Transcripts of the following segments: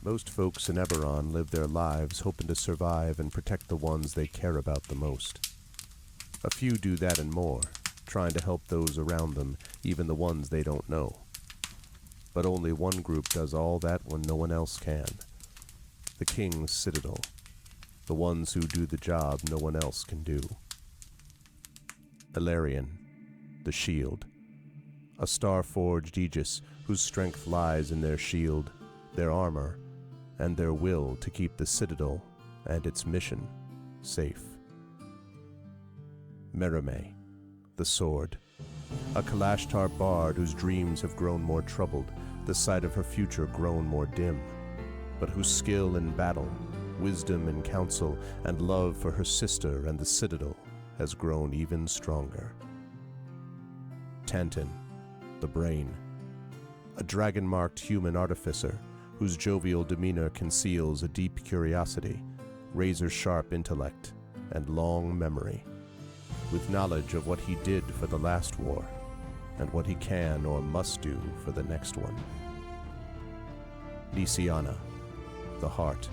Most folks in Eberron live their lives hoping to survive and protect the ones they care about the most. A few do that and more, trying to help those around them, even the ones they don't know. But only one group does all that when no one else can. The King's Citadel. The ones who do the job no one else can do. Eberron, the Shield. A star-forged aegis whose strength lies in their shield, their armor, and their will to keep the Citadel and its mission safe. Merime, the Sword. A Kalashtar bard whose dreams have grown more troubled, the sight of her future grown more dim, but whose skill in battle, wisdom in counsel, and love for her sister and the Citadel has grown even stronger. Tantan, the Brain. A dragon-marked human artificer whose jovial demeanor conceals a deep curiosity, razor-sharp intellect, and long memory, with knowledge of what he did for the last war, and what he can or must do for the next one. Nisiana, the Heart.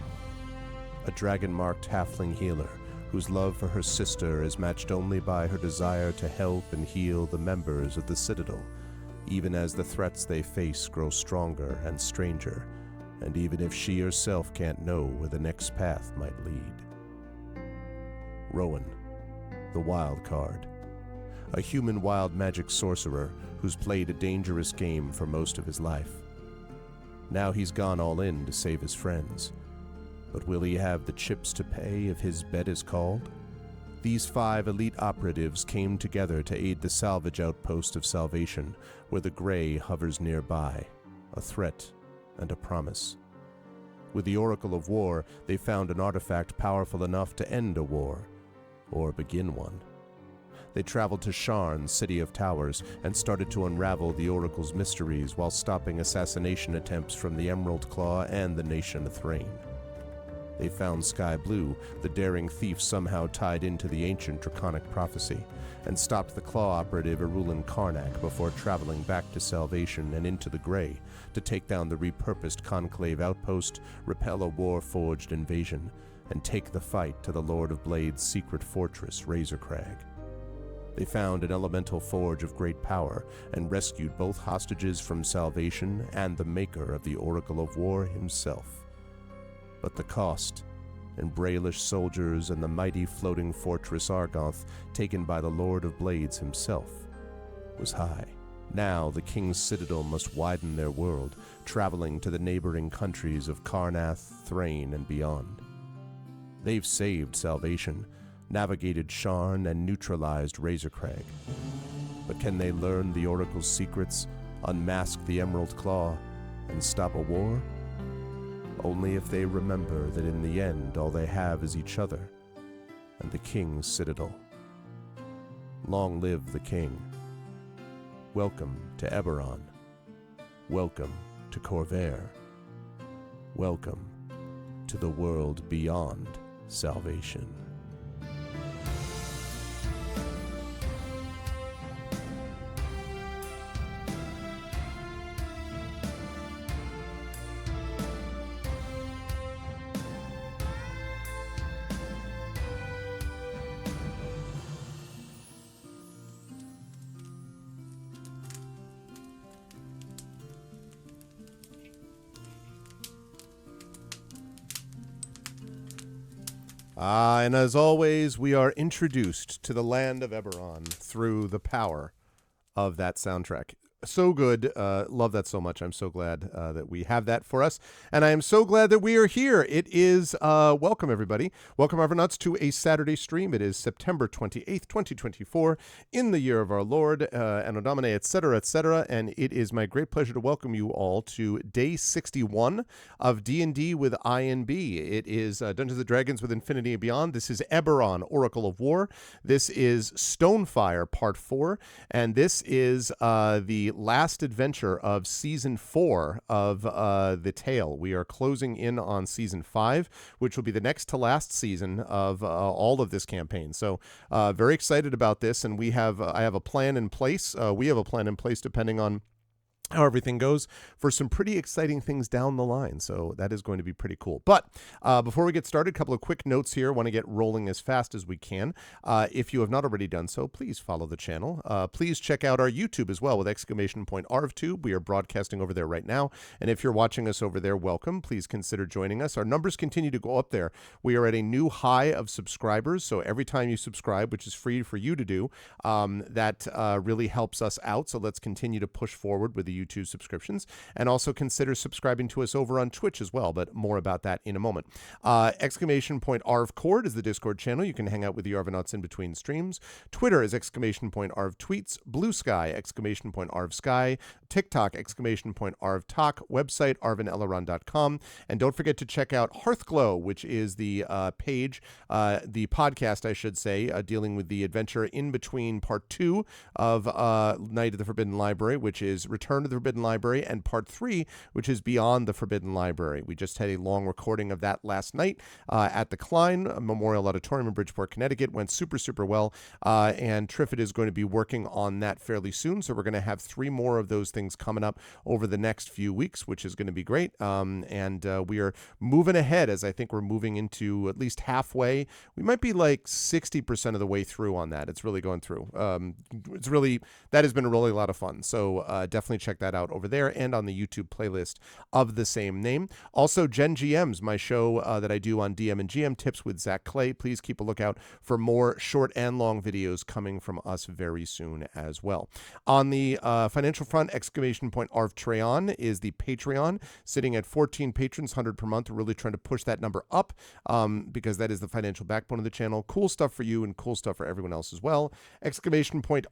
A dragon-marked halfling healer whose love for her sister is matched only by her desire to help and heal the members of the Citadel, even as the threats they face grow stronger and stranger, and even if she herself can't know where the next path might lead. Rowan, the Wild Card. A human wild magic sorcerer who's played a dangerous game for most of his life. Now he's gone all in to save his friends. But will he have the chips to pay if his bet is called? These 5 elite operatives came together to aid the salvage outpost of Salvation, where the Grey hovers nearby, a threat and a promise. With the Oracle of War, they found an artifact powerful enough to end a war, or begin one. They traveled to Sharn, City of Towers, and started to unravel the Oracle's mysteries while stopping assassination attempts from the Emerald Claw and the Nation of Thrain. They found Sky Blue, the daring thief somehow tied into the ancient draconic prophecy, and stopped the Claw operative Erulin Karnak before traveling back to Salvation and into the Grey to take down the repurposed Conclave outpost, repel a war-forged invasion, and take the fight to the Lord of Blade's secret fortress, Razorcrag. They found an elemental forge of great power and rescued both hostages from Salvation and the maker of the Oracle of War himself. But the cost, and Braelish soldiers and the mighty floating fortress Argoth taken by the Lord of Blades himself, was high. Now the King's Citadel must widen their world, traveling to the neighboring countries of Karnath, Thrain, and beyond. They've saved Salvation, navigated Sharn, and neutralized Razorcrag. But can they learn the Oracle's secrets, unmask the Emerald Claw, and stop a war? Only if they remember that in the end all they have is each other and the King's Citadel. Long live the King. Welcome to Eberron. Welcome to Corvair. Welcome to the world beyond Salvation. And as always, we are introduced to the land of Eberron through the power of that soundtrack. So good. Love that so much. I'm so glad that we have that for us. And I am so glad that we are here. It is, welcome everybody. Welcome Argonauts to a Saturday stream. It is September 28th, 2024, in the year of our Lord, Anno Domini, etc. And it is my great pleasure to welcome you all to day 61 of D&D with INB. It is Dungeons & Dragons with Infinity and Beyond. This is Eberron, Oracle of War. This is Stonefire, Part 4. And this is the last adventure of Season 4 of the Tale. We are closing in on Season 5, which will be the next to last season of all of this campaign. So very excited about this, and I have a plan in place. We have a plan in place depending on how everything goes for some pretty exciting things down the line. So that is going to be pretty cool. But before we get started, a couple of quick notes here. Want to get rolling as fast as we can. If you have not already done so, please follow the channel. Please check out our YouTube as well with !ArvTube. We are broadcasting over there right now. And if you're watching us over there, welcome. Please consider joining us. Our numbers continue to go up there. We are at a new high of subscribers. So every time you subscribe, which is free for you to do, that really helps us out. So let's continue to push forward with the YouTube subscriptions, and also consider subscribing to us over on Twitch as well, but more about that in a moment. !ArvCord is the Discord channel. You can hang out with the Arvanauts in between streams. Twitter is !ArvTweets. Blue Sky, !ArvSky. TikTok, !ArvTalk. Website, arvaneleron.com. And don't forget to check out Hearthglow, which is the page, the podcast, I should say, dealing with the adventure in between part 2 of Night of the Forbidden Library, which is Return to the Forbidden Library, and part 3, which is Beyond the Forbidden Library. We just had a long recording of that last night at the Klein Memorial Auditorium in Bridgeport, Connecticut. Went super, super well, and Triffid is going to be working on that fairly soon, so we're going to have 3 more of those things coming up over the next few weeks, which is going to be great, and we are moving ahead, as I think we're moving into at least halfway. We might be like 60% of the way through on that. It's really going through. That has been a really lot of fun, so definitely check that out over there and on the YouTube playlist of the same name. Also, Gen GMs, my show that I do on DM and GM tips with Zach Clay. Please keep a lookout for more short and long videos coming from us very soon as well. On the financial front, !ArvTreon is the Patreon, sitting at 14 patrons, 100 per month. We're really trying to push that number up because that is the financial backbone of the channel. Cool stuff for you and cool stuff for everyone else as well.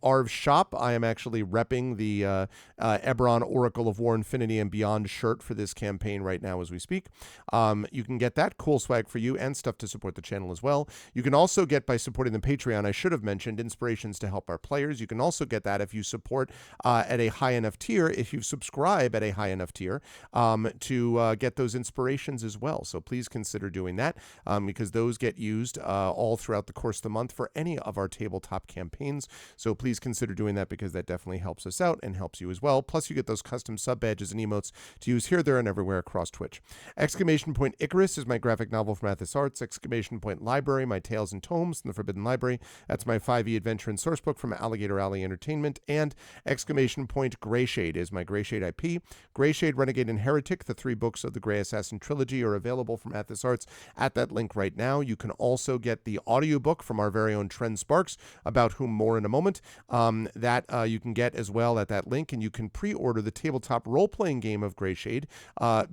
!Arv Shop. I am actually repping the Eberron Oracle of War Infinity and Beyond shirt for this campaign right now as we speak. You can get that cool swag for you and stuff to support the channel as well. You can also get, by supporting the Patreon, I should have mentioned, inspirations to help our players. You can also get that if you support at a high enough tier, if you subscribe at a high enough tier, to get those inspirations as well. So please consider doing that, because those get used all throughout the course of the month for any of our tabletop campaigns. So please consider doing that, because that definitely helps us out and helps you as well. Plus, you get those custom sub badges and emotes to use here, there, and everywhere across Twitch. !Icarus is my graphic novel from Athos Arts. !Library, my tales and tomes from the Forbidden Library. That's my 5e adventure and sourcebook from Alligator Alley Entertainment. And Greyshade is my Greyshade IP. Greyshade, Renegade, and Heretic, the 3 books of the Grey Assassin trilogy, are available from Athos Arts at that link right now. You can also get the audiobook from our very own Trent Sparks, about whom more in a moment. That you can get as well at that link, and you can pre-order the tabletop role-playing game of Greyshade,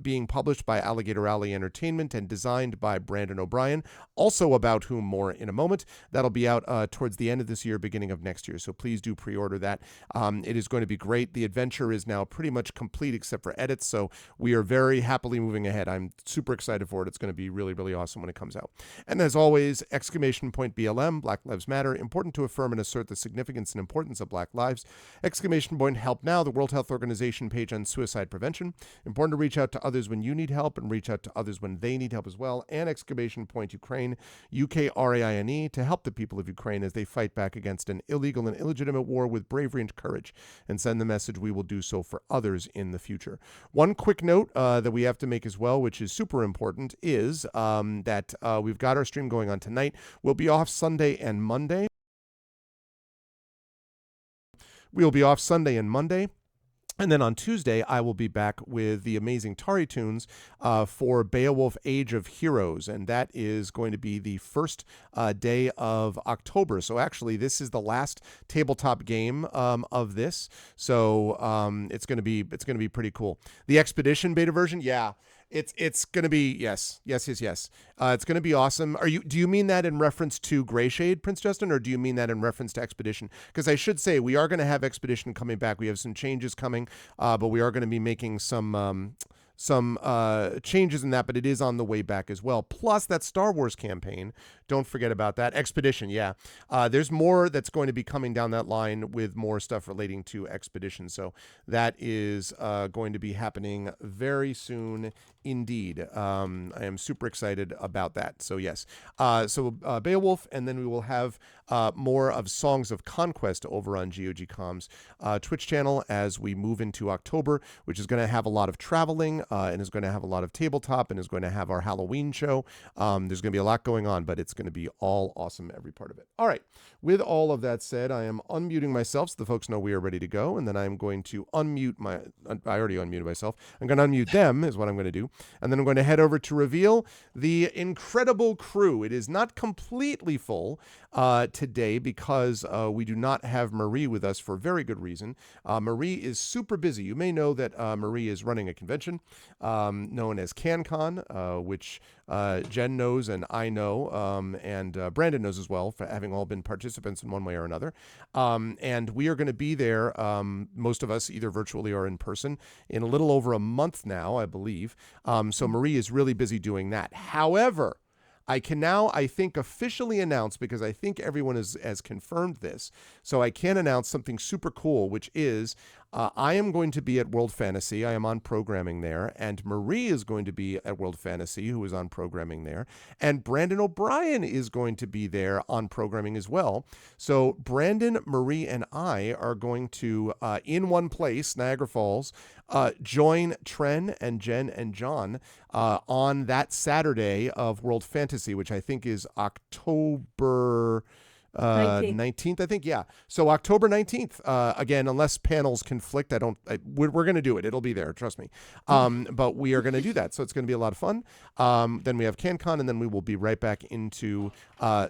being published by Alligator Alley Entertainment and designed by Brandon O'Brien, also about whom more in a moment. That'll be out towards the end of this year, beginning of next year, so please do pre-order that. It is going to be great. The adventure is now pretty much complete except for edits, so we are very happily moving ahead. I'm super excited for it. It's going to be really, really awesome when it comes out. And as always, !BLM, Black Lives Matter, important to affirm and assert the significance and importance of Black lives. !Help Now, the World Health Organization page on suicide prevention. Important to reach out to others when you need help and reach out to others when they need help as well. And !Ukraine, UKRAINE, to help the people of Ukraine as they fight back against an illegal and illegitimate war with bravery and courage, and send the message we will do so for others in the future. One quick note that we have to make as well, which is super important, is that we've got our stream going on tonight. We'll be off Sunday and Monday. We'll be off Sunday and Monday. And then on Tuesday, I will be back with the amazing Tari tunes for Beowulf Age of Heroes. And that is going to be the first day of October. So actually, this is the last tabletop game of this. So it's going to be pretty cool. The Expedition beta version, yeah. It's going to be, yes. It's going to be awesome. Do you mean that in reference to Greyshade, Prince Justin, or do you mean that in reference to Expedition? Because I should say we are going to have Expedition coming back. We have some changes coming, but we are going to be making some changes in that, but it is on the way back as well. Plus, that Star Wars campaign Don't forget about that. Expedition, yeah. There's more that's going to be coming down that line with more stuff relating to Expedition. So that is going to be happening very soon indeed. I am super excited about that. So yes. Beowulf, and then we will have more of Songs of Conquest over on GOG Comms Twitch channel as we move into October, which is going to have a lot of traveling and is going to have a lot of tabletop and is going to have our Halloween show. There's going to be a lot going on, but it's going to be all awesome, every part of it. All right. With all of that said, I am unmuting myself so the folks know we are ready to go, and then I'm going to unmute I already unmuted myself. I'm going to unmute them is what I'm going to do, and then I'm going to head over to reveal the incredible crew. It is not completely full today because we do not have Marie with us for very good reason. Marie is super busy. You may know that Marie is running a convention known as CanCon, which Jen knows and I know, and Brandon knows as well, for having all been participants in one way or another. And we are going to be there, most of us either virtually or in person, in a little over a month now, I believe. So Marie is really busy doing that. However, I can now, I think, officially announce, because I think everyone has confirmed this, so I can announce something super cool, which is I am going to be at World Fantasy. I am on programming there, and Marie is going to be at World Fantasy, who is on programming there, and Brandon O'Brien is going to be there on programming as well. So Brandon, Marie, and I are going to, in one place, Niagara Falls, join Tren and Jen and John on that Saturday of World Fantasy, which I think is October 19th, I think. Yeah. So October 19th, again, unless panels conflict, we're going to do it. It'll be there. Trust me. But we are going to do that. So it's going to be a lot of fun. Then we have CanCon, and then we will be right back into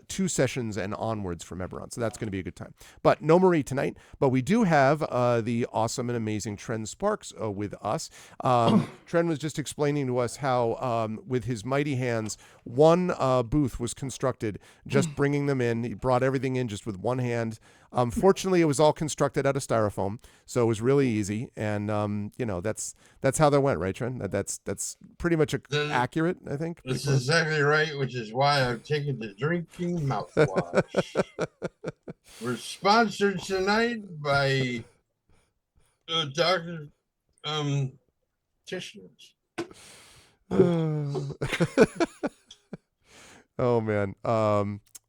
2 sessions and onwards from Eberron. So that's going to be a good time. But no Marie tonight, but we do have the awesome and amazing Tren Sparks with us. Tren was just explaining to us how with his mighty hands, one booth was constructed, just bringing them in. He brought everything in just with one hand. Fortunately, it was all constructed out of styrofoam, so it was really easy. And that's how that went, right, Tren? That's pretty much accurate, I think. That's exactly right, which is why I've taken the drinking mouthwash. We're sponsored tonight by Dr. Tishner's. Oh man.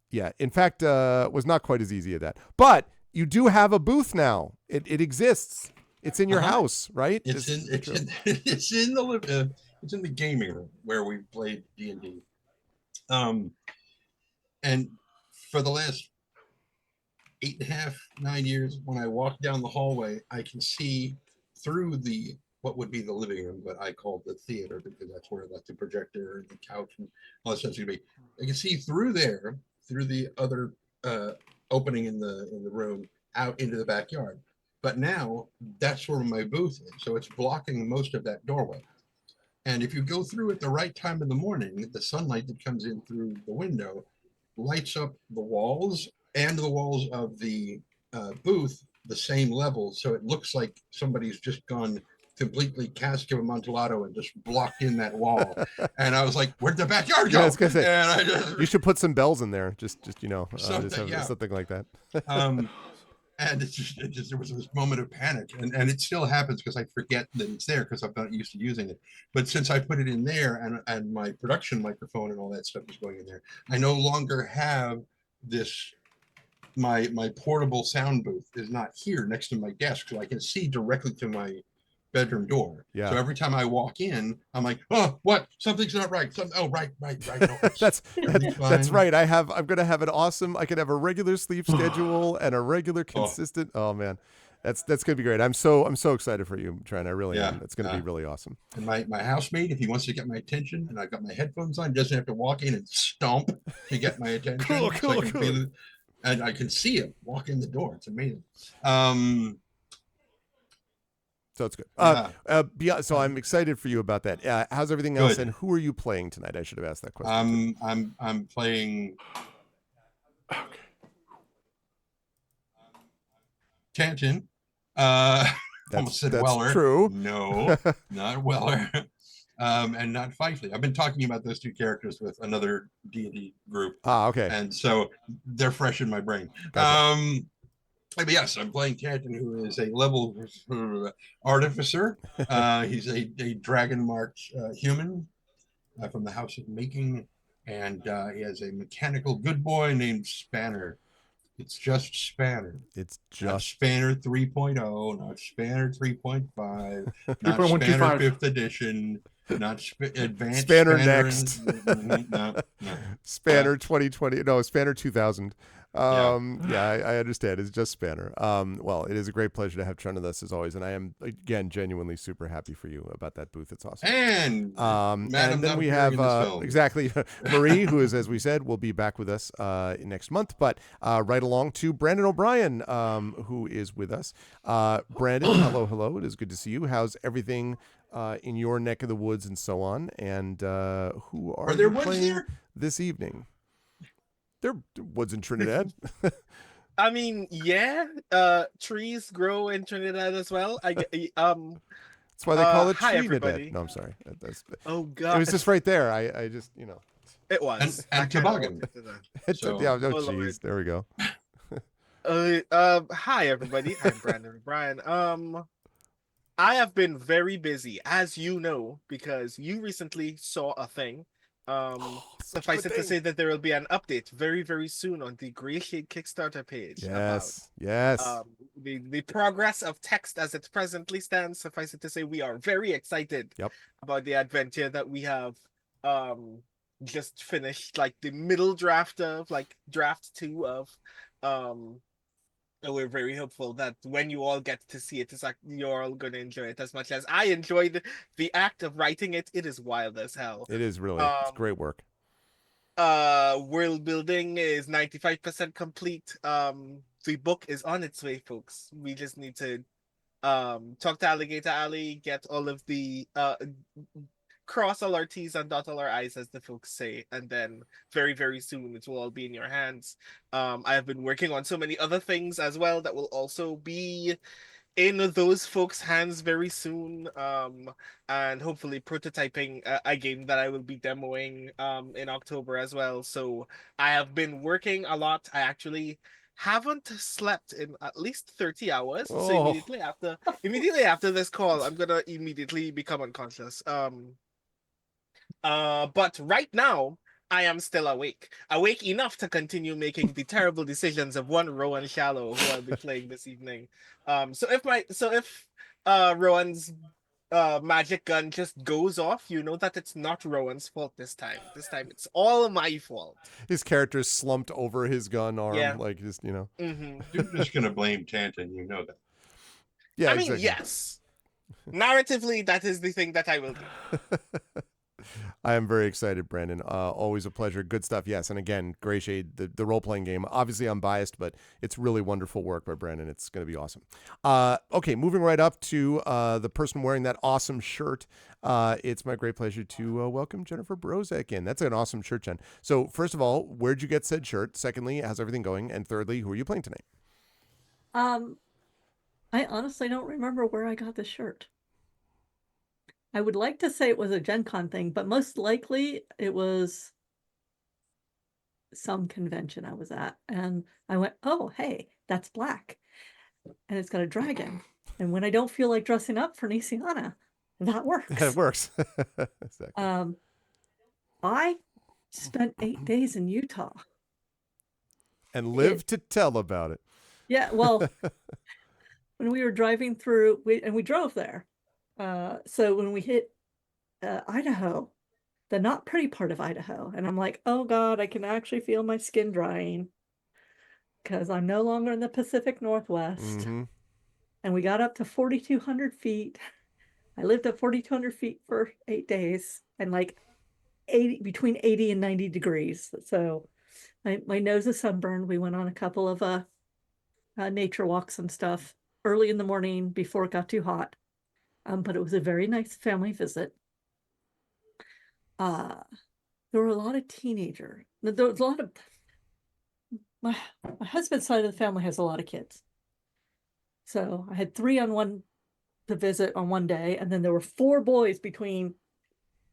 Yeah, in fact, was not quite as easy as that. But you do have a booth now. It exists. It's in your house, right? It's in the gaming room where we played D&D. And for the last 8.5, 9 years, when I walk down the hallway, I can see through what would be the living room, but I call the theater because that's where like the projector and the couch and all that stuff should be. I can see through there, through the other opening in the room, out into the backyard. But now that's where my booth is, so it's blocking most of that doorway. And if you go through at the right time in the morning, the sunlight that comes in through the window lights up the walls and the walls of the booth the same level, so it looks like somebody's just gone completely cask of Amontillado and just blocked in that wall. And I was like, where'd the backyard go? Yeah, I was gonna say, and you should put some bells in there, just something like that. And it's just there was this moment of panic, and it still happens because I forget that it's there because I'm not used to using it. But since I put it in there and my production microphone and all that stuff is going in there, I no longer have this. My portable sound booth is not here next to my desk, so I can see directly to my bedroom door. Yeah. So every time I walk in, I'm like, oh, what? Something's not right. Right. No, that's right. I'm gonna have an awesome. I could have a regular sleep schedule and a regular consistent. Oh man, that's gonna be great. I'm so excited for you, Trent. I really am. It's gonna be really awesome. And my housemate, if he wants to get my attention, and I've got my headphones on, doesn't have to walk in and stomp to get my attention. Cool. And I can see him walk in the door. It's amazing. So it's good. So I'm excited for you about that. How's everything else? And who are you playing tonight? I should have asked that question. I'm playing. Okay. Tantin. Almost said that's Weller. True. No, not Weller. and not Fifely. I've been talking about those two characters with another D&D group, Okay. and so they're fresh in my brain. Gotcha. But yes, I'm playing Tanton, who is a level artificer. He's a dragon marked human from the House of Making, and he has a mechanical good boy named Spanner. It's just Spanner. It's Not just Spanner 3.0, not Spanner 3.5, not Spanner 3.125. 5th edition, not advanced Spanner Spanner. next. No, no. Spanner 2020. No, Spanner 2000. Yeah. I understand. It's just Spanner. Well, it is a great pleasure to have Chun with us as always, and I am again genuinely super happy for you about that booth. It's awesome. And And Madam then not we appearing have in this film. exactly Marie, who is, as we said, will be back with us next month. But right along to Brandon O'Brien, who is with us. Brandon, hello. It is good to see you. How's everything in your neck of the woods and so on? And who are there you woods playing there? this evening? There are woods in Trinidad. I mean, yeah, trees grow in Trinidad as well. That's why they call it Hi, Trinidad. everybody. No, I'm sorry. Oh It God, was just right there. I just, it was. And I kinda toboggan. wanted to know. So- yeah, Oh, geez. Lord. There we go. Hi everybody. I'm Brandon O'Brien. I have been very busy, as you know, because you recently saw a thing. Suffice it to say that there will be an update very, very soon on the Grey Shade Kickstarter page Yes. about the progress of text as it presently stands. Suffice it to say, we are very excited Yep. about the adventure that we have just finished, like the middle draft of draft 2 of. And we're very hopeful that when you all get to see it, it's like you're all going to enjoy it as much as I enjoyed the act of writing it. It is wild as hell. It is really. It's great work. World building is 95% complete. The book is on its way, folks. We just need to talk to Alligator Alley, get all of the cross all our T's and dot all our I's, as the folks say, and then very, very soon it will all be in your hands. I have been working on so many other things as well that will also be in those folks' hands very soon. And hopefully prototyping a game that I will be demoing in October as well. So I have been working a lot. I actually haven't slept in at least 30 hours. So Oh. immediately after this call, I'm gonna immediately become unconscious. But right now, I am still awake. Awake enough to continue making the terrible decisions of one Rowan Shallow, who I'll be playing this evening. So if Rowan's magic gun just goes off, you know that it's not Rowan's fault this time. This time it's all my fault. His character is slumped over his gun arm, Yeah. like just, Mm-hmm. You're just going to blame Tanton, you know that. Yeah, I mean, exactly. yes. Narratively, that is the thing that I will do. I am very excited, Brandon. Always a pleasure. Good stuff. Yes. And again, Grey Shade, the role-playing game. Obviously, I'm biased, but it's really wonderful work by Brandon. It's going to be awesome. Okay, moving right up to the person wearing that awesome shirt. It's my great pleasure to welcome Jennifer Brozek in. That's an awesome shirt, Jen. So first of all, where'd you get said shirt? Secondly, how's everything going? And thirdly, who are you playing tonight? I honestly don't remember where I got the shirt. I would like to say it was a Gen Con thing, but most likely it was some convention I was at. And I went, oh, hey, that's black. And it's got a dragon. And when I don't feel like dressing up for Nisiana, that works. It works. Exactly. I spent 8 days in Utah. And live to tell about it. Yeah, well, when we were driving through, we drove there. So when we hit Idaho, the not pretty part of Idaho, and I'm like, oh God, I can actually feel my skin drying because I'm no longer in the Pacific Northwest. Mm-hmm. And we got up to 4,200 feet. I lived at 4,200 feet for 8 days and like between 80 and 90 degrees. So my nose is sunburned. We went on a couple of nature walks and stuff early in the morning before it got too hot. But it was a very nice family visit. There were a lot of teenagers. There was a lot of my husband's side of the family has a lot of kids. So I had 3 on one to visit on one day, and then there were 4 boys between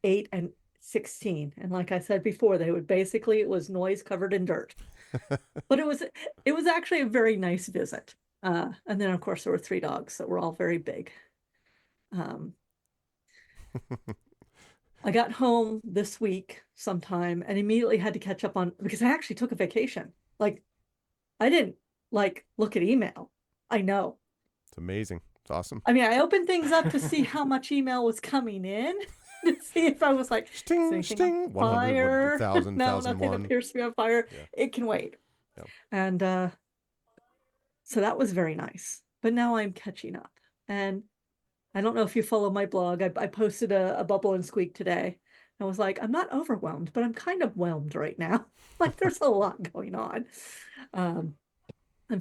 8 and 16. And like I said before, it was noise covered in dirt. But it was actually a very nice visit. And then of course there were 3 dogs that were all very big. I got home this week sometime and immediately had to catch up on, because I actually took a vacation. Like, I didn't look at email. I know. It's amazing. It's awesome. I mean, I opened things up to see how much email was coming in to see if I was like, sting, sting, 100, 1,000, no, 1,001. nothing appears to be on fire. Yeah. It can wait. Yeah. And so that was very nice. But now I'm catching up. And I don't know if you follow my blog. I posted a Bubble and Squeak today. I was like, I'm not overwhelmed, but I'm kind of whelmed right now. Like, there's a lot going on. I'm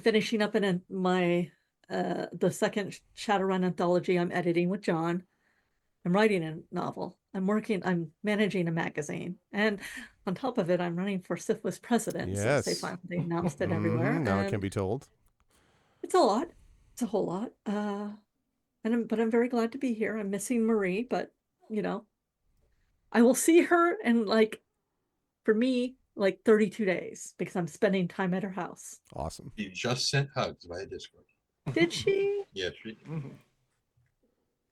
finishing up in the second Shadowrun anthology I'm editing with John. I'm writing a novel. I'm managing a magazine. And on top of it, I'm running for Syphilis president. Yes. Since they announced it everywhere. Now it can be told. It's a lot. It's a whole lot. But I'm very glad to be here. I'm missing Marie, but I will see her in for me, 32 days because I'm spending time at her house. Awesome. You just sent hugs via Discord. Did she? Yes, she did.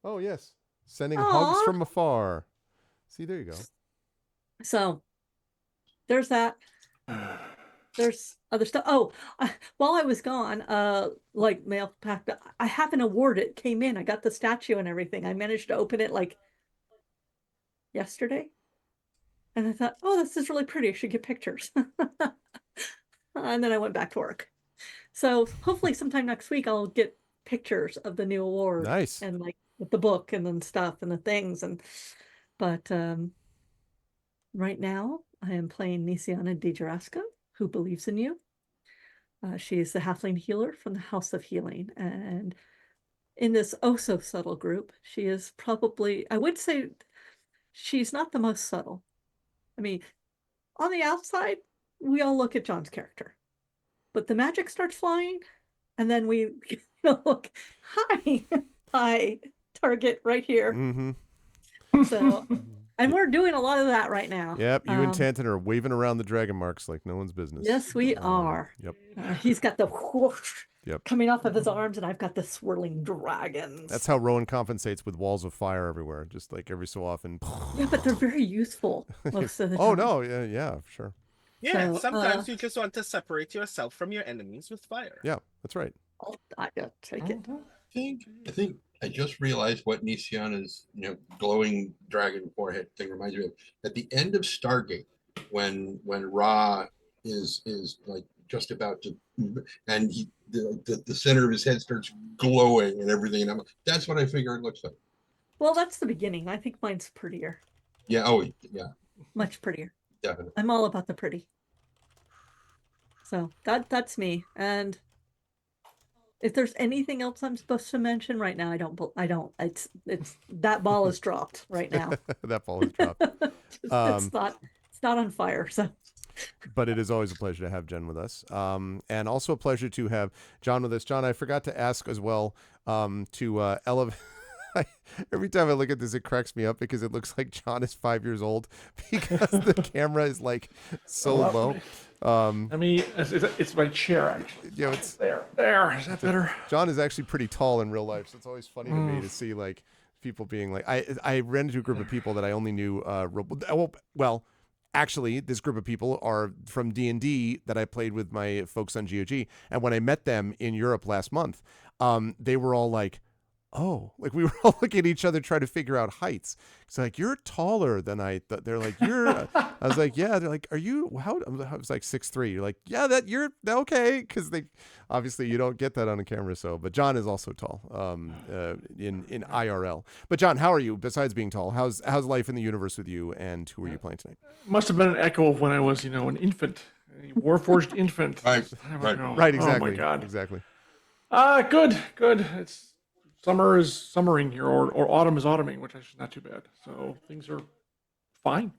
Oh, yes. Sending Aww. hugs from afar. See, there you go. So there's that. There's other stuff. Oh, while I was gone, mail packed, I have an award. It came in. I got the statue and everything. I managed to open it yesterday. And I thought, oh, this is really pretty. I should get pictures. And then I went back to work. So hopefully sometime next week, I'll get pictures of the new award. Nice. And with the book and then stuff and the things. But right now I am playing Nisiana DiGerasco, who believes in you. She is the halfling healer from the House of Healing. And in this so subtle group, she is probably, I would say, she's not the most subtle. I mean, on the outside, we all look at John's character. But the magic starts flying, and then we look, hi, target right here. Mm-hmm. So, and we're doing a lot of that right now. Yep, you and Tanton are waving around the dragon marks like no one's business. Yes, we are. Yep. He's got the whoosh Yep. coming off of his arms, and I've got the swirling dragons. That's how Rowan compensates with walls of fire everywhere, just every so often. Yeah, but they're very useful most of the time. Oh, no, yeah, sure. Yeah, So, sometimes you just want to separate yourself from your enemies with fire. Yeah, that's right. I take it. I think I just realized what Nisiana's glowing dragon forehead thing reminds me of. At the end of Stargate, when Ra is just about to, and the center of his head starts glowing and everything, and that's what I figure it looks like. Well, that's the beginning. I think mine's prettier. Yeah. Oh, yeah. Much prettier. Definitely. I'm all about the pretty. So that's me. And if there's anything else I'm supposed to mention right now, I don't. It's that ball is dropped right now. That ball is dropped. It's not on fire. So. But it is always a pleasure to have Jen with us. And also a pleasure to have John with us. John, I forgot to ask as well to elevate. Every time I look at this, it cracks me up because it looks like John is 5 years old because the camera is so low. I mean, it's my chair actually. Yeah, it's there. Is that better? John is actually pretty tall in real life, so it's always funny to me to see people being I ran into a group of people that I only knew. Actually, this group of people are from D&D that I played with my folks on GOG, and when I met them in Europe last month, they were all like, oh, we were all looking at each other trying to figure out heights. It's you're taller than I thought. They're like, you're, I was like, yeah. They're like, are you, I was 6'3". You're like, yeah, you're okay. Because obviously you don't get that on a camera. But John is also tall in IRL. But John, how are you besides being tall? How's life in the universe with you, and who are you playing tonight? Must have been an echo of when I was, an infant, a Warforged infant. Right. Right. Exactly. Oh my God. Exactly. Good. Summer is summering here, or autumn is autumning, which is not too bad. So things are fine.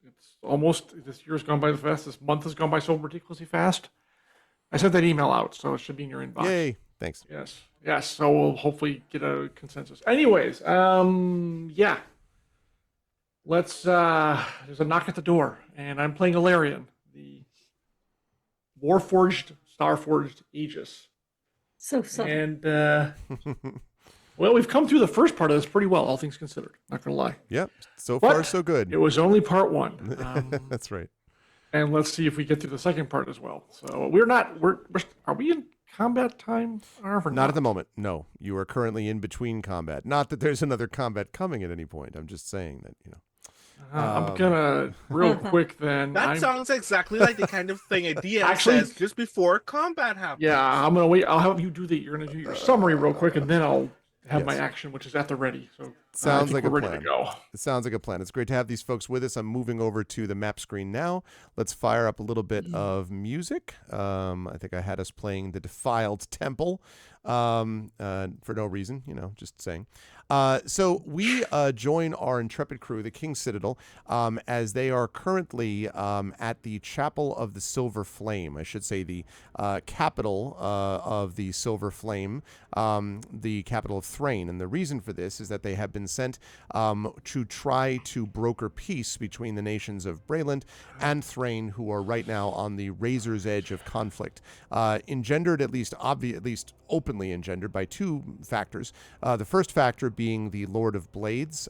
It's almost, this year's gone by fast. This month has gone by so ridiculously fast. I sent that email out, so it should be in your inbox. Yay. Thanks. Yes. So we'll hopefully get a consensus. Anyways, yeah. there's a knock at the door, and I'm playing Ilarion, the Warforged, Starforged Aegis. So sorry. And, well, we've come through the first part of this pretty well, all things considered. Not going to lie. Yep. So But far, so good. It was only part one. That's right. And let's see if we get through the second part as well. So are we in combat time? Not at the moment. No, you are currently in between combat. Not that there's another combat coming at any point. I'm just saying that, I'm gonna real quick then. That sounds exactly like the kind of thing a DM Actually- says just before combat happens. Yeah, I'm gonna wait. I'll have you do you're gonna do your summary real quick, and then I'll have my Yes. action, which is at the ready. So Sounds I think like a we're ready plan. to go. It sounds like a plan. It's great to have these folks with us. I'm moving over to the map screen now. Let's fire up a little bit of music. I think I had us playing the Defiled Temple for no reason, just saying. So we join our intrepid crew, the King's Citadel, as they are currently at the Chapel of the Silver Flame. I should say the capital of the Silver Flame, the capital of Thrain. And the reason for this is that they have been sent to try to broker peace between the nations of Brayland and Thrain, who are right now on the razor's edge of conflict, engendered at least openly engendered by two factors. The first factor being the Lord of Blades,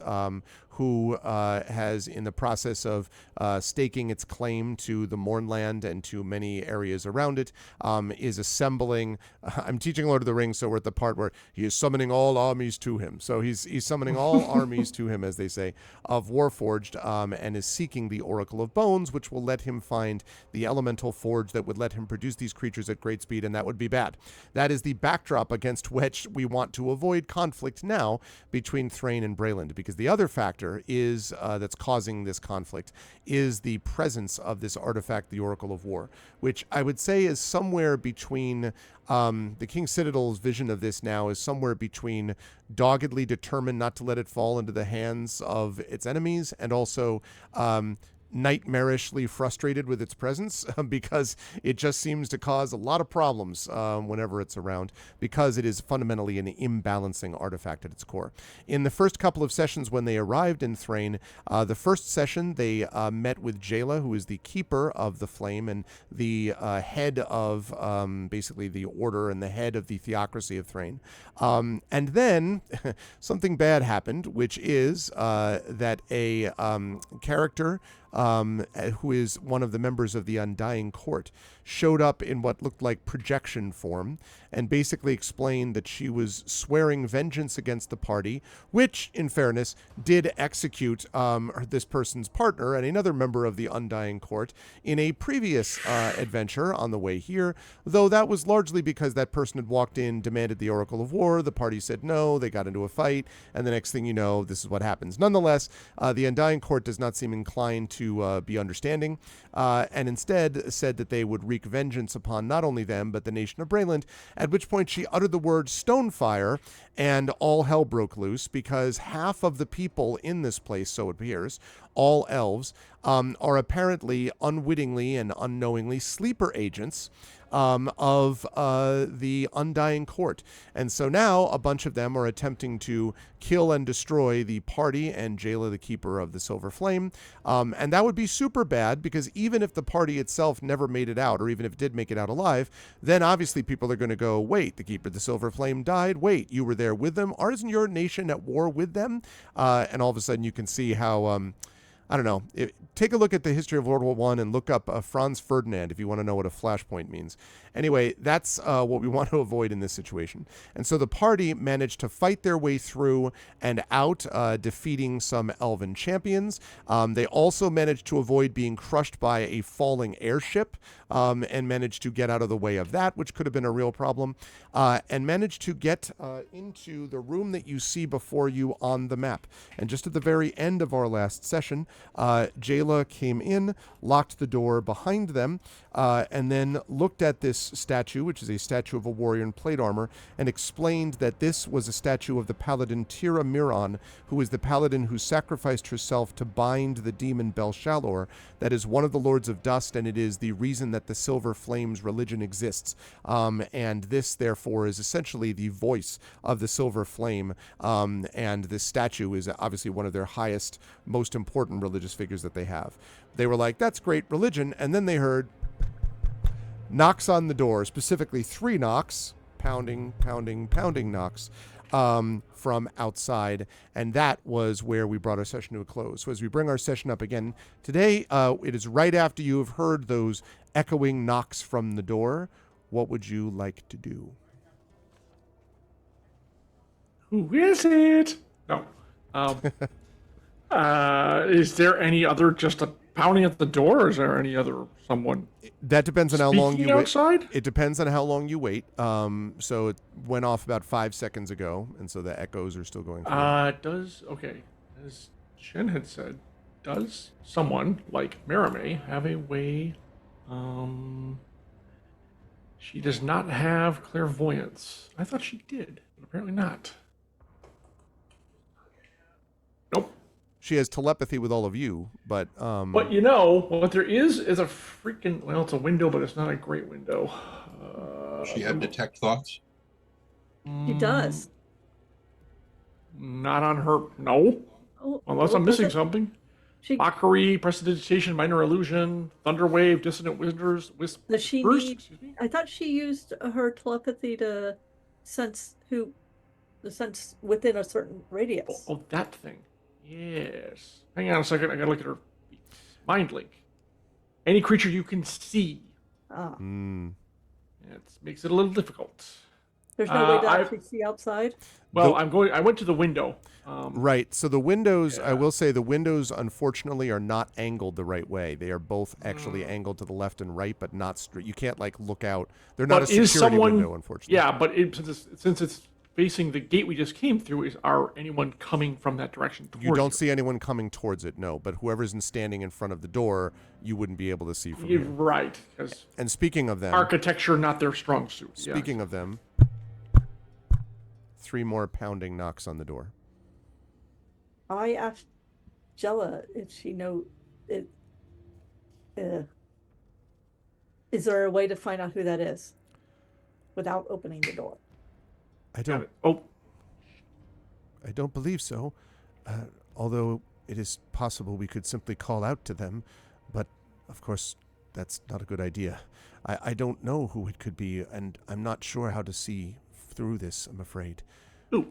who has, in the process of staking its claim to the Mournland and to many areas around it, is assembling. I'm teaching Lord of the Rings, so we're at the part where he is summoning all armies to him. So he's summoning all armies to him, as they say, of Warforged, and is seeking the Oracle of Bones, which will let him find the elemental forge that would let him produce these creatures at great speed, and that would be bad. That is the backdrop against which we want to avoid conflict now between Thrain and Brayland, because the other factor is that's causing this conflict is the presence of this artifact, the Oracle of War, which I would say is somewhere between the King's Citadel's vision of this now is somewhere between doggedly determined not to let it fall into the hands of its enemies and also nightmarishly frustrated with its presence because it just seems to cause a lot of problems whenever it's around, because it is fundamentally an imbalancing artifact at its core. In the first couple of sessions when they arrived in Thrain, the first session they met with Jayla, who is the keeper of the flame and the head of basically the order and the head of the theocracy of Thrain. And then something bad happened, which is that a character who is one of the members of the Undying Court, showed up in what looked like projection form and basically explained that she was swearing vengeance against the party, which, in fairness, did execute this person's partner and another member of the Undying Court in a previous adventure on the way here, though that was largely because that person had walked in, demanded the Oracle of War, the party said no, they got into a fight, and the next thing you know, this is what happens. Nonetheless, the Undying Court does not seem inclined to be understanding, and instead said that they would wreak vengeance upon not only them, but the nation of Brayland, at which point she uttered the word Stonefire, and all hell broke loose, because half of the people in this place, so it appears, all elves, are apparently unwittingly and unknowingly sleeper agents of the Undying Court. And so now a bunch of them are attempting to kill and destroy the party and Jayla, the keeper of the Silver Flame. And that would be super bad, because even if the party itself never made it out, or even if it did make it out alive, then obviously people are going to go, wait, the keeper of the Silver Flame died? Wait, you were there with them? Isn't your nation at war with them? And all of a sudden you can see how... I don't know. Take a look at the history of World War I and look up Franz Ferdinand if you want to know what a flashpoint means. Anyway, that's what we want to avoid in this situation. And so the party managed to fight their way through and out, defeating some elven champions. They also managed to avoid being crushed by a falling airship, and managed to get out of the way of that, which could have been a real problem, and managed to get into the room that you see before you on the map. And just at the very end of our last session, Jayla came in, locked the door behind them, and then looked at this statue, which is a statue of a warrior in plate armor, and explained that this was a statue of the paladin Tira Miron, who is the paladin who sacrificed herself to bind the demon Belshalor. That is one of the Lords of Dust, and it is the reason that the Silver Flames religion exists. And this, therefore, is essentially the voice of the Silver Flame. And this statue is obviously one of their highest, most important religious figures that they have. They were like, that's great religion. And then they heard knocks on the door, specifically 3 knocks, pounding knocks from outside. And that was where we brought our session to a close. So as we bring our session up again today, it is right after you have heard those echoing knocks from the door. What would you like to do? Who is it? No. Is there any other just a pounding at the door, or is there any other someone? That depends on how long you outside? wait. It depends on how long you wait. So it went off about 5 seconds ago, and so the echoes are still going through. As Jen had said, does someone like Merame have a way? She does not have clairvoyance. I thought she did, but apparently not. Nope. She has telepathy with all of you, but But you know what there is a freaking, well, it's a window, but it's not a great window. She have detect thoughts. She does. Not on her. No. Oh, Unless well, I'm missing does it- something. She Mockery, prestidigitation, minor illusion, thunderwave, dissonant whispers. does she Whispers? need? Excuse me? I thought she used her telepathy to sense within a certain radius. Oh, that thing. Yes. Hang on a second. I gotta look at her. Mind link. Any creature you can see. Ah, It makes it a little difficult. there's no way to I- actually see outside. Well, I went to the window. right. So the windows, I Yeah. will say, the windows unfortunately are not angled the right way. They are both actually angled to the left and right, but not straight. You can't like look out. They're not But a is security someone? window, unfortunately. Yeah, but since it's facing the gate we just came through, are anyone coming from that direction towards You don't see anyone coming towards it, no. But whoever's standing in front of the door, you wouldn't be able to see from You're here. right, because And speaking of them, architecture not their strong suit. Yeah. speaking of them, 3 more pounding knocks on the door. I asked Jella if she know it. Is there a way to find out who that is without opening the door? I Got don't. it. Oh, I don't believe so. Although it is possible we could simply call out to them, but of course that's not a good idea. I don't know who it could be, and I'm not sure how to see through this, I'm afraid. ooh.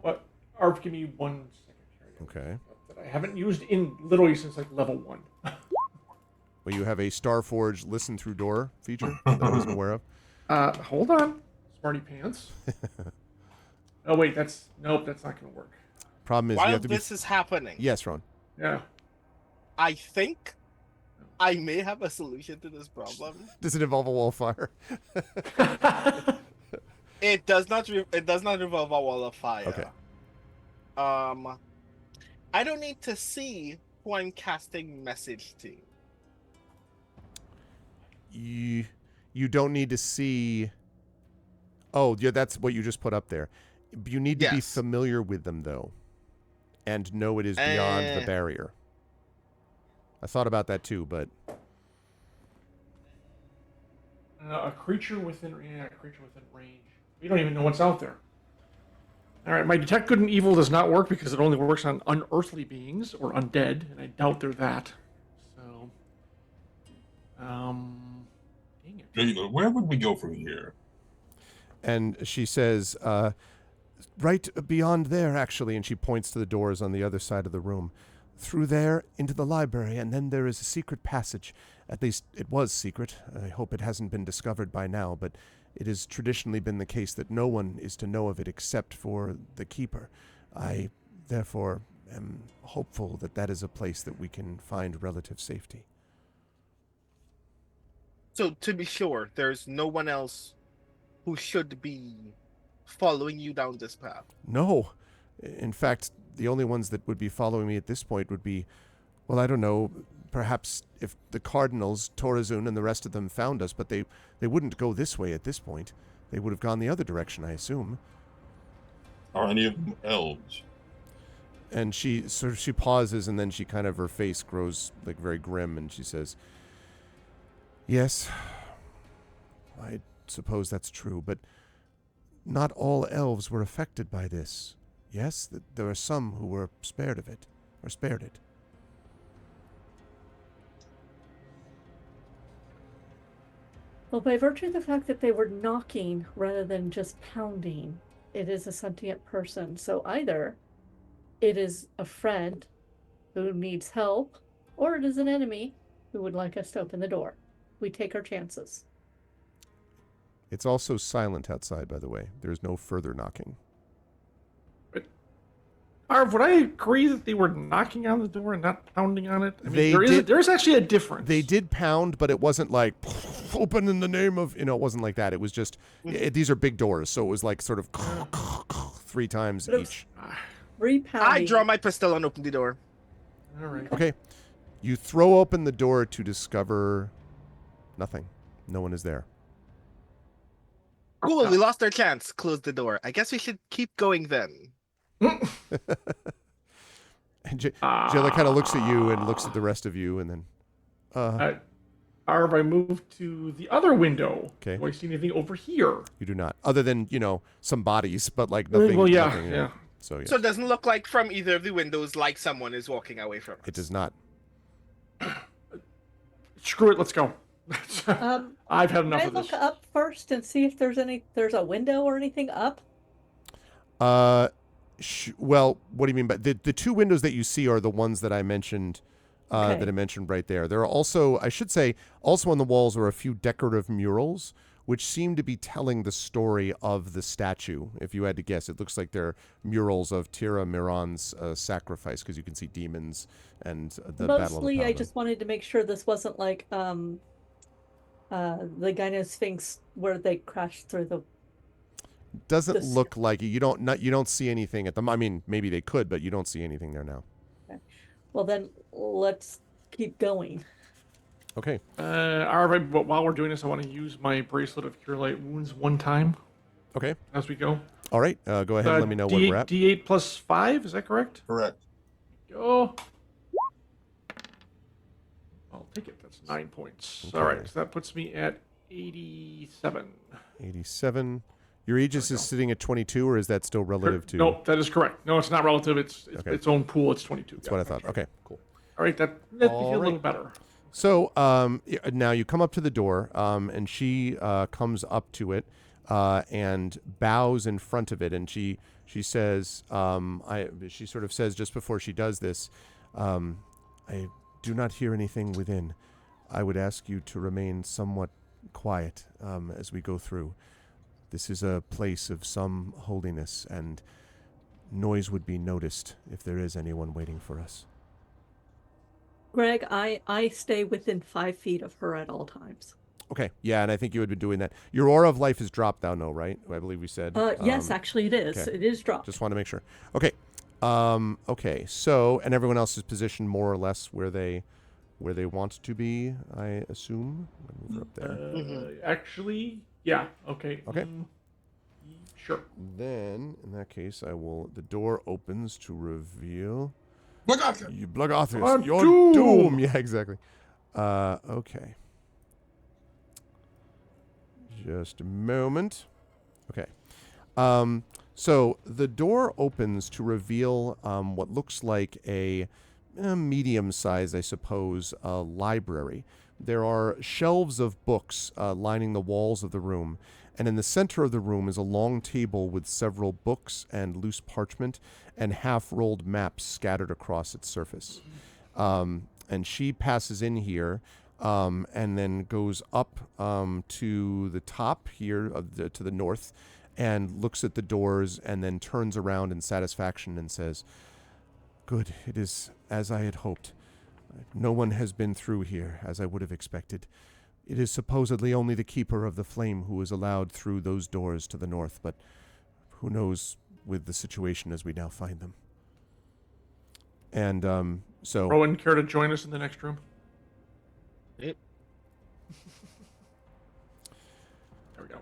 What? Arv, give me 1 second here. Okay. That I haven't used in literally since like level 1. Well, you have a Starforge listen through door feature that I wasn't aware of. Hold on. Smarty pants. Oh wait, nope, that's not gonna work. Problem is, you While have to be. this is happening, Yes, Ron. Yeah. I think I may have a solution to this problem. Does it involve a wall of fire? It does not. It does not involve a wall of fire. Okay. I don't need to see who I'm casting message to. You don't need to see. Oh, yeah, that's what you just put up there. You need to be Yes. familiar with them, though, and know it is beyond the barrier. I thought about that too, but A creature within range. We don't even know what's out there. All right, my detect good and evil does not work because it only works on unearthly beings or undead, and I doubt they're that. So, dang it. Jayla, where would we go from here? and she says, right beyond there, actually, and she points to the doors on the other side of the room. Through there, into the library, and then there is a secret passage. At least it was secret. I hope it hasn't been discovered by now, but it has traditionally been the case that no one is to know of it except for the Keeper. I, therefore, am hopeful that that is a place that we can find relative safety. So to be sure, there's no one else who should be following you down this path. No. In fact, the only ones that would be following me at this point would be Well, I don't know. Perhaps if the cardinals, Torazun, and the rest of them found us, but they wouldn't go this way at this point. They would have gone the other direction, I assume. Are any of them elves? And she pauses, and then she kind of, her face grows like very grim, and she says, "Yes, I suppose that's true, but not all elves were affected by this. Yes, there are some who were spared of it, or spared it." Well, by virtue of the fact that they were knocking rather than just pounding, it is a sentient person. So either it is a friend who needs help, or it is an enemy who would like us to open the door. We take our chances. It's also silent outside, by the way. There's no further knocking. Arv, would I agree that they were knocking on the door and not pounding on it? I mean, They there's actually a difference. They did pound, but it wasn't like, open in the name of, it wasn't like that. It was just, these are big doors, so it was like sort of 3 times each. Repounding. I draw my pistol and open the door. All right. Okay. You throw open the door to discover nothing. No one is there. Cool, we lost our chance. Close the door. I guess we should keep going then. And Jayla kind of looks at you and looks at the rest of you, and then, Arv, I moved to the other window. Okay. Do I see anything over here? you do not. Other than, some bodies, but like nothing. Well, yeah, nothing, yeah. So, yeah. So it doesn't look like from either of the windows like someone is walking away from us. It does not. Screw it, let's go. I've had enough Can I of this. look up first and see if there's a window or anything up? Well, what do you mean by the 2 windows that you see are the ones that I mentioned, Okay. that I mentioned right there. There are also, I should say, also on the walls are a few decorative murals, which seem to be telling the story of the statue. If you had to guess, it looks like they're murals of Tira Miran's sacrifice, because you can see demons and the battle of the Mostly, I Paladin. just wanted to make sure this wasn't like the Gyno Sphinx where they crashed through the. Doesn't this- look like it. You don't see anything at them. I mean, maybe they could, but you don't see anything there now. Well, then let's keep going. Okay. Arv, while we're doing this, I want to use my bracelet of Cure Light Wounds 1 time Okay. as we go. All right. Go ahead and let me know where we're at. D8 plus 5, is that correct? Correct. Go. I'll take it. That's 9 points. All Okay. right, so that puts me at 87. 87. Your Aegis is sitting at 22, or is that still relative to? No, that is correct. No, it's not relative. It's Okay. its own pool. It's 22. That's what I thought. Okay, cool. All right, that makes me All feel a right. little better. So now you come up to the door, and she comes up to it and bows in front of it, and she says, she sort of says just before she does this, I do not hear anything within. I would ask you to remain somewhat quiet as we go through. This is a place of some holiness, and noise would be noticed if there is anyone waiting for us. Greg, I stay within 5 feet of her at all times. Okay, yeah, and I think you had been doing that. Your aura of life is dropped down, though, right? I believe we said. Yes, actually it is. okay. It is dropped. Just want to make sure. Okay. Okay. So, and everyone else is positioned more or less where they want to be, I assume. Let me move her up there. Actually, yeah. Okay. Okay. Sure. Then, in that case, the door opens to reveal Look out! you, Blogothus, Our your doom! doom. Yeah, exactly. Okay. Just a moment. Okay. So the door opens to reveal what looks like a medium-sized, I suppose, library. There are shelves of books lining the walls of the room, and in the center of the room is a long table with several books and loose parchment and half-rolled maps scattered across its surface. And she passes in here and then goes up to the top here to the north and looks at the doors and then turns around in satisfaction and says, "Good, it is as I had hoped. No one has been through here, as I would have expected. It is supposedly only the Keeper of the Flame who is allowed through those doors to the north, but who knows with the situation as we now find them." And so Rowan, care to join us in the next room? Yep. There we go.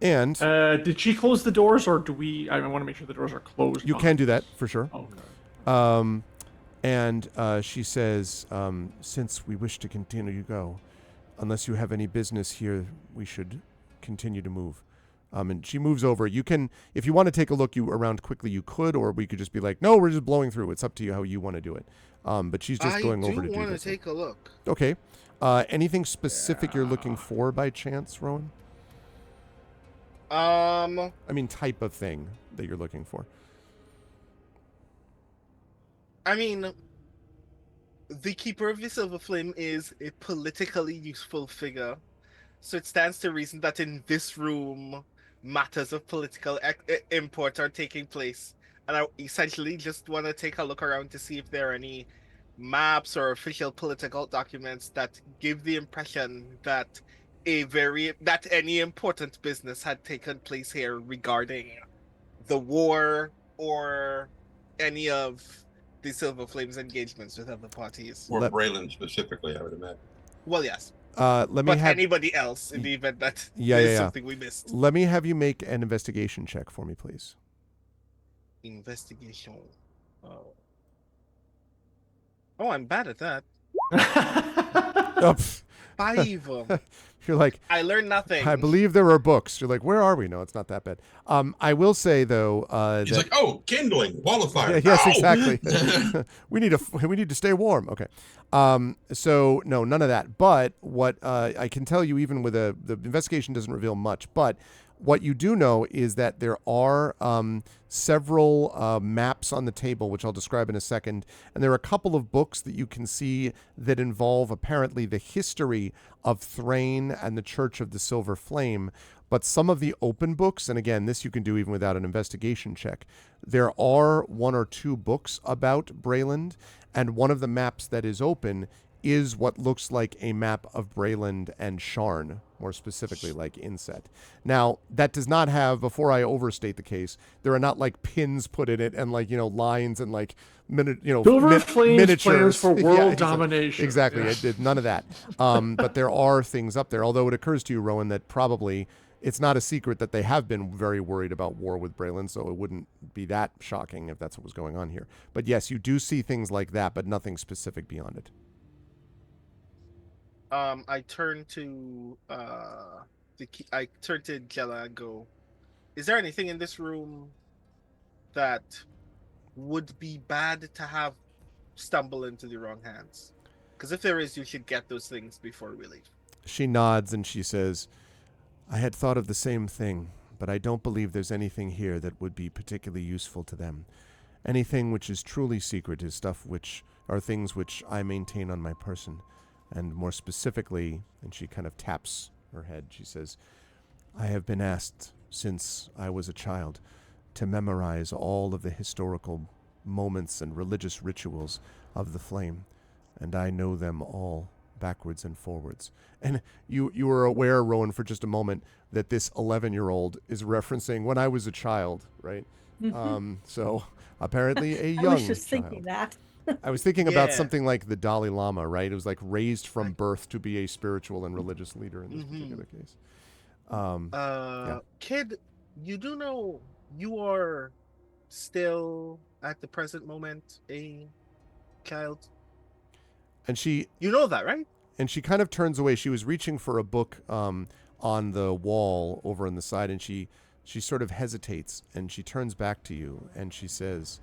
and Did she close the doors, or do we? I want to make sure the doors are closed. you can do that for sure. Okay. And she says, since we wish to continue to go, unless you have any business here, we should continue to move. And she moves over. You can, if you want to take a look around quickly, you could, or we could just be like, no, we're just blowing through. It's up to you how you want to do it. But she's just going over to do I do want this. to take a look. Okay. Anything specific you're looking for by chance, Rowan? I mean, type of thing that you're looking for. I mean, the Keeper of the Silver Flame is a politically useful figure, so it stands to reason that in this room, matters of political import are taking place. And I essentially just want to take a look around to see if there are any maps or official political documents that give the impression that any important business had taken place here regarding the war or any of the Silver Flame's engagements with other parties. Or Braylon specifically, I would imagine. Well, yes. Let me But have anybody else in the event that Yeah, there's yeah, yeah. something we missed. Let me have you make an investigation check for me, please. Investigation. Oh, I'm bad at that. Oh, pff. 5. You're like, I learned nothing. I believe there are books. You're like, where are we? No, it's not that bad. I will say though, He's like, oh, kindling, wall of fire. Yeah, yes, Ow! exactly. we need to stay warm. Okay. So no, none of that. But what I can tell you, even with the investigation doesn't reveal much, but what you do know is that there are several maps on the table, which I'll describe in a second. And there are a couple of books that you can see that involve apparently the history of Thrain and the Church of the Silver Flame. But some of the open books, and again, this you can do even without an investigation check, there are 1 or 2 books about Brayland, and one of the maps that is open is what looks like a map of Brayland and Sharn, more specifically like Inset. Now, that does not have, before I overstate the case, there are not like pins put in it and like, lines and like Silver Flame's miniatures plans for world Yeah, domination. Exactly. Yeah. It did none of that. But there are things up there, although it occurs to you, Rowan, that probably it's not a secret that they have been very worried about war with Brayland, so it wouldn't be that shocking if that's what was going on here. But yes, you do see things like that, but nothing specific beyond it. I turn to Jella and go, is there anything in this room that would be bad to have stumble into the wrong hands? Because if there is, you should get those things before we leave. She nods and she says, I had thought of the same thing, but I don't believe there's anything here that would be particularly useful to them. Anything which is truly secret is stuff which are things which I maintain on my person. And more specifically, and she kind of taps her head, she says, I have been asked since I was a child to memorize all of the historical moments and religious rituals of the flame, and I know them all backwards and forwards. And you were aware, Rowan, for just a moment, that this 11-year-old is referencing when I was a child, right? So apparently a young I was just child. thinking that. I was thinking about Yeah. something like the Dalai Lama, right? It was like raised from birth to be a spiritual and religious leader in this particular case. Yeah. Kid, you do know you are still at the present moment a child. And she You know that, right? kind of turns away. She was reaching for a book on the wall over on the side, and she sort of hesitates, and she turns back to you, and she says,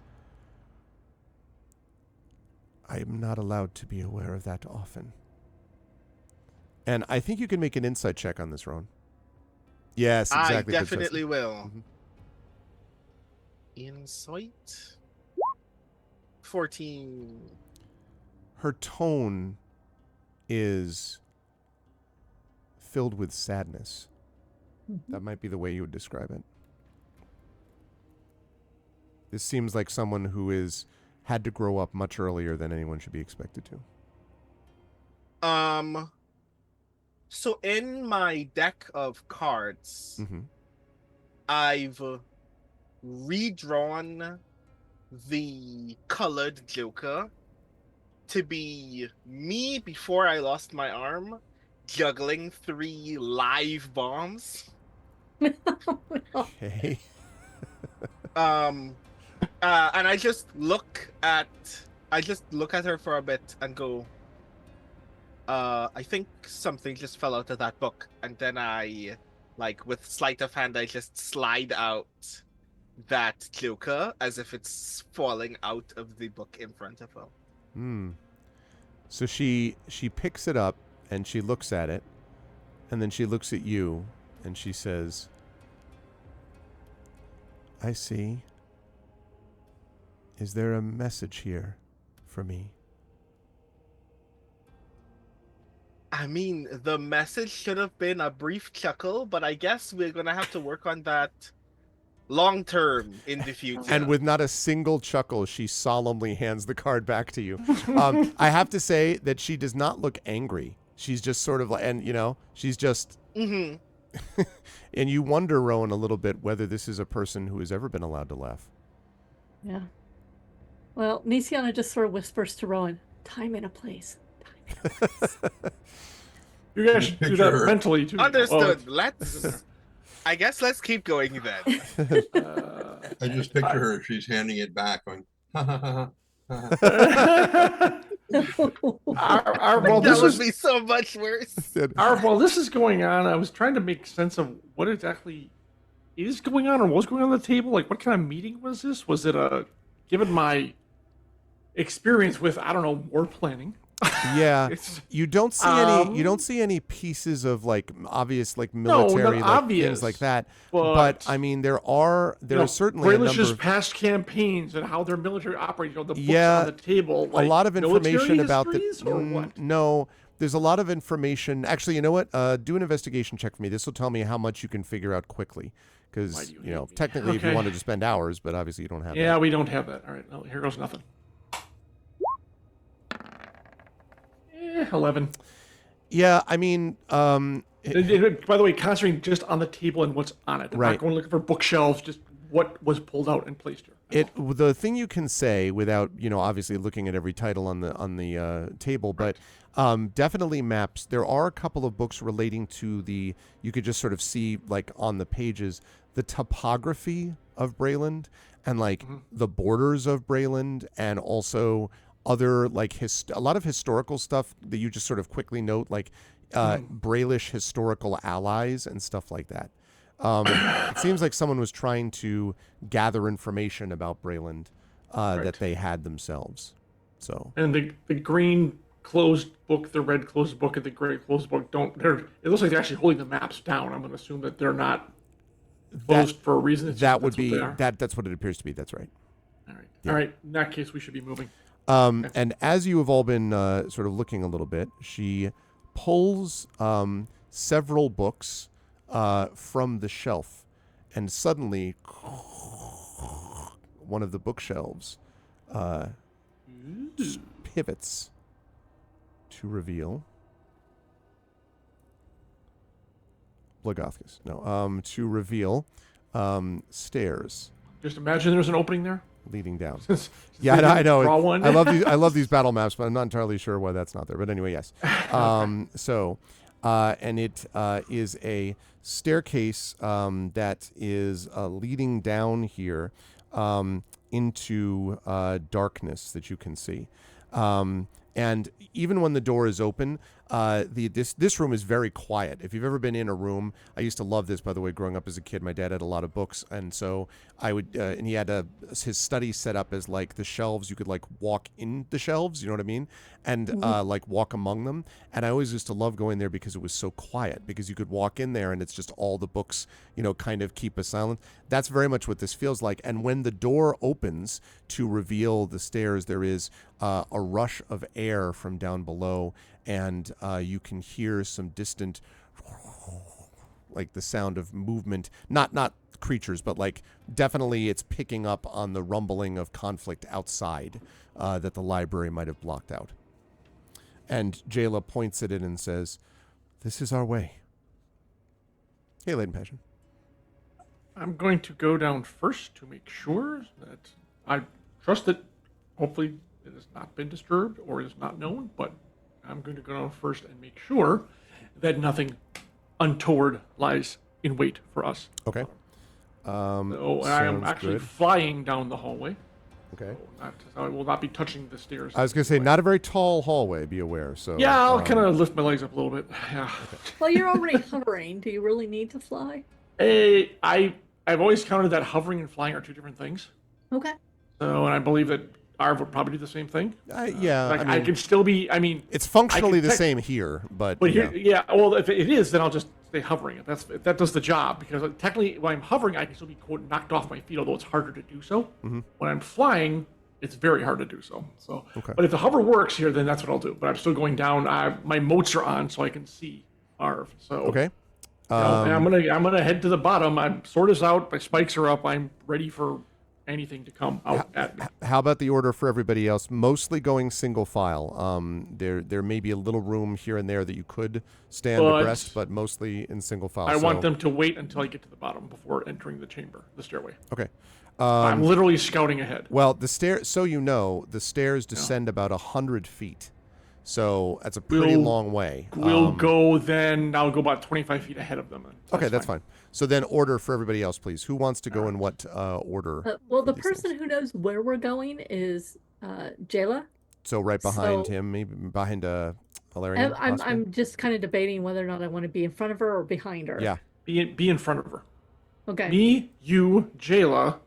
I am not allowed to be aware of that often. And I think you can make an insight check on this, Rowan. Yes, exactly. I good choice. definitely will. Mhm. Insight 14. Her tone is filled with sadness. That might be the way you would describe it. This seems like someone who had to grow up much earlier than anyone should be expected to. So in my deck of cards, Mm-hmm. I've redrawn the colored Joker to be me before I lost my arm, juggling 3 live bombs. Okay. And I just look at her for a bit and go, I think something just fell out of that book. And then I, like, with sleight of hand, I just slide out that Joker as if it's falling out of the book in front of her. Hmm. So she picks it up and she looks at it, and then she looks at you and she says, I see. Is there a message here for me? I mean, the message should have been a brief chuckle, but I guess we're gonna have to work on that long term in the future. And with not a single chuckle, she solemnly hands the card back to you. I have to say that she does not look angry. She's just sort of like, and she's just, Mm-hmm. and you wonder, Rowan, a little bit whether this is a person who has ever been allowed to laugh. Yeah. Well, Nisiana just sort of whispers to Rowan, time and a place. You guys should do that mentally too. Understood. Oh, I guess let's keep going then. I just picture her. She's handing it back, going, ha ha ha ha. Well, That this would is be so much worse. while this is going on, I was trying to make sense of what exactly is going on or was going on the table. Like, what kind of meeting was this? Was it given my experience with, I don't know, war planning? Yeah, you don't see any pieces of like obvious like military like, things like that. But I mean, there are certainly Braylish's past campaigns and how their military operates. The books Yeah, on the table. Like, a lot of information about what? No, there's a lot of information. Actually, you know what? Do an investigation check for me. This will tell me how much you can figure out quickly. Because technically, if you wanted to spend hours, but obviously you don't have. Yeah, that. we don't have that. All right, well, here goes nothing. 11. Yeah, I mean, By the way, concentrating just on the table and what's on it. I'm not going looking for bookshelves, just what was pulled out and placed here. The thing you can say without obviously looking at every title on the table, but definitely maps. There are a couple of books relating to you could just sort of see like on the pages the topography of Brayland and like the borders of Brayland, and also other like a lot of historical stuff that you just sort of quickly note, like Braylish historical allies and stuff like that. It seems like someone was trying to gather information about Brayland that they had themselves. So and the green closed book, the red closed book, and the gray closed book it looks like they're actually holding the maps down. I'm going to assume that they're not closed for a reason. That's what it appears to be. That's right. All right. Yeah. All right. In that case, we should be moving. And as you have all been sort of looking a little bit, she pulls several books from the shelf, and suddenly one of the bookshelves pivots to reveal Blagothkus. No, to reveal stairs. Just imagine there's an opening there. Leading down. Yeah, I know. I love these battle maps, but I'm not entirely sure why that's not there. But anyway, yes. And it is a staircase that is leading down here into darkness that you can see. And even when the door is open, this room is very quiet. If you've ever been in a room, I used to love this, by the way, growing up as a kid. My dad had a lot of books, and so I would, and he had his study set up as like the shelves. You could like walk in the shelves, you know what I mean, and like walk among them. And I always used to love going there because it was so quiet. Because you could walk in there and it's just all the books, kind of keep us silent. That's very much what this feels like. And when the door opens to reveal the stairs, there is a rush of air from down below, and you can hear some distant, like the sound of movement, not creatures, but like definitely it's picking up on the rumbling of conflict outside that the library might have blocked out. And Jayla points at it and says, "This is our way." Hey, Lady Passion. I'm going to go down first to make sure that trust that hopefully it has not been disturbed or is not known, but I'm going to go down first and make sure that nothing untoward lies in wait for us. Okay. So I am sounds actually good. flying down the hallway. Okay. So I will not be touching the stairs. I was going to say, not a very tall hallway, be aware. So Yeah, I'll kind of lift my legs up a little bit. Yeah. Well, you're already hovering. Do you really need to fly? I've always counted that hovering and flying are two different things. Okay. So, and I believe that Arv would probably do the same thing. yeah, Like, I I mean, can still be. I mean, it's functionally I can the same here, but here, yeah. Well, if it is, then I'll just stay hovering. If that does the job, because technically, when I'm hovering, I can still be quote knocked off my feet, although it's harder to do so. Mm-hmm. When I'm flying, it's very hard to do so. So, Okay. but if the hover works here, then that's what I'll do. But I'm still going down. My motes are on, so I can see Arv. So Okay. and I'm gonna head to the bottom. I'm sword is out. My spikes are up. I'm ready for anything to come out at me. How about the order for everybody else? Mostly going single file. There may be a little room here and there that you could stand abreast, but mostly in single file. I want them to wait until I get to the bottom before entering the chamber, the stairway. Okay. I'm literally scouting ahead. Well, the stairs. So the stairs descend about 100 feet. So that's a pretty long way. We'll go then. I'll go about 25 feet ahead of them. Okay, that's fine. So then order for everybody else, please. Who wants to go in what order? Well, the person who knows where we're going is Jayla. So right behind So- him, maybe behind Valerian. I'm just kind of debating whether or not I want to be in front of her or behind her. Yeah. Be in front of her. Okay. Me, you, Jayla.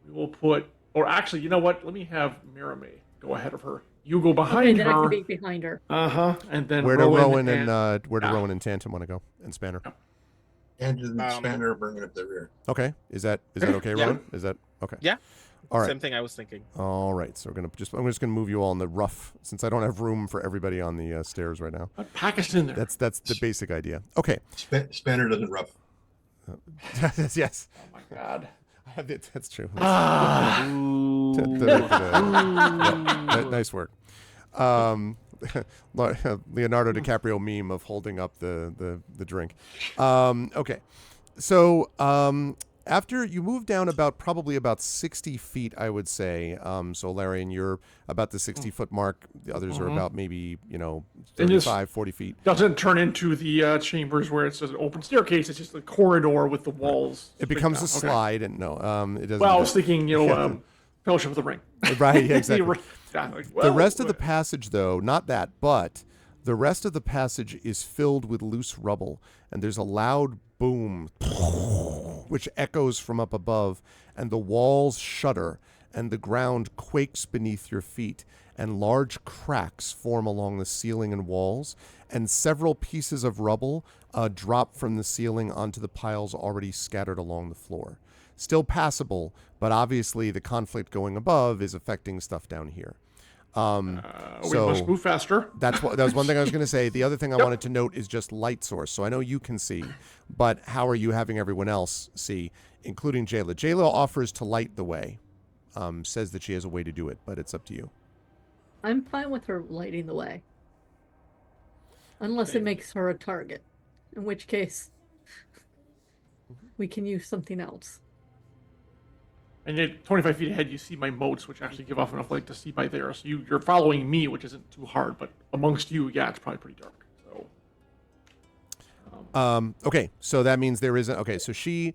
We will put. Or actually, you know what? Let me have Mirame go ahead of her. You go Okay, behind then I her. can be behind her. And then Where do Rowan and Rowan and Tantum want to go? And Spanner. And the Spanner bringing up the rear. Okay. Is that okay, Yeah. Rowan? Is that okay? Yeah. All right. Same thing I was thinking. All right. So I'm just gonna move you all in the rough, since I don't have room for everybody on the stairs right now. pack us in there. That's the basic idea. Okay. Spanner doesn't rough. Yes. Oh my god. That's true. Ah. Nice work. Leonardo DiCaprio meme of holding up the drink. Okay. So after you move down probably about 60 feet, I would say. So Larian, you're about the 60-foot mark. The others are about maybe, 35, 40 feet. Doesn't turn into the chambers where it's an open staircase. It's just a corridor with the walls. It becomes a straight down. slide, and no, it doesn't. Well, I was thinking, Fellowship of the Ring. Right, yeah, exactly. Yeah, The rest of the passage, though, not that, but the rest of the passage is filled with loose rubble, and there's a loud boom, which echoes from up above, and the walls shudder, and the ground quakes beneath your feet, and large cracks form along the ceiling and walls, and several pieces of rubble drop from the ceiling onto the piles already scattered along the floor. Still passable, but obviously the conflict going above is affecting stuff down here. we must move faster. That was one thing I was going to say. The other thing I wanted to note is just light source. So I know you can see, but how are you having everyone else see, including Jayla? Jayla offers to light the way, says that she has a way to do it, but it's up to you. I'm fine with her lighting the way. Unless it makes her a target. In which case, we can use something else. And then 25 feet ahead, you see my motes, which actually give off enough light to see by there. So you're following me, which isn't too hard. But amongst you, yeah, it's probably pretty dark. So. Okay, so that means there isn't. Okay, so she.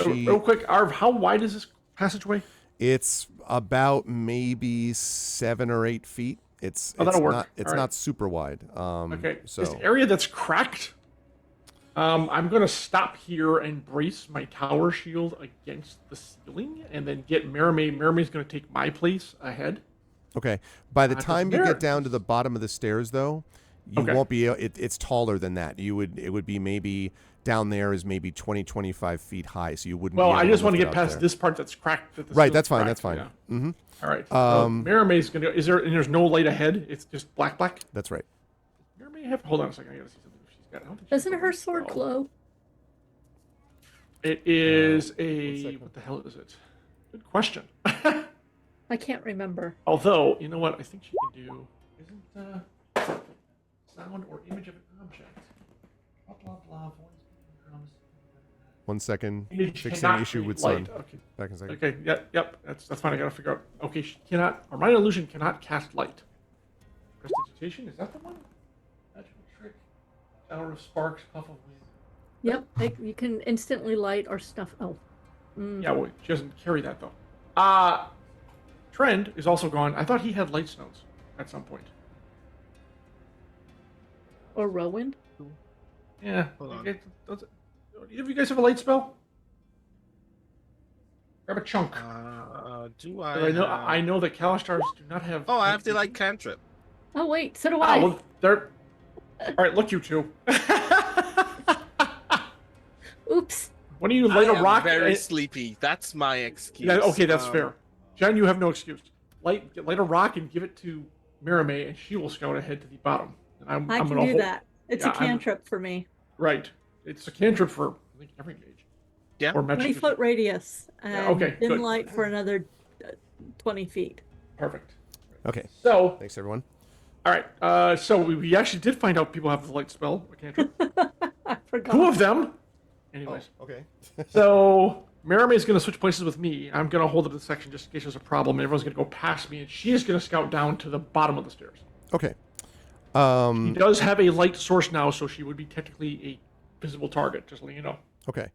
Real quick, Arv, how wide is this passageway? It's about maybe 7 or 8 feet. That'll work. It's All not right. super wide. Okay. So This area that's cracked. I'm gonna stop here and brace my tower shield against the ceiling, and then get Mirame. Mirame's gonna take my place ahead. okay. By the time you there- get down to the bottom of the stairs, though, you Okay. won't be. It's taller than that. It would be maybe down there is maybe 20, 25 feet high. So you wouldn't. Well, be able I just want to lift get it out past there. this part that's cracked. That the Right. ceiling's That's fine. cracked, That's fine. yeah. Mm-hmm. All right. Mirame's gonna. Is there? And there's no light ahead. It's just black. That's right. Mirame have. Hold on a second. I gotta see something. She's got. I don't think she's Doesn't got her one. sword No. glow? It is second. what the hell is it? Good question. I can't remember. Although, you know what? I think she can do. Isn't sound or image of an object. Blah blah blah. Voice, drums. 1 second. Image Fixing cannot issue create with light. sun. Okay. Back in a second. Okay. Yep. That's fine. I gotta figure out. Okay. She cannot. Or minor illusion cannot cast light. Prestidigitation, is that the one? Magical trick. Shower of sparks, puff of wind. Yep, you can instantly light or snuff. Oh. Yeah, well, she doesn't carry that though. Trend is also gone. I thought he had light stones at some point. Or Rowan. Yeah. Hold on. Okay, either of you guys have a light spell? Grab a chunk. Do 'Cause I? I know that Kalistars do not have. Oh, I have the like cantrip. Oh wait, so do Ah, I. well, they're. All right, look, you two. Oops. When do you light I a am rock? very sleepy. That's my excuse. Yeah, okay, that's fair. Jen, you have no excuse. Light a rock and give it to Mirame, and she will scout ahead to the bottom. And I'm I can gonna do hold, that. It's Yeah, a cantrip for me. Right. It's a cantrip for I think every mage. Yeah. Or magic. 20-foot radius. And Yeah, okay, dim good. light for another 20 feet. Perfect. Okay. So, Thanks, everyone. all right. So we actually did find out people have the light spell, a cantrip. I forgot. 2 of them. Anyways. Okay. So Mirame is going to switch places with me. I'm going to hold up the section just in case there's a problem. Everyone's going to go past me, and she is going to scout down to the bottom of the stairs. Okay. He does have a light source now, so she would be technically a visible target. Just letting you know. Okay.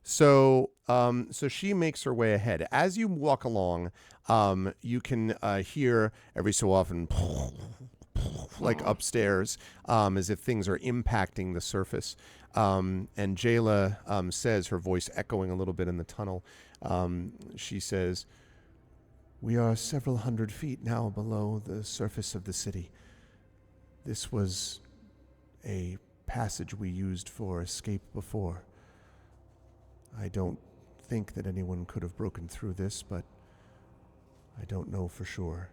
So, so she makes her way ahead. As you walk along, you can hear every so often, like upstairs, as if things are impacting the surface. And Jayla says, her voice echoing a little bit in the tunnel, she says, "We are several hundred feet now below the surface of the city. This was a passage we used for escape before. I don't think that anyone could have broken through this, but I don't know for sure.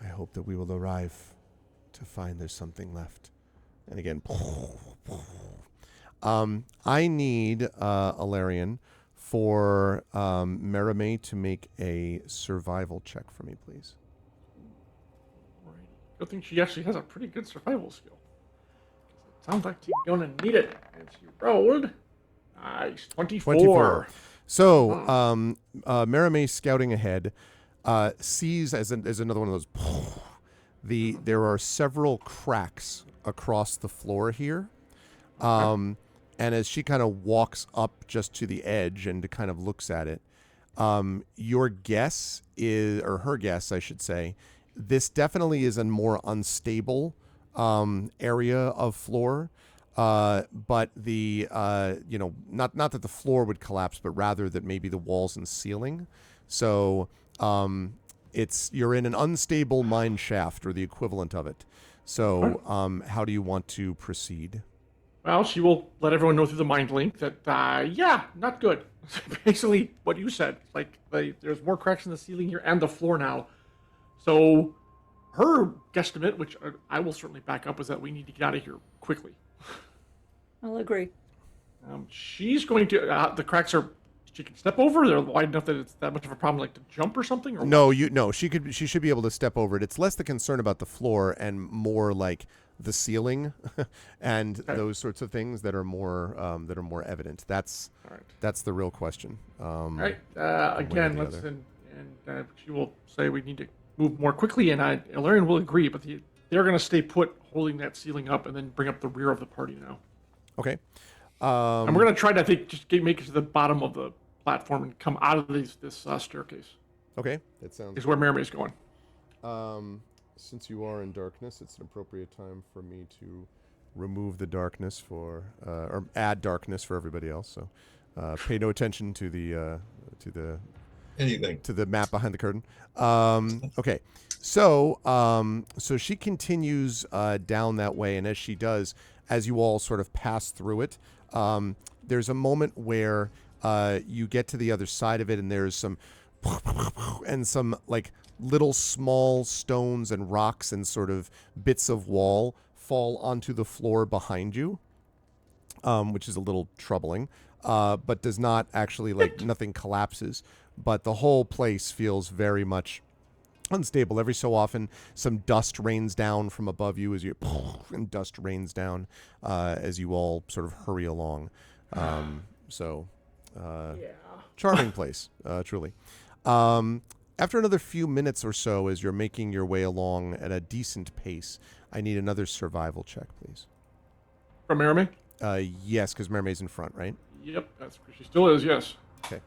I hope that we will arrive to find there's something left." And again, I need Alarian for Merame to make a survival check for me, please. Alrighty. Good thing she actually has a pretty good survival skill. It sounds like she's gonna need it. And she rolled. Nice. 24. So, Merame scouting ahead sees as another one of those. There are several cracks across the floor here. And as she kind of walks up just to the edge and kind of looks at it, your guess is, or her guess, I should say, this definitely is a more unstable area of floor. But the, not that the floor would collapse, but rather that maybe the walls and ceiling. So you're in an unstable mine shaft or the equivalent of it. So how do you want to proceed? Well, she will let everyone know through the mind link that, yeah, not good. Basically what you said. There's more cracks in the ceiling here and the floor now. So her guesstimate, which I will certainly back up, is that we need to get out of here quickly. I'll agree. She's going to, the cracks are, she can step over. They're wide enough that it's that much of a problem, like to jump or something? Or No, she should be able to step over it. It's less the concern about the floor and more like the ceiling and those sorts of things that are more evident. That's the real question. All right. Again, she will say we need to move more quickly, and Ilarion will agree, but they're going to stay put, holding that ceiling up, and then bring up the rear of the party now. Okay. And we're going to try to, I think, just make it to the bottom of the platform and come out of this staircase. Okay, that sounds. Is where Mermaid is going. Since you are in darkness, it's an appropriate time for me to remove the darkness or add darkness for everybody else. So, pay no attention to the Anything. to the map behind the curtain. Okay, so she continues down that way, and as she does, as you all sort of pass through it, there's a moment where you get to the other side of it, and there's some like little small stones and rocks and sort of bits of wall fall onto the floor behind you, which is a little troubling, but does not actually, like, nothing collapses, but the whole place feels very much unstable. Every so often, some dust rains down from above you as and dust rains down as you all sort of hurry along. So, Yeah. charming place, truly. After another few minutes or so, as you're making your way along at a decent pace, I need another survival check, please. From Merriman? Yes, because Mermaid's in front, right? Yep, that's she still is, yes. Okay.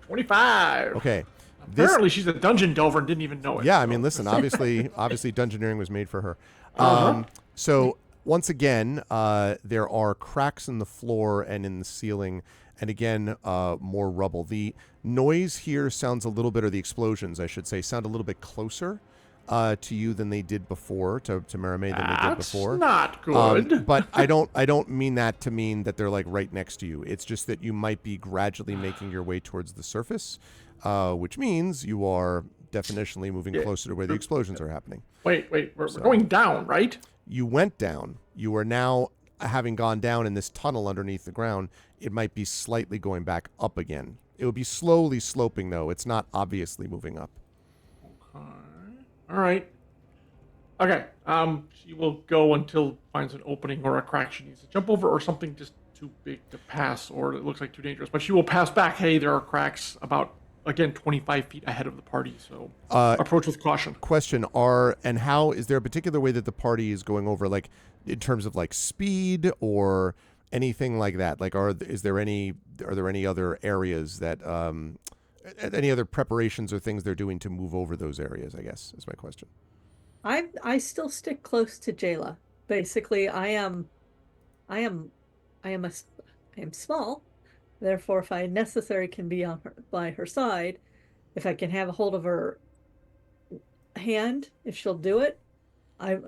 25. Okay. Apparently she's a dungeon delver and didn't even know it. Yeah, I so. mean, listen, obviously, Dungeoneering was made for her. Uh-huh. So once again, there are cracks in the floor and in the ceiling, and again, more rubble. The noise here sounds a little bit, or the explosions, I should say, sound a little bit closer to you than they did before, to Mermaid than they did before. That's not good. But I don't mean that to mean that they're like right next to you. It's just that you might be gradually making your way towards the surface, which means you are definitionally moving closer to where the explosions are happening. Wait, we're going down, right? You went down. You are now, having gone down in this tunnel underneath the ground, it might be slightly going back up again. It would be slowly sloping, though. It's not obviously moving up. Okay. All right. Okay. She will go until finds an opening or a crack she needs to jump over, or something just too big to pass, or it looks like too dangerous. But she will pass back. Hey, there are cracks about, again, 25 feet ahead of the party, so approach with caution. Question: how is there a particular way that the party is going over, like in terms of like speed or anything like that? Like, are there any other areas that any other preparations or things they're doing to move over those areas? I guess is my question. I still stick close to Jayla. Basically, I am small. Therefore, if I necessary can be by her side, if I can have a hold of her hand, if she'll do it, I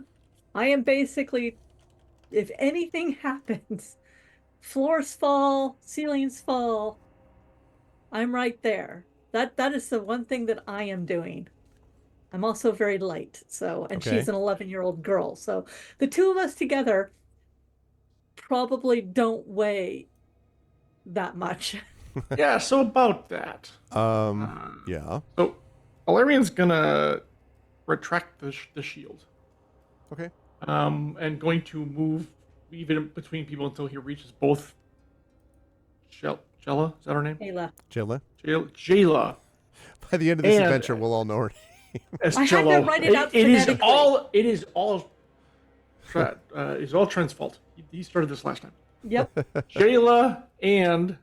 am basically, if anything happens, floors fall, ceilings fall, I'm right there. That is the one thing that I am doing. I'm also very light, and Okay. she's an 11-year-old girl, so the two of us together probably don't weigh that much. Yeah, so about that. Yeah. So, Valerian's gonna retract the shield. Okay. And going to weave it in between people until he reaches both. Jella, is that her name? Jayla. Jilla. Jayla. By the end of this And- adventure, we'll all know her. As I had to Jello. write it out It is phonetically. all. It is all. It's all Trent's fault. He started this last time. Yep. Jayla and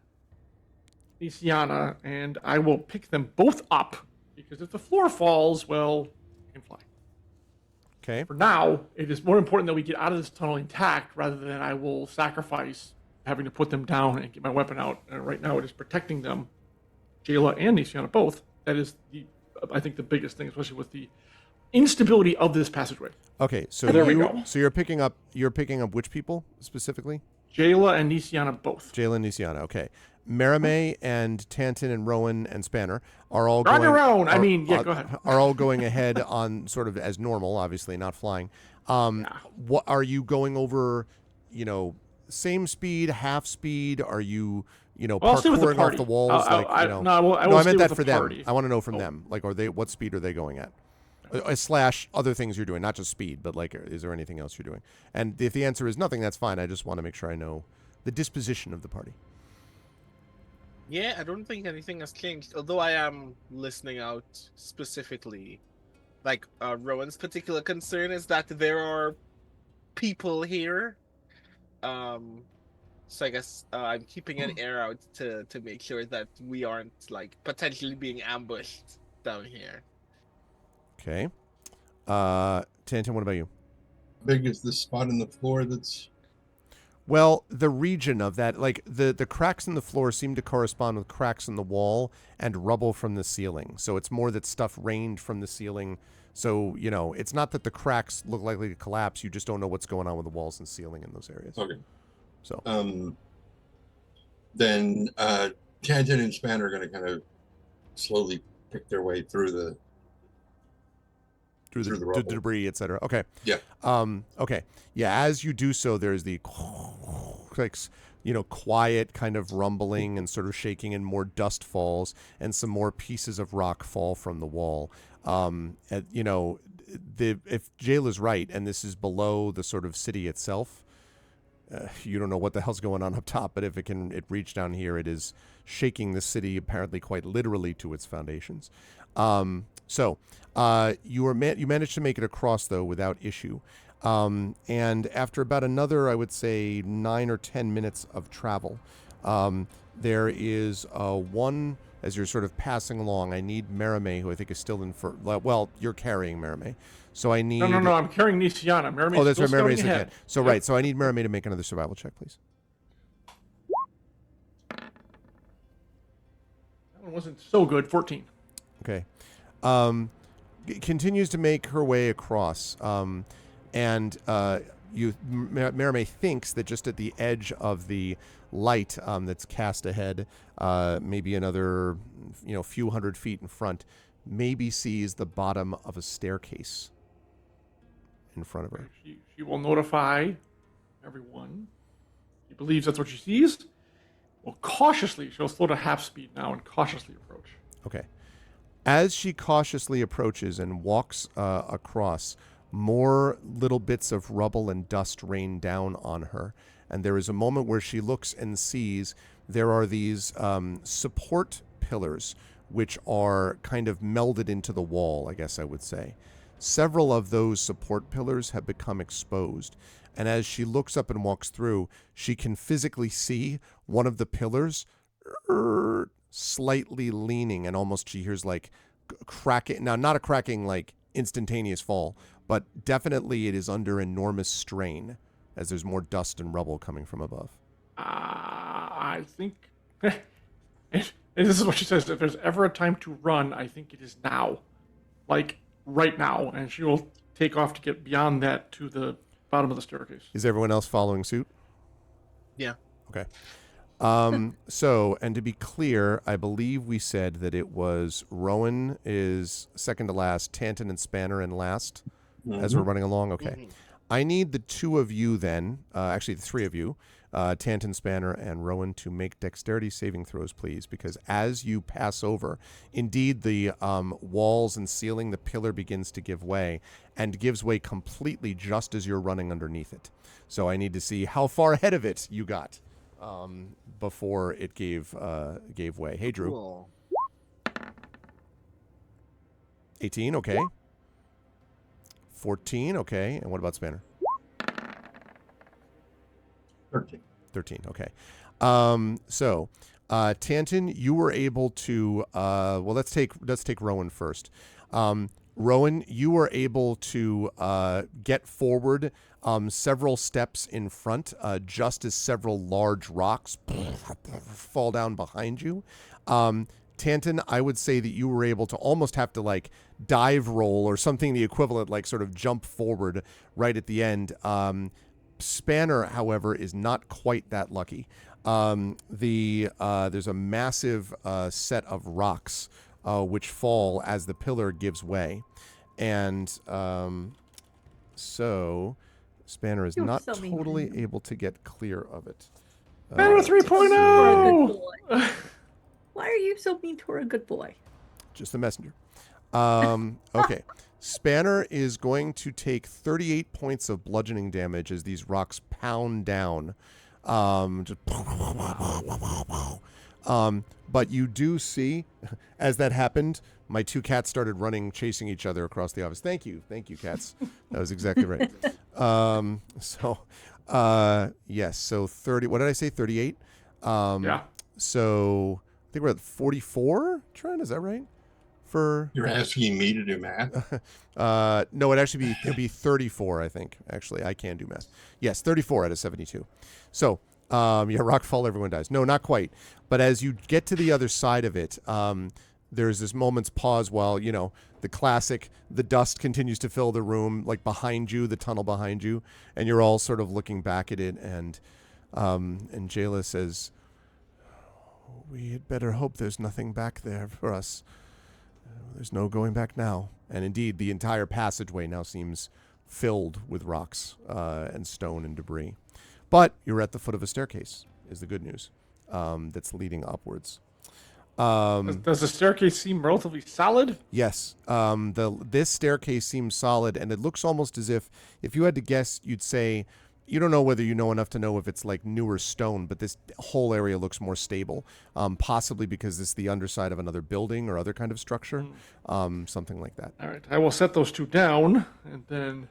Nisiana, and I will pick them both up because if the floor falls, well, you can fly. Okay. For now, it is more important that we get out of this tunnel intact rather than I will sacrifice having to put them down and get my weapon out. And right now, it is protecting them, Jayla and Nisiana both. That is I think the biggest thing, especially with the instability of this passageway. Okay. So There we go. So you're picking up which people specifically? Jayla and Nisiana both. Jayla and Nisiana. Okay. Merime and Tanton and Rowan and Spanner are all On going. your own. Go Go ahead. Are all going ahead on sort of as normal, obviously not flying. What are you going over? Same speed, half speed? Are you? Well, I'll stay with the parkouring off party. the walls? I I will stay meant with that the for them. party. I want to know from them. Like, what speed are they going at? Slash other things you're doing, not just speed, but like, is there anything else you're doing? And if the answer is nothing, that's fine. I just want to make sure I know the disposition of the party. Yeah, I don't think anything has changed. Although I am listening out specifically. Like, Rowan's particular concern is that there are people here. So I guess I'm keeping an ear out to make sure that we aren't like potentially being ambushed down here. Okay. Tanton, what about you? Big is the spot in the floor that's Well, the region of that, like the cracks in the floor seem to correspond with cracks in the wall and rubble from the ceiling. So it's more that stuff rained from the ceiling. So, it's not that the cracks look likely to collapse. You just don't know what's going on with the walls and ceiling in those areas. okay. So, Then Tanton and Span are going to kind of slowly pick their way through the through the rubble. debris, etc. Okay. Yeah. Okay. Yeah. As you do so, there's the like, quiet kind of rumbling and sort of shaking, and more dust falls, and some more pieces of rock fall from the wall. If Jayla's right, and this is below the sort of city itself, you don't know what the hell's going on up top, but if it reach down here, it is shaking the city apparently quite literally to its foundations. So you managed to make it across though without issue. And after about another, I would say 9 or 10 minutes of travel, there is one, as you're sort of passing along, I need Merime, who I think is still in well, you're carrying Merime. So I need... No, I'm carrying Nisiana. Merime's that's right, Merime's ahead. ahead. So right, so I need Merime to make another survival check, please. That one wasn't so good, 14. Okay. Continues to make her way across. And Merime thinks that just at the edge of the light that's cast ahead, maybe another few hundred feet in front, maybe sees the bottom of a staircase in front of her. She will notify everyone. She believes that's what she sees. Well, cautiously, she'll slow to half speed now and cautiously approach. Okay. As she cautiously approaches and walks across, more little bits of rubble and dust rain down on her. And there is a moment where she looks and sees there are these support pillars which are kind of melded into the wall, I guess I would say. Several of those support pillars have become exposed. And as she looks up and walks through, she can physically see one of the pillars slightly leaning, and almost she hears like cracking. Now, not a cracking like instantaneous fall, but definitely it is under enormous strain as there's more dust and rubble coming from above. I think, and this is what she says, if there's ever a time to run, I think it is now. Like, right now. And she will take off to get beyond that to the bottom of the staircase. Is everyone else following suit? Yeah. Okay. So, and to be clear, I believe we said that it was Rowan is second to last, Tanton and Spanner in last as we're running along. Okay. Mm-hmm. I need the two of you then, actually the three of you, Tanton, Spanner, and Rowan, to make dexterity saving throws, please, because as you pass over, indeed the walls and ceiling, the pillar begins to give way, and gives way completely just as you're running underneath it. So I need to see how far ahead of it you got before it gave way. Hey, Drew. Cool. 18, okay. 14, okay. And what about Spanner? 13, okay. So, Tanton, you were able to, well, let's take Rowan first. Rowan, you were able to get forward several steps in front, just as several large rocks fall down behind you. Tanton, I would say that you were able to almost have to like dive roll or something the equivalent, like sort of jump forward right at the end. Spanner, however, is not quite that lucky. There's a massive set of rocks which fall as the pillar gives way. And so Spanner is not so mean. totally able to get clear of it. Spanner 3.0! Why are you so mean to a good boy? Just the messenger. Okay. Spanner is going to take 38 points of bludgeoning damage as these rocks pound down. But you do see, as that happened, my two cats started running, chasing each other across the office. Thank you, cats. That was exactly right. Yes, so 30, what did I say, 38? Yeah. So I think we're at 44, Trent, is that right? You're asking me to do math? No, it'd be 34, I think. Actually, I can do math. Yes, 34 out of 72. So, rockfall, everyone dies. No, not quite. But as you get to the other side of it, there's this moment's pause while, the classic, the dust continues to fill the room, like behind you, the tunnel behind you, and you're all sort of looking back at it, and Jayla says, "We had better hope there's nothing back there for us. There's no going back now." And indeed, the entire passageway now seems filled with rocks and stone and debris. But you're at the foot of a staircase, is the good news, that's leading upwards. Does the staircase seem relatively solid? Yes. This staircase seems solid, and it looks almost as if you had to guess, you'd say you don't know whether you know enough to know if it's like newer stone, but this whole area looks more stable. Possibly because it's the underside of another building or other kind of structure, something like that. All right, I will set those 2 down and then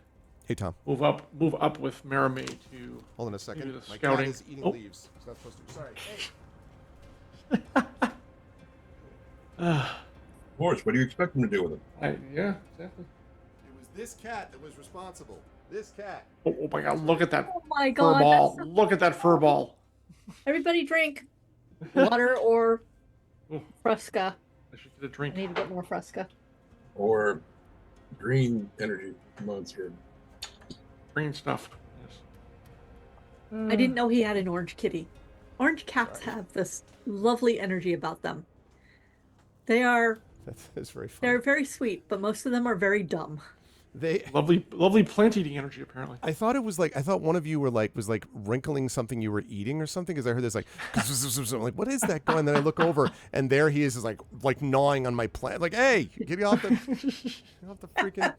Hey, Tom, move up with Maramay to. hold on a second. Maybe the My scouting. cat is eating Oh. leaves. It's not supposed to. Sorry. Hey. Of course, what do you expect them to do with it? Yeah, exactly. It was this cat that was responsible. This cat. Oh my God! Look at that Oh my fur god. ball! That's so- Look at that fur ball! Everybody drink water or Oh. Fresca. I should get a I drink. need to get more Fresca. Or green energy monster? Green stuff. Yes. I didn't know he had an orange kitty. Orange cats have this lovely energy about them. That's very fun. They're very sweet, but most of them are very dumb. Lovely plant eating energy apparently. I thought one of you was wrinkling something you were eating or something, because I heard this like I'm like, what is that going? And then I look over and there he is like gnawing on my plant. Like, hey, get off the freaking.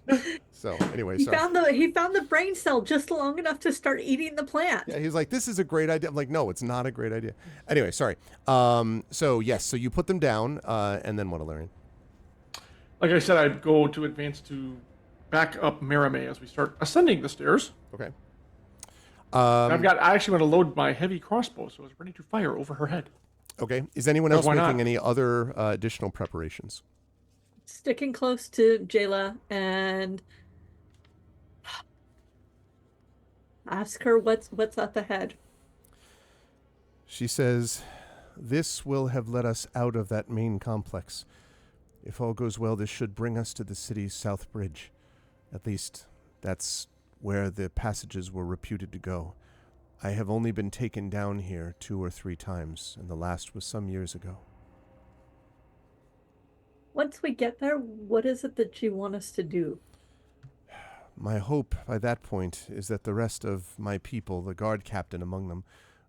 So anyway, He sorry. found the brain cell just long enough to start eating the plant. Yeah, he's like, this is a great idea. I'm like, no, it's not a great idea. Anyway, sorry. So yes, so you put them down, and then what, Alarian? Like I said, I'd go to advance to back up Maramay as we start ascending the stairs. Okay. I actually want to load my heavy crossbow, so it's ready to fire over her head. Okay. Is anyone else Why making not? any other additional preparations? Sticking close to Jayla and ask her what's at the head. She says, "This will have let us out of that main complex. If all goes well, this should bring us to the city's south bridge. At least, that's where the passages were reputed to go. I have only been taken down here 2 or 3 times, and the last was some years ago." Once we get there, what is it that you want us to do? My hope by that point is that the rest of my people, the guard captain among them,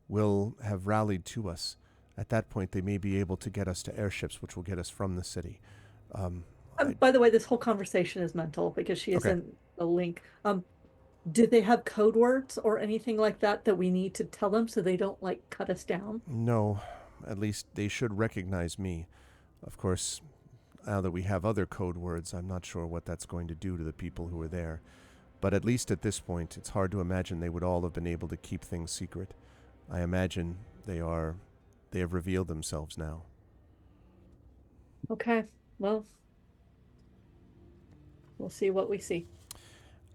will have rallied to us. At that point, they may be able to get us to airships, which will get us from the city. By the way, this whole conversation is mental because she Okay. isn't a link. Do they have code words or anything like that that we need to tell them so they don't like cut us down? No, at least they should recognize me. Of course, now that we have other code words, I'm not sure what that's going to do to the people who are there. But at least at this point, it's hard to imagine they would all have been able to keep things secret. I imagine they have revealed themselves now. Okay, well, we'll see what we see.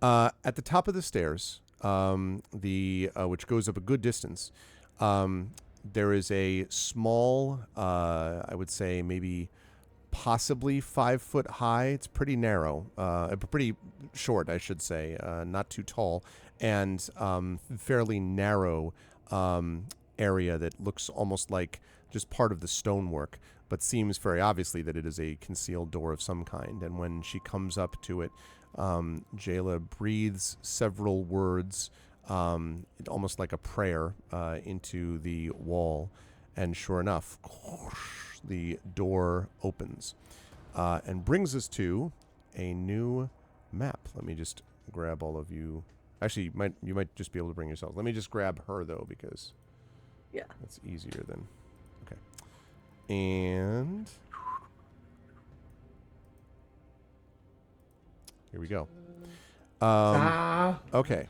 At the top of the stairs, which goes up a good distance, there is a small, I would say maybe possibly 5 foot high. It's pretty narrow, pretty short, I should say, not too tall, and fairly narrow area that looks almost like just part of the stonework, but seems very obviously that it is a concealed door of some kind. And when she comes up to it, Jayla breathes several words, almost like a prayer, into the wall, and sure enough, the door opens and brings us to a new map. Let me just grab all of you. Actually, you might just be able to bring yourselves. Let me just grab her though, because Yeah. that's easier than. Okay, and here we go. Okay,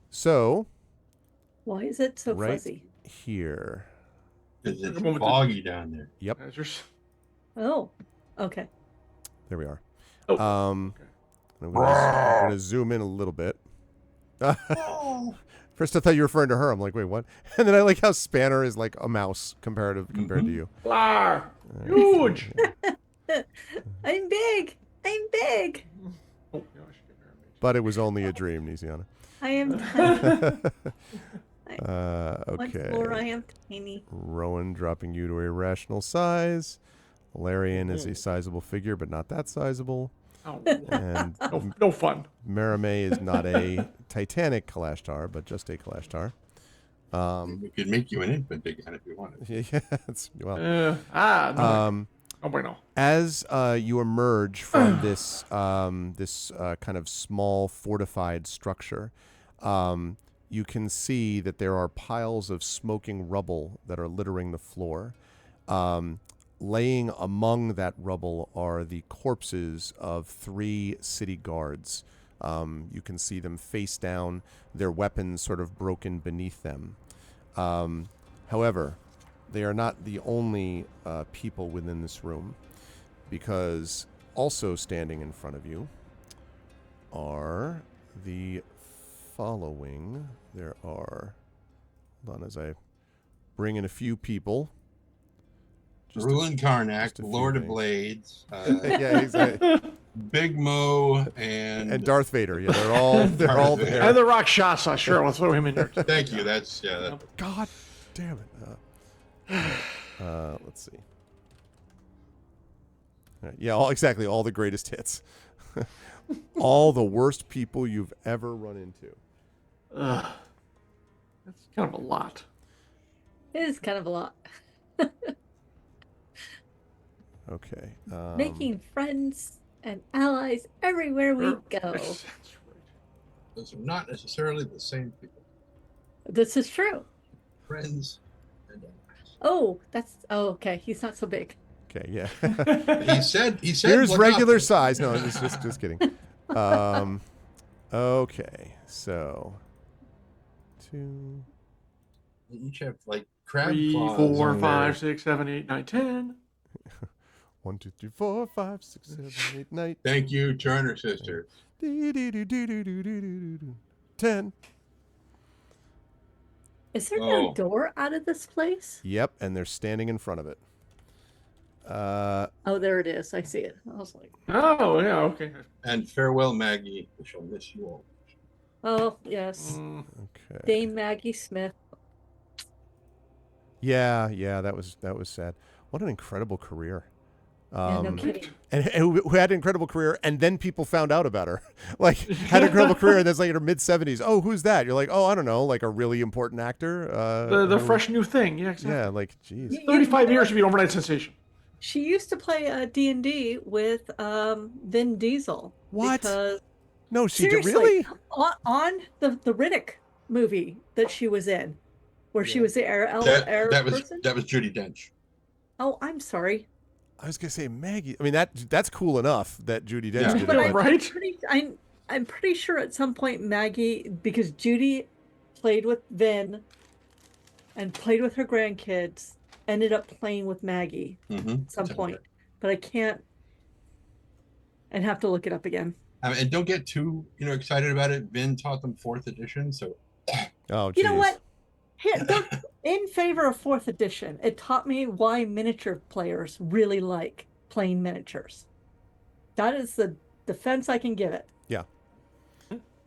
so Why is it so right fuzzy? here. Because it's Take a moment to- foggy down there. Yep, Oh, okay. there we are. Oh, I'm okay. gonna zoom in a little bit. First, I thought you were referring to her. I'm like, wait, what? And then I like how Spanner is like a mouse compared to you. Blah! Huge! I'm big. I'm big. Oh, yeah, I should get Maramay. But it was only a dream, Nisiana. I am tiny. Once more, I Okay. am tiny. Rowan dropping you to a rational size. Larian is a sizable figure, but not that sizable. Oh, And no fun. Maramay is not a Titanic Kalashtar, but just a Kalashtar. We could make you an infant again if you wanted. Yeah, well. No. Oh, boy, no. As you emerge from this kind of small fortified structure, you can see that there are piles of smoking rubble that are littering the floor. Laying among that rubble are the corpses of 3 city guards. You can see them face down, their weapons sort of broken beneath them. However, they are not the only people within this room, because also standing in front of you are the following. There are, hold on as I bring in a few people. Rulin Karnak, just a few Lord of names. Blades, Yeah, exactly. Big Mo, and Darth Vader. Yeah, they're all Darth there. Vader. And the Rakshasa, sure, we'll throw him in there. Thank you. That's God damn it. Let's see. Yeah, exactly. All the greatest hits. All the worst people you've ever run into. That's kind of a lot. It is kind of a lot. Okay. Making friends and allies everywhere we Sure. go. That's right. those are not necessarily the same people. This is true. Friends and allies. Oh, okay. He's not so big. Okay, yeah. He said. Here's look regular up. size. No, just kidding. Okay, so 2. They each have like crab 3, claws 4, on 5, 6, 7, 8, 9, 10. 1, 2, 3, 4, 5, 6, 7, 8, 9. Thank you, Turner sister. 10. Is there Oh. no door out of this place? Yep, and they're standing in front of it. Oh, there it is. I see it. I was like, Oh, yeah, okay. And farewell, Maggie. I shall miss you all. oh, yes. Okay. Dame Maggie Smith. Yeah, that was sad. What an incredible career. Yeah, no kidding. And who had an incredible career, and then people found out about her. Like, had an incredible career, and that's like in her mid-70s. Oh, who's that? You're like, oh, I don't know, like a really important actor. The fresh new thing. Yeah, exactly. Yeah, like, geez. 35 years to be an overnight sensation. She used to play D&D with Vin Diesel. What? Because, No, she did seriously, really? on the Riddick movie that she was in, where she was the air person. That was Judi Dench. Oh, I'm sorry. I was gonna say Maggie. I mean, that's cool enough that Judi Dench Yeah. did it. But Right? I'm pretty sure at some point Maggie, because Judy played with Vin and played with her grandkids, ended up playing with Maggie at some point. But I can't. I'd have to look it up again. And don't get too excited about it. Vin taught them 4th edition, so Oh, You know geez. what? In favor of 4th edition, it taught me why miniature players really like playing miniatures. That is the defense I can give it.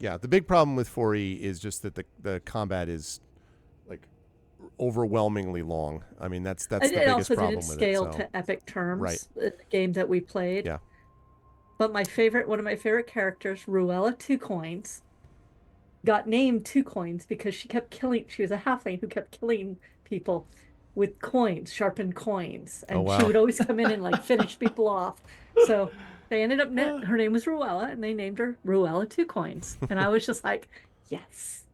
Yeah, the big problem with 4E is just that the combat is like overwhelmingly long. I mean, that's the It biggest also problem didn't with scale it. So. to epic terms. Right. The game that we played. Yeah. But one of my favorite characters, Ruella 2 Coins, got named 2 Coins because she was a halfling who kept killing people with coins, sharpened coins. And wow. she would always come in and like finish people off. So they ended up, her name was Ruella, and they named her Ruella 2 Coins. And I was just like, yes.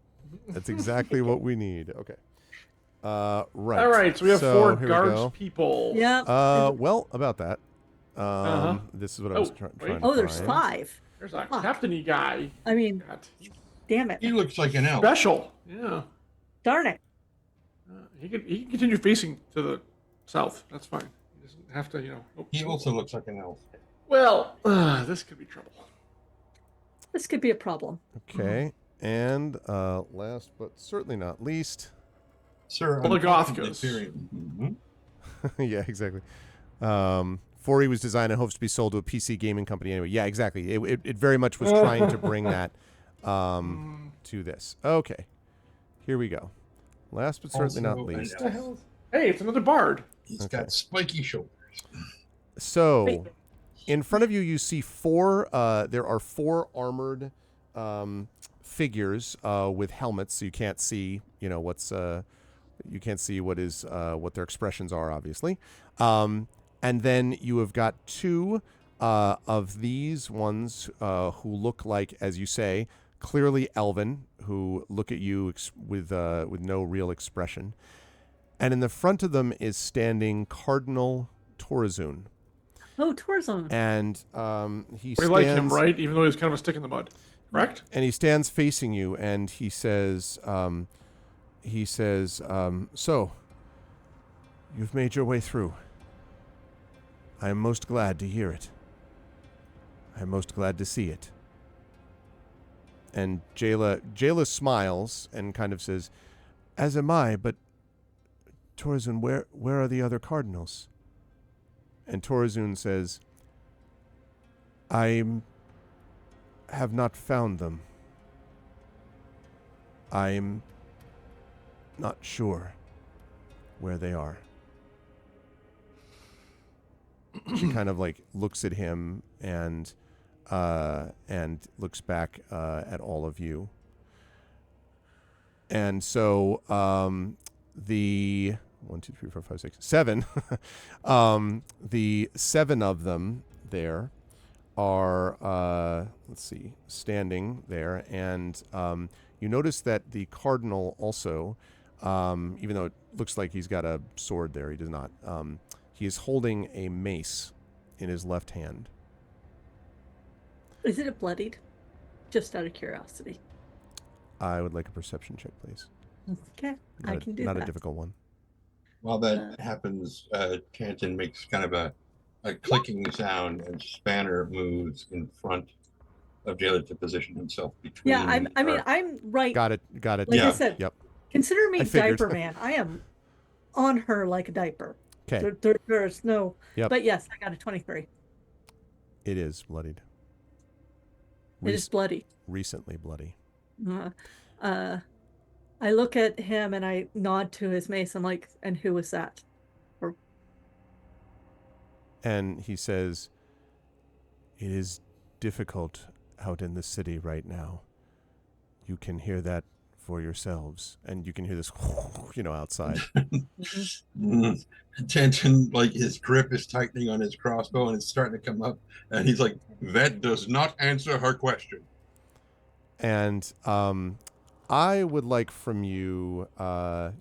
That's exactly what we need. Okay. Right. All right, so we have 4 here we guards go. people. Yeah. Well, about that. Uh-huh. This is what I was trying to Oh, there's find. 5. There's a Fuck. captain-y guy. I mean, damn it. he looks like an elf. Special. Yeah. Darn it. He can continue facing to the south. That's fine. He doesn't have to, oh. He also looks like an elf. Well, this could be trouble. This could be a problem. Okay. And last but certainly not least. Sir, Olagothkos. Yeah, exactly. 4E was designed and hopes to be sold to a PC gaming company anyway. Yeah, exactly. It very much was trying to bring that to this. Okay. Here we go. Last but certainly not Also an least. elf. What the hell? Hey, it's another bard. He's got spiky shoulders. So, Wait. in front of you, you see 4. There are 4 armored figures with helmets, so you can't see, what's. You can't see what their expressions are, obviously. And then you have got 2 of these ones who look like, as you say, clearly elven, who look at you with no real expression. And in the front of them is standing Cardinal Torazun. Oh, Torzon. And he We stands... like him, right? Even though he's kind of a stick in the mud. Correct? And he stands facing you, and he says, so, you've made your way through. I am most glad to hear it. I am most glad to see it. And Jayla smiles and kind of says, as am I, but Torazun, where are the other cardinals? And Torazun says, I have not found them. I'm not sure where they are. She kind of like looks at him and looks back at all of you. And so the 1, 2, 3, 4, 5, 6, 7, the 7 of them there are standing there, and you notice that the cardinal also, even though it looks like he's got a sword there, he does not. He is holding a mace in his left hand. Is it bloodied? Just out of curiosity. I would like a perception check, please. Okay, I can do that. Not a difficult one. While that happens, Tanton makes kind of a clicking sound, and Spanner moves in front of Jayla to position himself between. Yeah, I'm right. Got it. Like Yeah. I said, Yep. consider me I figured. diaper man. I am on her like a diaper. Okay. There's no. Yep. But yes, I got a 23. It is bloodied. It is bloody. Recently bloody. I look at him and I nod to his mace. I'm like, and who was that? And he says, it is difficult out in the city right now. You can hear that for yourselves. And you can hear this, outside. Tanton, like his grip is tightening on his crossbow and it's starting to come up. And he's like, that does not answer her question. And I would like from you,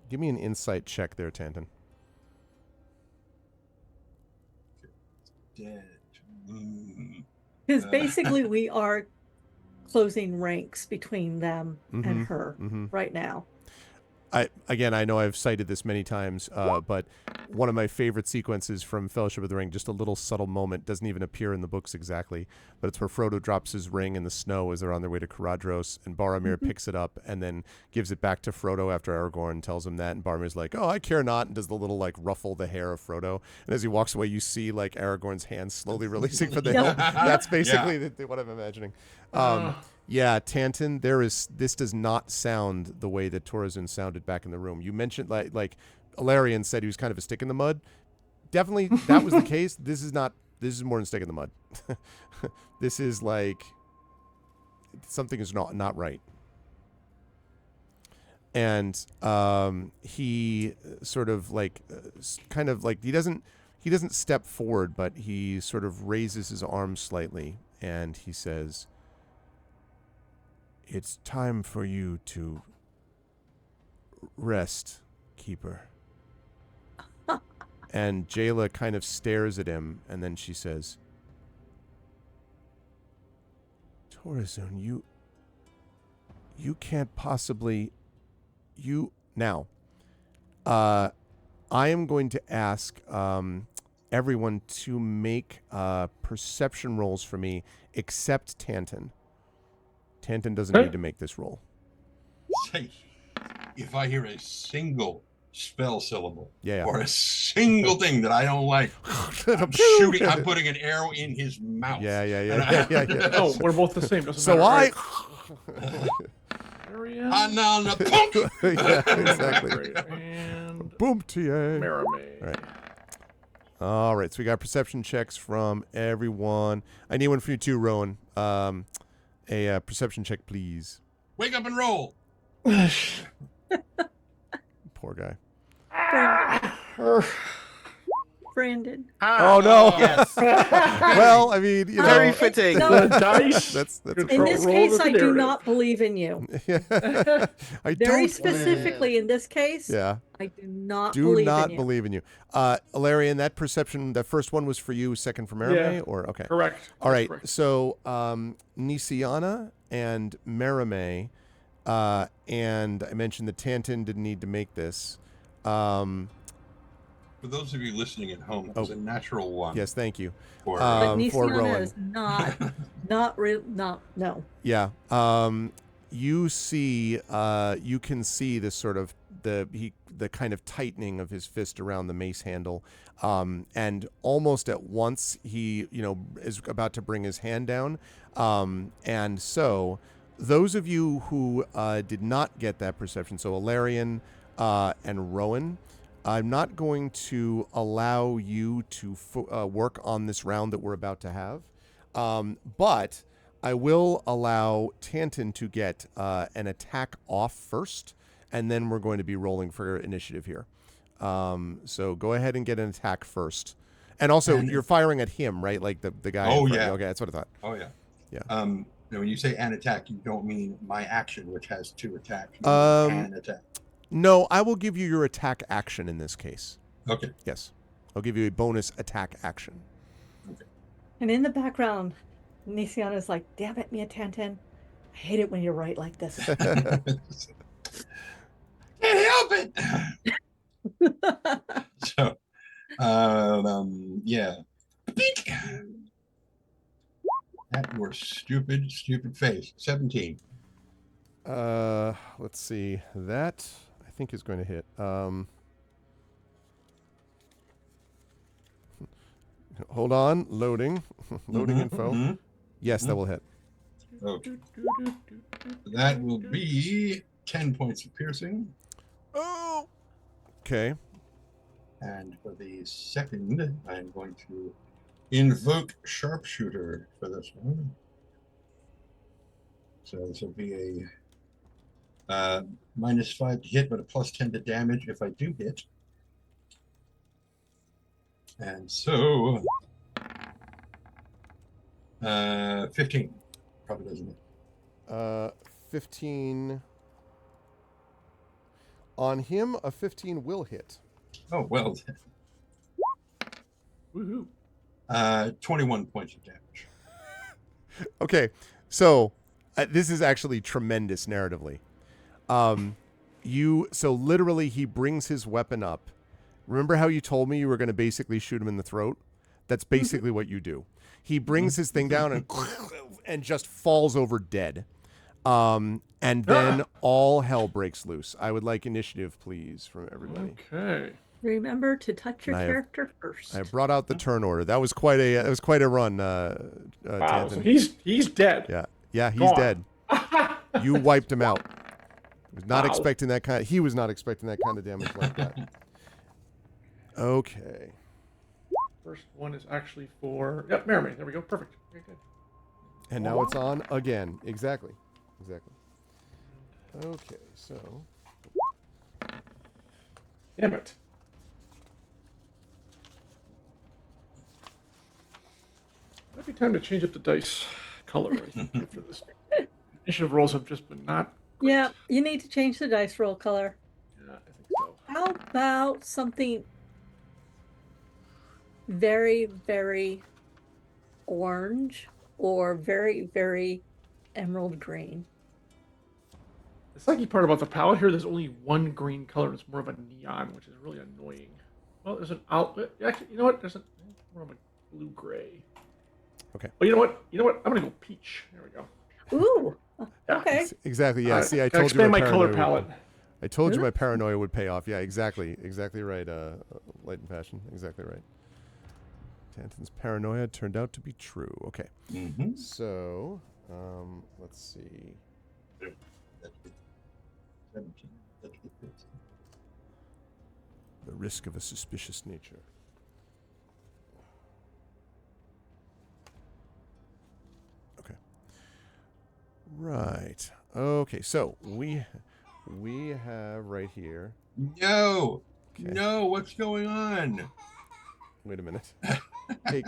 give me an insight check there, Tanton. Dead. Because basically we are closing ranks between them and her right now. I know I've cited this many times, but one of my favorite sequences from Fellowship of the Ring, just a little subtle moment, doesn't even appear in the books exactly, but it's where Frodo drops his ring in the snow as they're on their way to Caradhras, and Boromir picks it up and then gives it back to Frodo after Aragorn tells him that, and Boromir's like, oh, I care not, and does the little, like, ruffle the hair of Frodo, and as he walks away, you see, like, Aragorn's hands slowly releasing from the hilt. That's basically what I'm imagining. Yeah, Tanton, this does not sound the way that Torazun sounded back in the room. You mentioned like Alarian said he was kind of a stick in the mud. Definitely that was the case. This is more than stick in the mud. This is like something is not right. And he sort of like kind of like he doesn't step forward, but he sort of raises his arm slightly and he says, it's time for you to rest, Keeper. And Jayla kind of stares at him, and then she says, Torazun, you can't possibly... Now, I am going to ask everyone to make perception rolls for me, except Tanton. Tanton doesn't need to make this roll. Say, if I hear a single spell syllable or a single thing that I don't like, I'm putting an arrow in his mouth. Yeah. Oh, we're both the same. Doesn't So matter, right? Yeah, exactly. And Boom, TA. Merame. All right, so we got perception checks from everyone. I need one for you too, Rowan. A perception check, please. Wake up and roll. Poor guy. Brandon. Ah, Oh, no. Yes. Well, I mean, you Very know, fitting. The dice. that's In this roll case, with the I do narrative. not believe in you. I Very don't. specifically, in this case, Yeah. I do not Do believe not in you. believe in you. Ilarion, that perception, that first one was for you, second for Merime, Yeah. or okay. Correct. All That's right. correct. So Nisiana and Merime, and I mentioned that Tantin didn't need to make this. For those of you listening at home, it was a natural one. Yes, thank you. For, But For Nisiana Rowan. is not no. Yeah. You see, you can see this sort of the kind of tightening of his fist around the mace handle, and almost at once he, is about to bring his hand down, and so those of you who did not get that perception, so Ilarion and Rowan, I'm not going to allow you to work on this round that we're about to have, but I will allow Tantin to get an attack off first, and then we're going to be rolling for initiative here. So go ahead and get an attack first. And also, you're firing at him, right? Like the guy. Oh, in front. yeah. Okay, that's what I thought. oh, yeah. Yeah. When you say an attack, you don't mean my action, which has 2 attacks. You mean an attack. No, I will give you your attack action in this case. Okay. Yes. I'll give you a bonus attack action. And in the background, Nisiana's like, "Damn it, Mia Tantan. I hate it when you're right like this." Can't help it. So, yeah. Beak. At your stupid face. 17. Let's see. That I think is going to hit. Hold on. Loading. Loading info. Yes, that will hit. Okay. That will be 10 points of piercing. Oh. Okay. And for the second, I'm going to invoke Sharpshooter for this one. So this will be a -5 to hit, but a +10 to damage if I do hit. And so 15 probably doesn't hit. 15. On him, a 15 will hit. Oh, well. Woohoo. 21 points of damage. Okay, so this is actually tremendous narratively. So literally he brings his weapon up. Remember how you told me you were going to basically shoot him in the throat? That's basically what you do. He brings his thing down and just falls over dead. And then all hell breaks loose. I would like initiative, please, from everybody. Okay. Remember to touch your And character first. I brought out the turn order. That was quite a run. Wow. Tantin. So he's dead. Yeah, he's Gone. dead. You wiped him out. Was not Wow. expecting that kind. He was not expecting that kind of damage like that. Okay. First one is actually for Merime. There we go. Perfect. Very good. And now it's on again. Exactly. Okay, so Damn it. Might be time to change up the dice color, I think, after this. Initiative rolls have just been not great. Yeah, you need to change the dice roll color. Yeah, I think so. How about something very, very orange or very, very emerald green? The sucky part about the palette here, there's only one green color, and it's more of a neon, which is really annoying. Well, there's an outlet. Actually, you know what? There's more of a blue-gray. Okay. Well, you know what? I'm going to go peach. There we go. Ooh, Yeah. okay. exactly. Yeah. See, I Gotta told you expand my color paranoia palette. I told you my paranoia would pay off. Yeah, exactly. Exactly right. Light and passion. Exactly right. Tantin's paranoia turned out to be true. Okay. Mm-hmm. So, let's see. 17. That's 15. The risk of a suspicious nature. Okay. Right. Okay. So we have right here. No. Okay. No, what's going on? Wait a minute. Hey.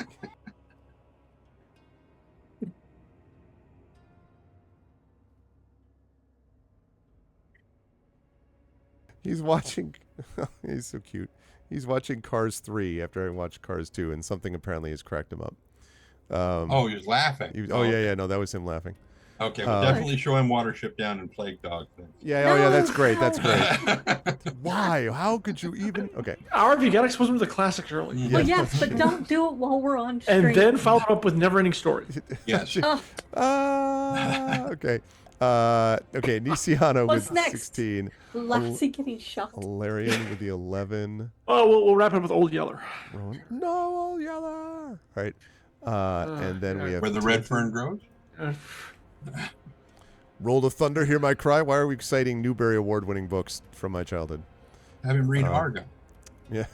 He's watching. He's so cute. He's watching Cars 3 after I watched Cars 2, and something apparently has cracked him up. Oh, he was laughing. Yeah. No, that was him laughing. Okay, well, definitely show him Watership Down and Plague Dog. Yeah, No, that's great. That's no. great. Why? How could you even? Okay. However, you got to expose them to the classics early. Well, yes, but don't do it while we're on stream. And then follow up with never-ending stories. Yes. Okay. Okay, Nisiana What's with next? 16. Lassie getting shocked. Larian with the 11. Oh, we'll wrap it up with Old Yeller. Rowan, no, Old Yeller. All right. And then we have Where the red fern grows? Roll of Thunder, Hear My Cry. Why are we citing Newbery Award-winning books from my childhood? Have him read Argo. Yeah.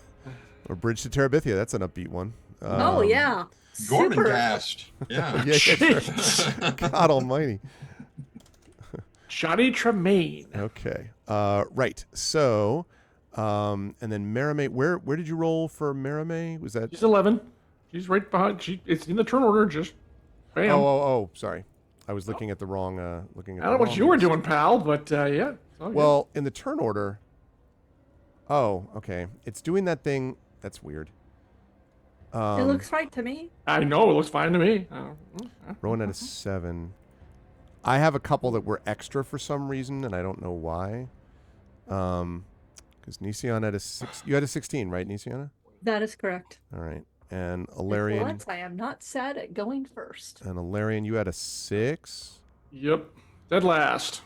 Or Bridge to Terabithia. That's an upbeat one. Oh, yeah. Gordon Super. Gast. Yeah. Yeah, sure. God almighty. Johnny Tremaine. Okay. Right. So, and then Merime. Where did you roll for Merime? Was that? She's 11. She's right behind. It's in the turn order. Just bam. Oh. Sorry. I was looking at the wrong. I don't know what you were doing, pal, but yeah. Well, in the turn order. Oh, okay. It's doing that thing. That's weird. It looks right to me. I know it looks fine to me. Rowan at a 7. I have a couple that were extra for some reason, and I don't know why. Because Nisiana had a 6. You had a 16, right, Nisiana? That is correct. All right. And Alarian. Once I am not sad at going first. And Alarian, you had a 6. Yep. Dead last.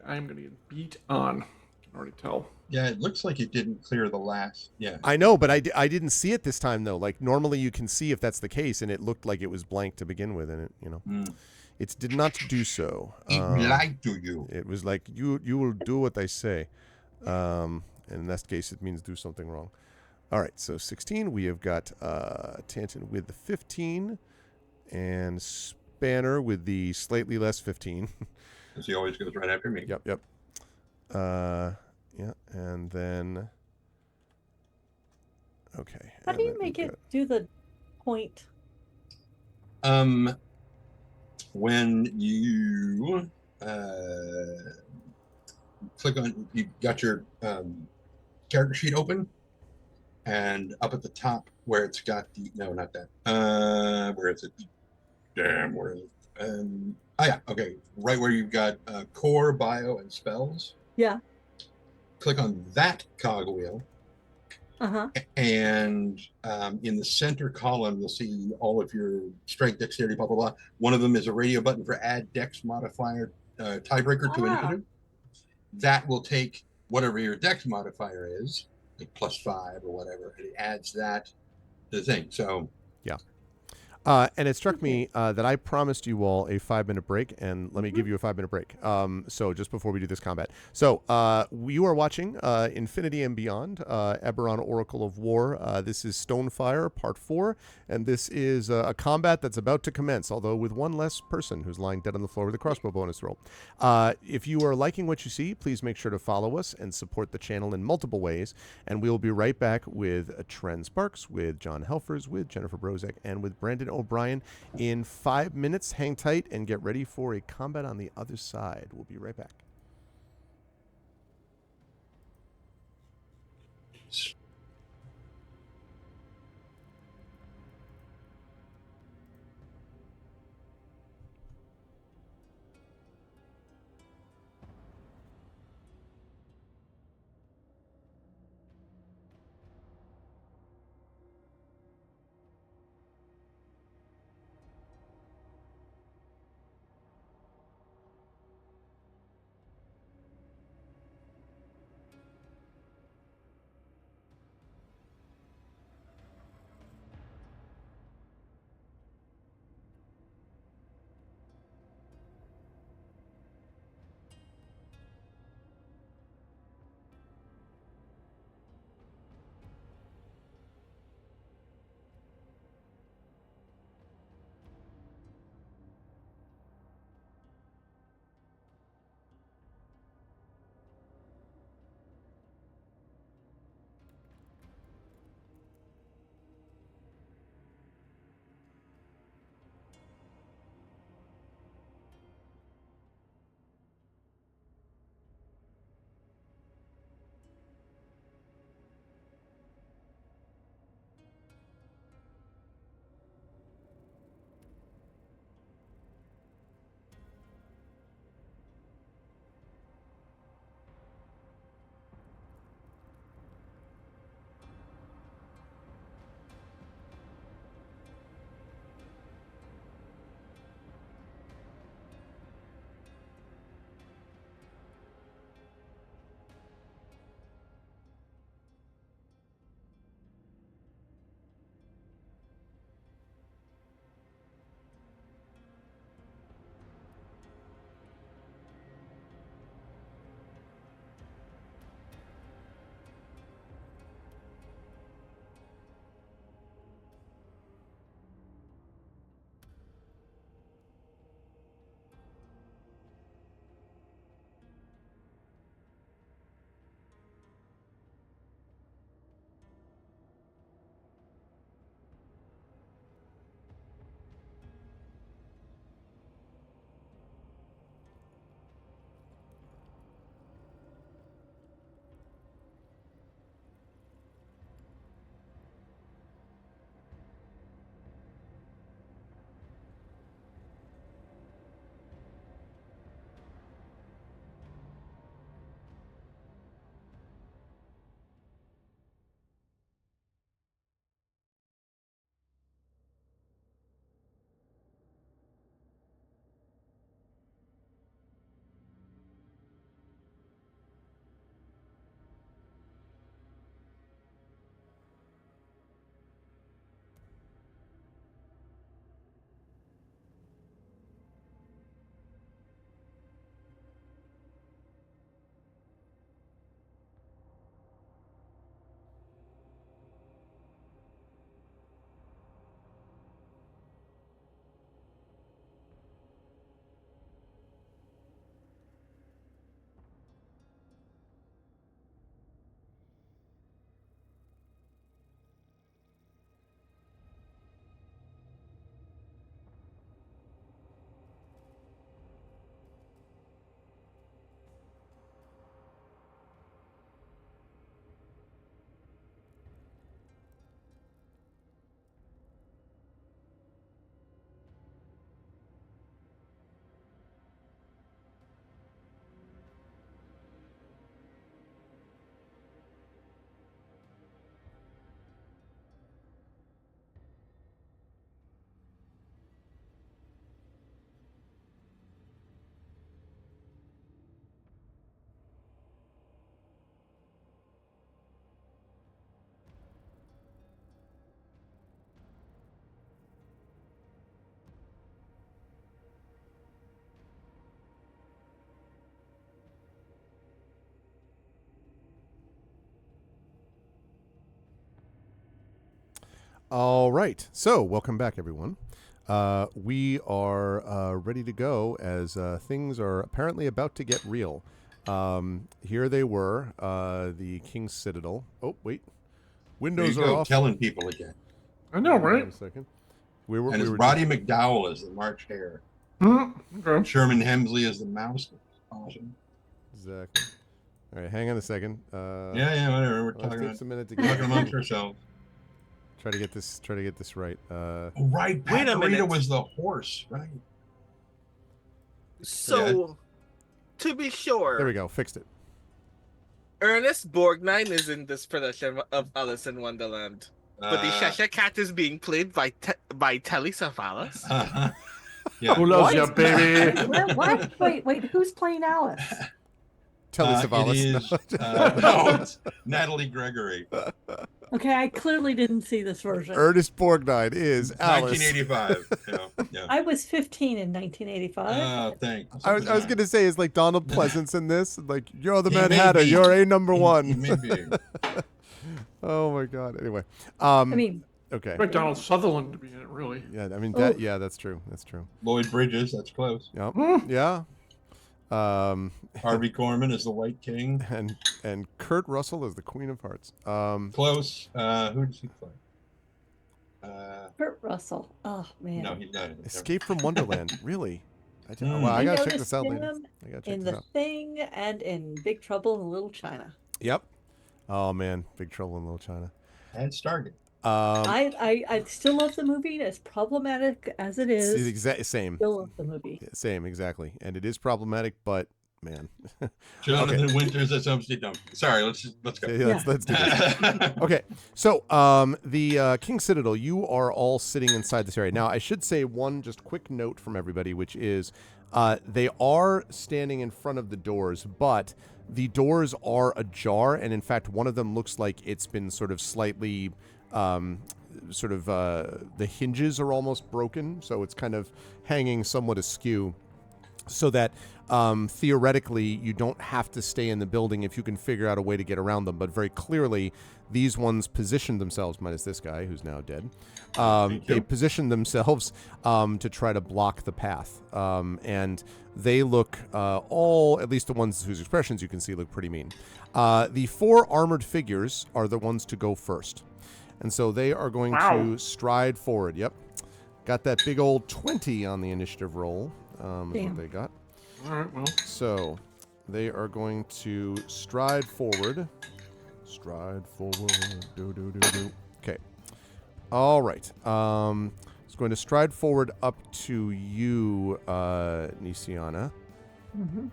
I'm going to get beat on. I can already tell. Yeah, it looks like it didn't clear the last. Yeah. I know, but I didn't see it this time, though. Like, normally you can see if that's the case, and it looked like it was blank to begin with, and it, it did not do so. He lied to you. It was like, you will do what I say. And in that case, it means do something wrong. All right, so 16. We have got Tanton with the 15, and Spanner with the slightly less 15. Because he always goes right after me. Yep. Yeah, and then... Okay. How do you make it do the point? When you click on, you got your character sheet open, and up at the top where it's got the, no, not that. Where is it? Damn, where is it? Oh yeah, okay. Right where you've got core, bio, and spells. Yeah. Click on that cogwheel. Uh-huh. And in the center column, you'll see all of your strength, dexterity, blah, blah, blah. One of them is a radio button for add dex modifier tiebreaker to initiative. That will take whatever your dex modifier is, like +5 or whatever, and it adds that to the thing. So, yeah. And it struck me that I promised you all a 5-minute break, and let me give you a 5-minute break. So just before we do this combat. So you are watching Infinity and Beyond, Eberron Oracle of War. This is Stonefire, Part 4, and this is a combat that's about to commence, although with one less person who's lying dead on the floor with a crossbow bonus roll. If you are liking what you see, please make sure to follow us and support the channel in multiple ways, and we will be right back with Tren Sparks, with John Helfers, with Jennifer Brozek, and with Brandon O'Brien in 5 minutes. Hang tight and get ready for a combat on the other side. We'll be right back. All right. So, welcome back, everyone. We are ready to go as things are apparently about to get real. Here they were, the King's Citadel. Oh, wait. There Windows you are go, off. telling people again. I know, Hang on right? a second. And it's Roddy McDowell as the March Hare. Okay. Sherman Hemsley as the Mouse. Awesome. Exactly. All right, hang on a second. Yeah, whatever. We're Well, it talking, takes a minute to talking get amongst ourselves. Try to get this right. Oh, right. Pat Wait a Morita minute. was the horse, right? So, to be sure, There we go. Fixed it. Ernest Borgnine is in this production of Alice in Wonderland, but the Cheshire Cat is being played by Telly Savalas. Yeah. Who loves What? you, baby? What? Wait, who's playing Alice? Telly It Savalas. is, no, it's Natalie Gregory. Okay, I clearly didn't see this version. Ernest Borgnine is Alice. 1985. Yeah. I was 15 in 1985. Thanks. I was gonna say, is like Donald Pleasance in this? Like, you're the He Mad may Hatter. be. You're a number He one. may be. Oh my God. Anyway. I mean, Okay. Right, Donald Sutherland to be in it, really. Yeah. I mean Oh. that. Yeah. That's true. That's true. Lloyd Bridges, that's close. Yep. Hmm. Yeah. Harvey Korman is the White King. And Kurt Russell is the Queen of Hearts. Close. Who does he play? Kurt Russell. Oh man. No, he's not in it. Escape from Wonderland. Really? Mm. Well, I I gotta check noticed this out later. him I gotta check in this The out. Thing and in Big Trouble in Little China. Yep. Oh man, Big Trouble in Little China. And Stargate. I still love the movie, as problematic as it It's the is. exact same. Still love the movie. Same, exactly. And it is problematic, but man. Jonathan Winters as Humpty Dumpty. Sorry, let's go. Yeah, let's do this. Okay, so the King Citadel, you are all sitting inside this area. Now, I should say one just quick note from everybody, which is they are standing in front of the doors, but the doors are ajar, and in fact, one of them looks like it's been sort of slightly, the hinges are almost broken, so it's kind of hanging somewhat askew. So that theoretically you don't have to stay in the building if you can figure out a way to get around them. But very clearly, these ones positioned themselves, minus this guy who's now dead. They positioned themselves to try to block the path. And they look all, at least the ones whose expressions you can see, look pretty mean. The 4 armored figures are the ones to go first. And so they are going to stride forward. Yep. Got that big old 20 on the initiative roll. Is what they got. All right, well. So they are going to stride forward. Stride forward. Do. Okay. All right. It's going to stride forward up to you, Nisiana. Mm-hmm.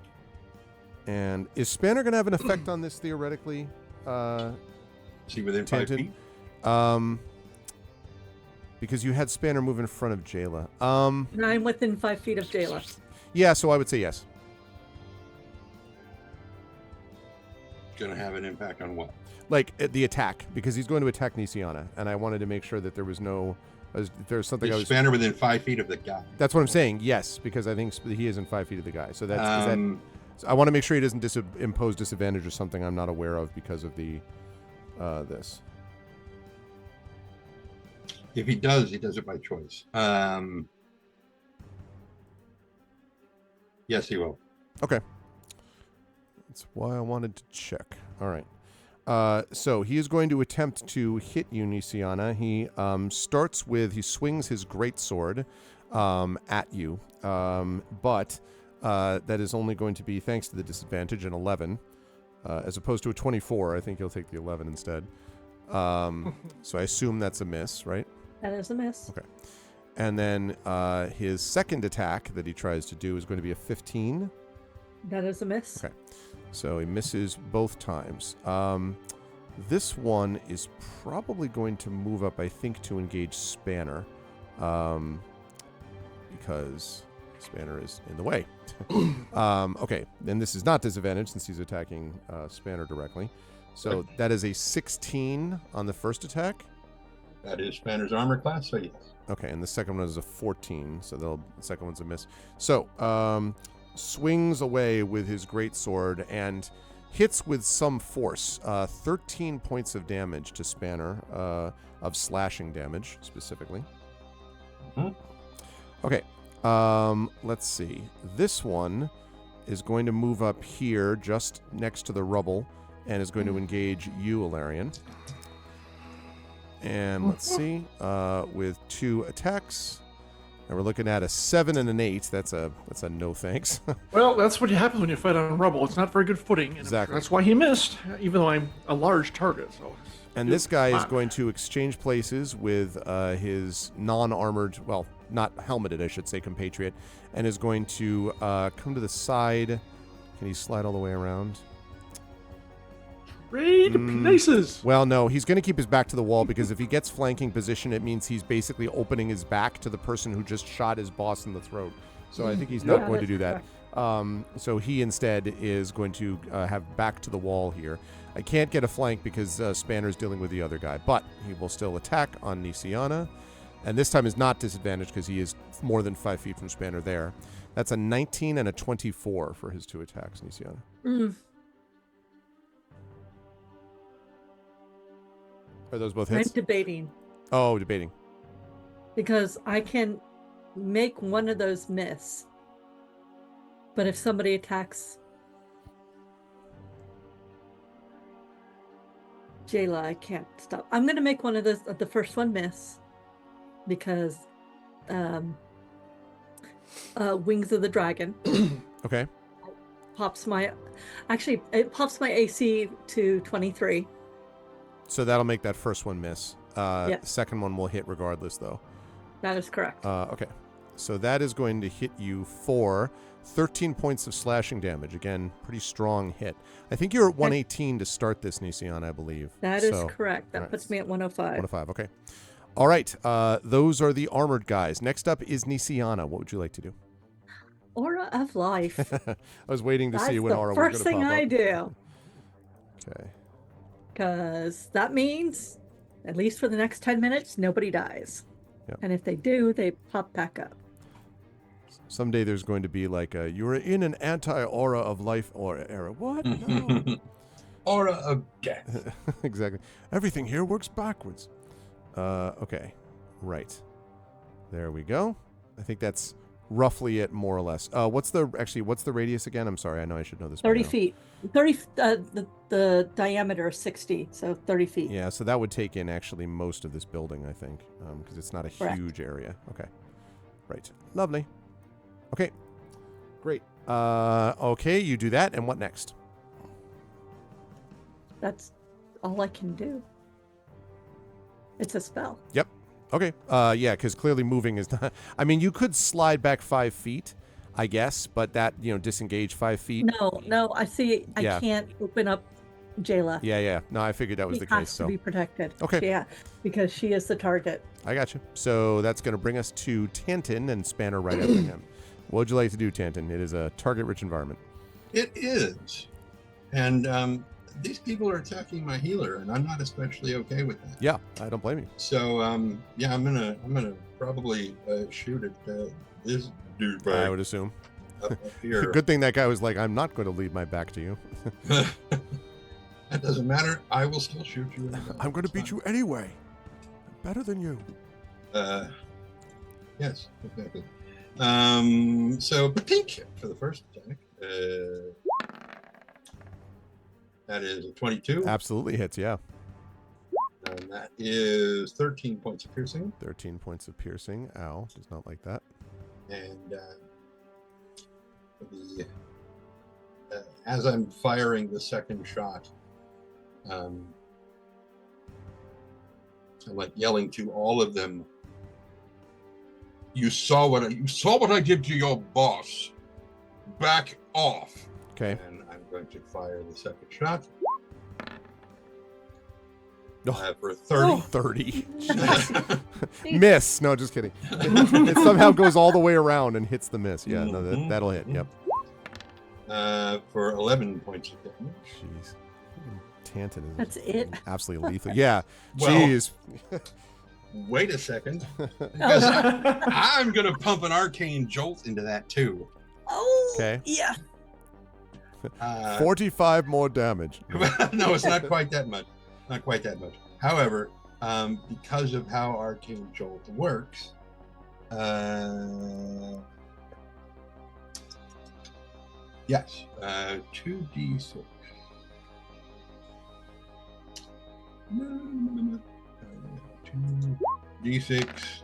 And is Spanner going to have an effect on this theoretically? See within 5 Tanton? feet. Because you had Spanner move in front of Jayla. And I'm within 5 feet of Jayla. Yeah, so I would say yes. Going to have an impact on what? Like the attack, because he's going to attack Nisiana, and I wanted to make sure that there was no, there's something I Is was. Spanner within 5 feet of the guy? That's what I'm saying. Yes, because I think he is in 5 feet of the guy. So that's Um, I want to make sure he doesn't impose disadvantage or something I'm not aware of because of the this. If he does it by choice. Yes, he will. Okay. That's why I wanted to check. All right. So he is going to attempt to hit you, Nisiana. He he swings his greatsword at you, but that is only going to be, thanks to the disadvantage, an 11. As opposed to a 24, I think he'll take the 11 instead. So I assume that's a miss, right? That is a miss. Okay. And then his second attack that he tries to do is going to be a 15. That is a miss. Okay. So he misses both times. This one is probably going to move up, I think, to engage Spanner. Because Spanner is in the way. Okay. And this is not disadvantage since he's attacking Spanner directly. So that is a 16 on the first attack. That is Spanner's armor class, so yes. Okay, and the second one is a 14, so the second one's a miss. So, swings away with his greatsword, and hits with some force. 13 points of damage to Spanner, of slashing damage specifically. Mhm. Okay. Let's see. This one is going to move up here just next to the rubble and is going to engage you, Alarian. And let's see. With 2 attacks. And we're looking at a 7 and an 8. That's a no thanks. Well, that's what happens when you fight on rubble. It's not very good footing. And Exactly. That's why he missed, even though I'm a large target. So. And this guy is going to exchange places with his non-armored, well, not helmeted, I should say, compatriot, and is going to come to the side. Can he slide all the way around? Trade places. Well, no, he's going to keep his back to the wall because if he gets flanking position, it means he's basically opening his back to the person who just shot his boss in the throat. So I think he's not going to do that. So he instead is going to have back to the wall here. I can't get a flank because Spanner's dealing with the other guy, but he will still attack on Nisiana. And this time is not disadvantaged because he is more than 5 feet from Spanner there. That's a 19 and a 24 for his 2 attacks, Nisiana. Are those both hits? I'm debating Oh, debating. because I can make one of those miss. But if somebody attacks Jayla, I can't stop. I'm going to make one of those, the first one miss because Wings of the Dragon Okay. pops my, actually, it pops my AC to 23. So that'll make that first one miss. Yes. Second one will hit regardless, though. That is correct. Okay. So that is going to hit you for 13 points of slashing damage. Again, pretty strong hit. I think you're at 118 to start this, Nisian, I believe. That is So, correct. That all right. puts me at 105. 105, okay. All right. Those are the armored guys. Next up is Nisiana. What would you like to do? Aura of Life. I was waiting to That's see when the Aura was first going to thing pop I up. do. Okay. Because that means, at least for the next 10 minutes, nobody dies. Yep. And if they do, they pop back up. Someday there's going to be like a, you're in an anti-aura of life or era. What? No. Aura of death. Exactly. Everything here works backwards. Okay. Right. There we go. I think that's roughly it, more or less. What's the radius again? I'm sorry. I know I should know this. by 30 now. feet. 30, the diameter is 60, so 30 feet. Yeah, so that would take in actually most of this building, I think, because it's not a Correct. huge area. Okay. Right. Lovely. Okay. Great. Okay, you do that, and what next? That's all I can do. It's a spell. Yep. Okay. Yeah, because clearly moving is not. I mean, you could slide back 5 feet, I guess, but that, disengage 5 feet. No, I see. I Yeah. can't open up Jayla. Yeah. No, I figured that was She the has case. to So be protected. Okay. Yeah, because she is the target. I got you. So that's going to bring us to Tantin and Spanner right after him. What would you like to do, Tantin? It is a target-rich environment. It is. And these people are attacking my healer, and I'm not especially okay with that. Yeah, I don't blame you. So yeah, I'm gonna probably shoot at this douchebag I would assume. up here. Good thing that guy was like, I'm not going to leave my back to you. That doesn't matter. I will still shoot you. I'm going to beat you anyway. I'm better than you. Yes, exactly. So pink for the first attack. That is a 22. Absolutely hits, yeah. And that is 13 points of piercing. 13 points of piercing. Ow, does not like that. And as I'm firing the second shot, I'm like yelling to all of them. You saw what I did to your boss. Back off. Okay. And I'm going to fire the second shot. Oh. For 30. 30. Miss. No, just kidding. It somehow goes all the way around and hits the miss. Yeah, no, that'll hit. Yep. For 11 points of damage. Jeez. Tantin is That's it. absolutely lethal. Yeah. Well, Jeez. Wait a second. Because I'm going to pump an arcane jolt into that too. Oh, Okay. yeah. 45 more damage. No, it's not quite that much. Not quite that much. However, because of how Arcane Jolt works, yes, 2d6. D6.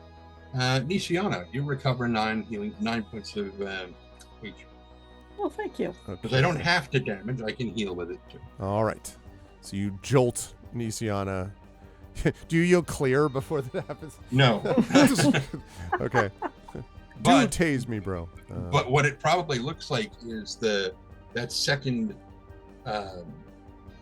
Nisiana, you recover 9 points of HP. Oh, thank you. Because I don't have to damage, I can heal with it too. All right. So you jolt Nisiana. Do you yield clear before that happens? No. Okay. But- Do tase me, bro. But what it probably looks like is that second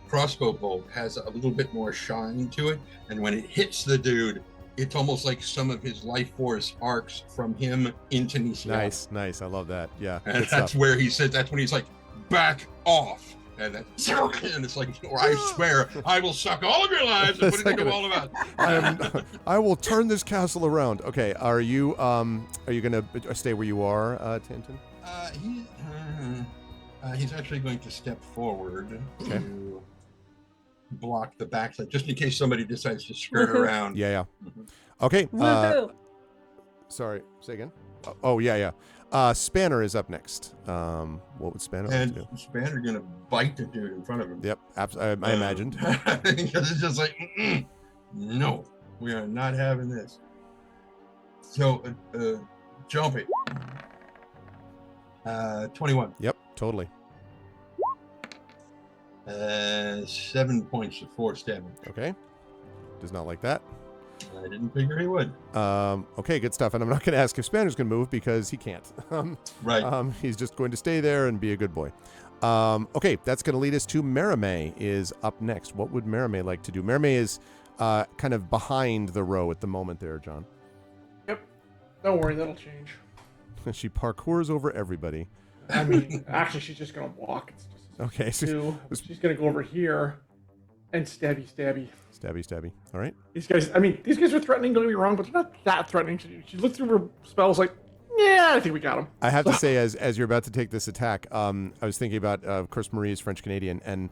crossbow bolt has a little bit more shine to it, and when it hits the dude, it's almost like some of his life force arcs from him into Nisiana. Nice. I love that. Yeah. And good that's stuff. where he says, that's when he's like, back off. And that's, and it's like, or I swear, I will suck all of your lives and put it into all of us. I will turn this castle around. Okay. Are you gonna stay where you are, Tintin? He's actually going to step forward Okay. to block the backside, just in case somebody decides to skirt around. Yeah. Mhm. Okay. Woohoo! Sorry. Say again. Oh, yeah. Spanner is up next. What would Spanner like to do? And Spanner gonna bite the dude in front of him. Yep. I imagined. Because it's just like, no, we are not having this. So, jump it. 21. Yep. Totally. 7 points of force damage. Okay. Does not like that. I didn't figure he would. Okay, good stuff. And I'm not going to ask if Spanner's going to move because he can't. Right. He's just going to stay there and be a good boy. Okay, that's going to lead us to Merime is up next. What would Merime like to do? Merime is kind of behind the row at the moment there, John. Yep. Don't worry, that'll change. She parkours over everybody. I mean, actually, she's just gonna walk. It's just Okay, so she's gonna go over here and stabby. stabby. All right. These guys are threatening. Don't get me wrong, but they're not that threatening. She looked through her spells like, yeah, I think we got him. I have to say, as you're about to take this attack, I was thinking about, of course, Marie is French Canadian, and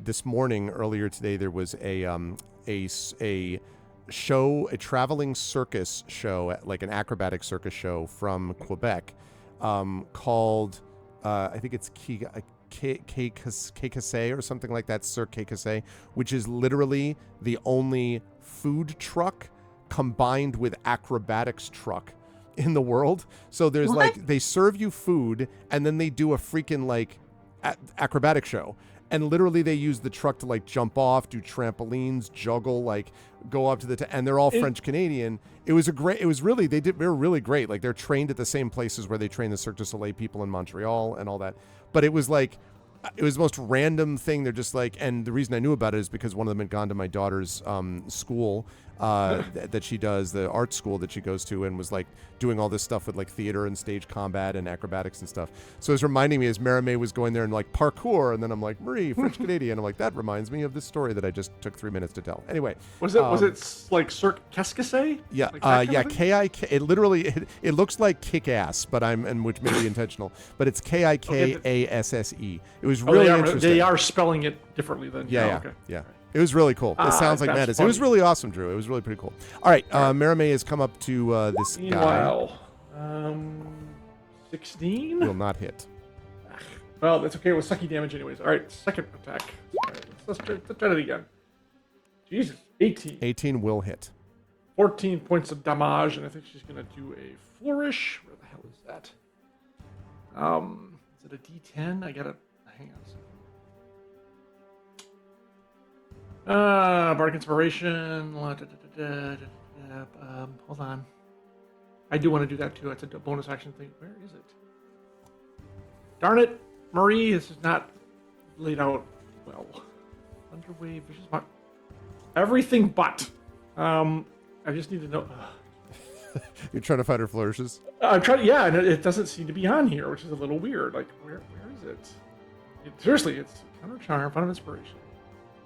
this morning, earlier today, there was a show, a traveling circus show, like an acrobatic circus show from Quebec, called I think it's Kekase or something like that, Cirque Kekase, which is literally the only food truck combined with acrobatics truck in the world. So there's What? like, they serve you food and then they do a freaking like acrobatic show. And literally they use the truck to like jump off, do trampolines, juggle, like go up to the, and they're all French Canadian. They were really great. Like they're trained at the same places where they train the Cirque du Soleil people in Montreal and all that. But it was like, it was the most random thing. They're just like, and the reason I knew about it is because one of them had gone to my daughter's school that she does, the art school that she goes to, and was like doing all this stuff with like theater and stage combat and acrobatics and stuff. So it's reminding me as Merime was going there and like parkour, and then I'm like, Marie, French Canadian. I'm like, that reminds me of this story that I just took 3 minutes to tell. Anyway. Was it like Cirque Keskase? Yeah, Like that kind yeah, of thing? K-I-K, it literally, it looks like kick-ass, but which may be intentional, but it's K-I-K-A-S-S-E. It was really interesting. They are spelling it differently than Yeah. Okay. It was really cool. It sounds like that's madness. It was funny. really awesome, Drew. It was really pretty cool. All right, Merime has come up to this guy. Meanwhile, 16? Will not hit. Well, that's okay with sucky damage anyways. All right, second attack. All right, let's try that again. Jesus, 18. 18 will hit. 14 points of damage, and I think she's going to do a flourish. Where the hell is that? Is it a D10? I got to hang on a second. Bardic Inspiration. Hold on. I do want to do that too. It's a bonus action thing. Where is it? Darn it, Marie. This is not laid out well. Thunderwave, Vicious Mach. Everything but. I just need to know. You're trying to find her flourishes? I'm trying. Yeah, and it doesn't seem to be on here, which is a little weird. Like, where is it? Seriously, it's Counter Charm, Fun of Inspiration.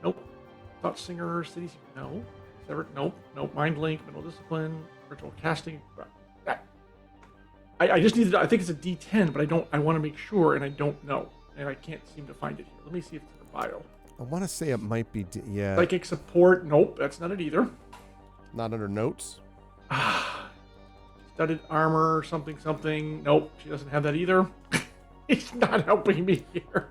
Nope. Thought Singer, City Seeker. No. Severed. Nope. Mind Link, Mental Discipline, Virtual Casting. I just need to. I think it's a D10, but I don't. I want to make sure, and I don't know. and I can't seem to find it here. Let me see if it's in the bio. I want to say it might be. Yeah. Psychic support. Nope, that's not it either. Not under notes. Studded armor, something, something. Nope, she doesn't have that either. It's not helping me here.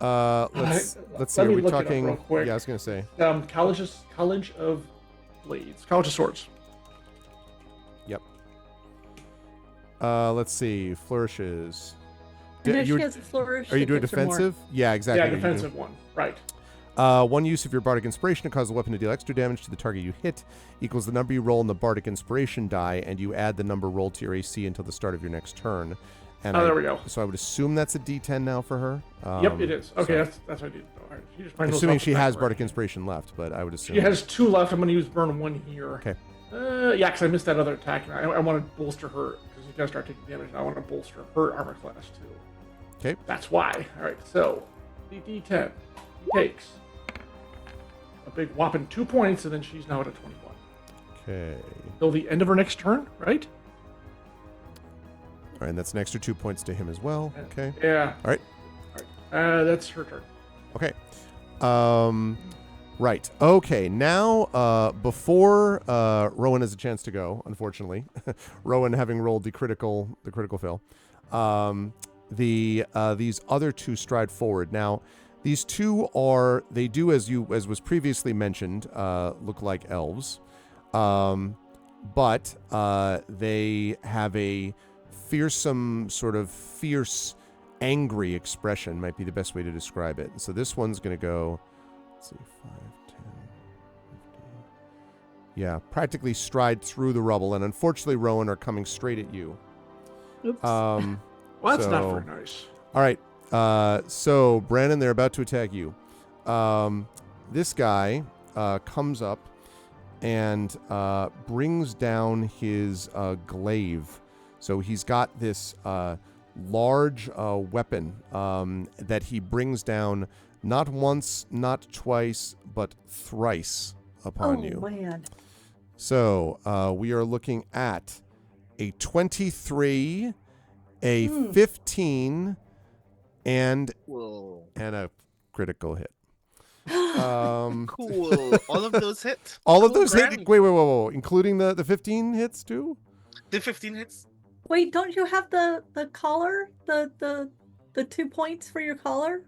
Let's see. Let Are me we look it up talking? real quick. Yeah, I was gonna say. College of Blades. College of Swords. Yep. Let's see. Flourishes. I know You- she has a flourish. Are you that doing gives her more. defensive? Yeah, exactly. Yeah, what you're doing. defensive one. Right. One use of your Bardic Inspiration to cause the weapon to deal extra damage to the target you hit equals the number you roll on the Bardic Inspiration die, and you add the number rolled to your AC until the start of your next turn. And There we go. So I would assume that's a D10 now for her. Yep, it is. Okay, so- that's what I did. All right. She just finds those Assuming off she the has back Bardic right. Inspiration left, but I would assume. She has 2 left. I'm going to use burn 1 here. Okay. Yeah, because I missed that other attack. I want to bolster her because she's going to start taking damage. And I want to bolster her armor class too. Okay. That's why. All right. So the D10 takes a big whopping 2 points, and then she's now at a 21. Okay. Till the end of her next turn, right? All right, and that's an extra 2 points to him as well. Okay. Yeah. All right. That's her turn. Okay. Right. Okay. Now, before Rowan has a chance to go, unfortunately, Rowan having rolled the critical fail, these other 2 stride forward. Now, these 2 they do as was previously mentioned, look like elves, but they have a fearsome, sort of fierce, angry expression might be the best way to describe it. So this one's going to go, let's see, 5, 10, 15. Yeah, practically stride through the rubble, and unfortunately, Rowan are coming straight at you. Oops. Well, that's not So- very nice. All right. So Brandon, they're about to attack you. This guy comes up and brings down his glaive. So he's got this large weapon that he brings down not once, not twice, but thrice upon you. Man. So we are looking at a 23, a 15, and Whoa. a critical hit. Cool. All of those hit. All of Cool, those hit. Brandon. Wait, including the 15 hits too. The 15 hits. Wait, don't you have the collar? The 2 points for your collar?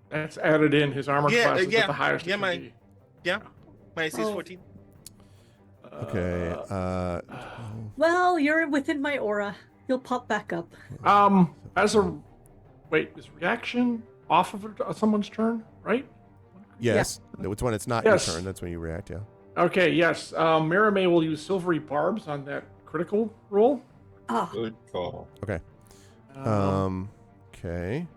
That's added in. His armor Yeah, class is yeah, at the highest. yeah, it can my- be. My AC is Oh. 14. Okay. Well, you're within my aura. You'll pop back up. As a wait, is reaction off of someone's turn, right? Yes. It's when it's not Yes. your turn. That's when you react. Yeah. Okay, yes. Miramay will use silvery barbs on that critical roll. Ah, Good call. Okay. Um, Okay.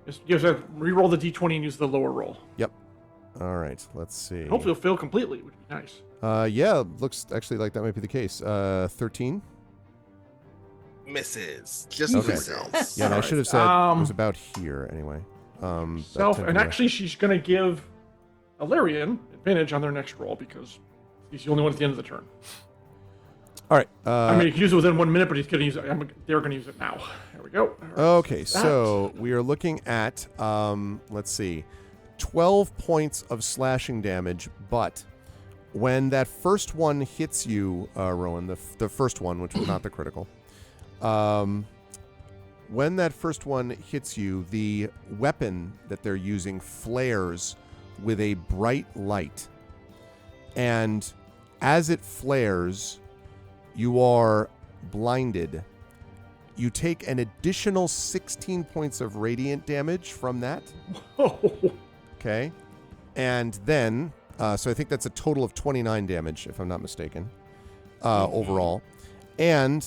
just you have to re-roll the d20 and use the lower roll. All right. Let's see. Hopefully, it'll fail completely, which would be nice. Yeah. Looks actually like that might be the case. 13. Misses. Just Okay. misses. Yeah. And I Alright, should have said it was um, about here anyway. That Self, tended and to- actually, she's going to give Illyrian advantage on their next roll because he's the only one at the end of the turn. All right. I mean, he can use it within 1 minute, but he's going to use it. They're going to use it now. There we go. All right, Okay, that. so we are looking at, let's see, 12 points of slashing damage, but when that first one hits you, Rowan, the first one, which was not the critical, when that first one hits you, the weapon that they're using flares with a bright light. And as it flares, you are blinded. You take an additional 16 points of radiant damage from that. Okay. And then, so I think that's a total of 29 damage, if I'm not mistaken, overall. And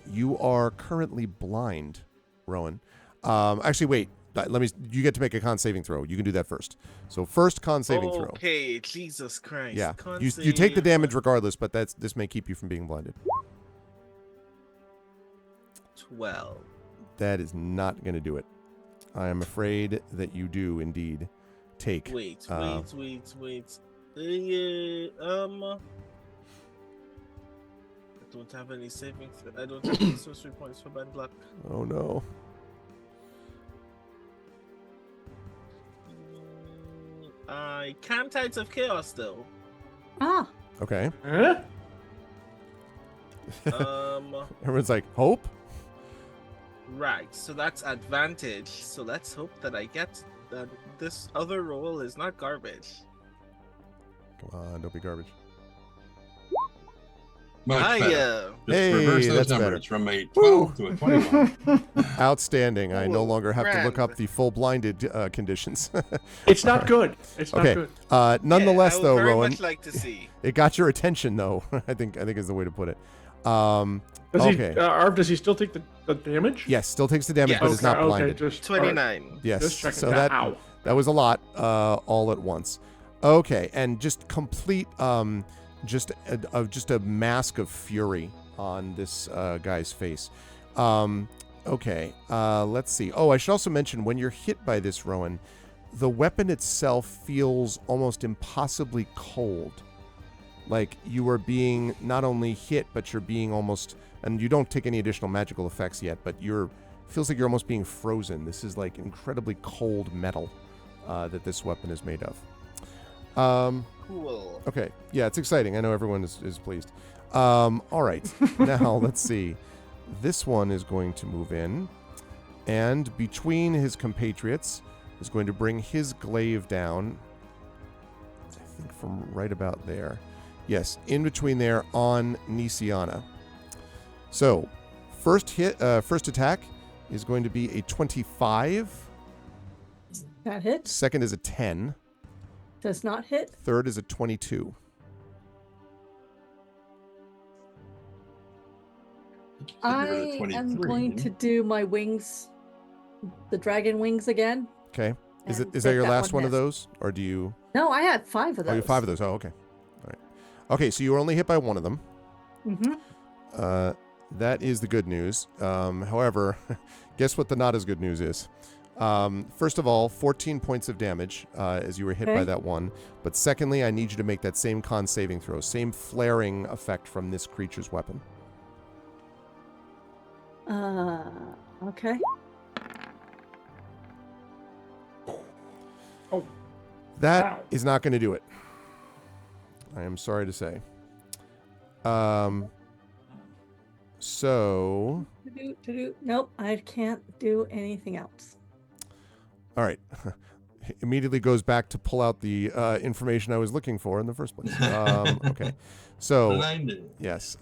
you are currently blind, Rowan. Actually, wait. You get to make a con saving throw. You can do that first. So first con saving throw. Okay, Jesus Christ. Yeah. Con You take the save. damage regardless, but this may keep you from being blinded. 12. That is not going to do it. I am afraid that you do indeed take. Wait. uh, I don't have any saving. I don't have any sorcery points for bad luck. Oh no. I can Tides of Chaos though. Ah, Okay. Huh? Everyone's like, hope? Right, so that's advantage. So let's hope that I get that this other roll is not garbage. Come on, don't be garbage. Much better. Hiya. Just Hey, reverse those that's better. numbers from a 12 to a 21. Outstanding. I no Ooh, longer have to look up grand. the full blinded conditions. It's not good. It's not Okay. good. Nonetheless, I would though, very Rowan, much like to see. it got your attention, though. I think is the way to put it. Does Okay. he, Arv, does he still take the damage? Yes, still takes the damage, Yes. but is not blinded. Just, all right. 29. Yes. Just checking. So Yeah, that ow. that was a lot, all at once. Okay, and just complete, just a mask of fury on this guy's face. Okay, let's see. Oh, I should also mention when you're hit by this, Rowan, the weapon itself feels almost impossibly cold. Like you are being not only hit, but you're being almost, and you don't take any additional magical effects yet, but feels like you're almost being frozen. This is like incredibly cold metal that this weapon is made of. Cool. Okay, yeah, it's exciting. I know everyone is pleased. All right, now let's see. This one is going to move in, and between his compatriots is going to bring his glaive down. I think from right about there. Yes, in between there on Nisiana. So, first attack is going to be a 25. that hits. Second is a 10. Does not hit. Third is a 22. I am going to do my wings, the dragon wings again. Okay. Is and that bet your last one of hits. those, or do you? No, I had 5 of those. Oh, you have 5 of those. Oh, okay. All right. Okay, so you were only hit by one of them. Mm-hmm. That is the good news. However, guess what the not as good news is? First of all, 14 points of damage as you were hit by Okay. that one. But secondly, I need you to make that same con saving throw, same flaring effect from this creature's weapon. Okay. Oh, That is wow. not going to do it. I am sorry to say. So, Nope, I can't do anything else. all right. Immediately goes back to pull out the information I was looking for in the first place. Okay. So, Blinded. yes.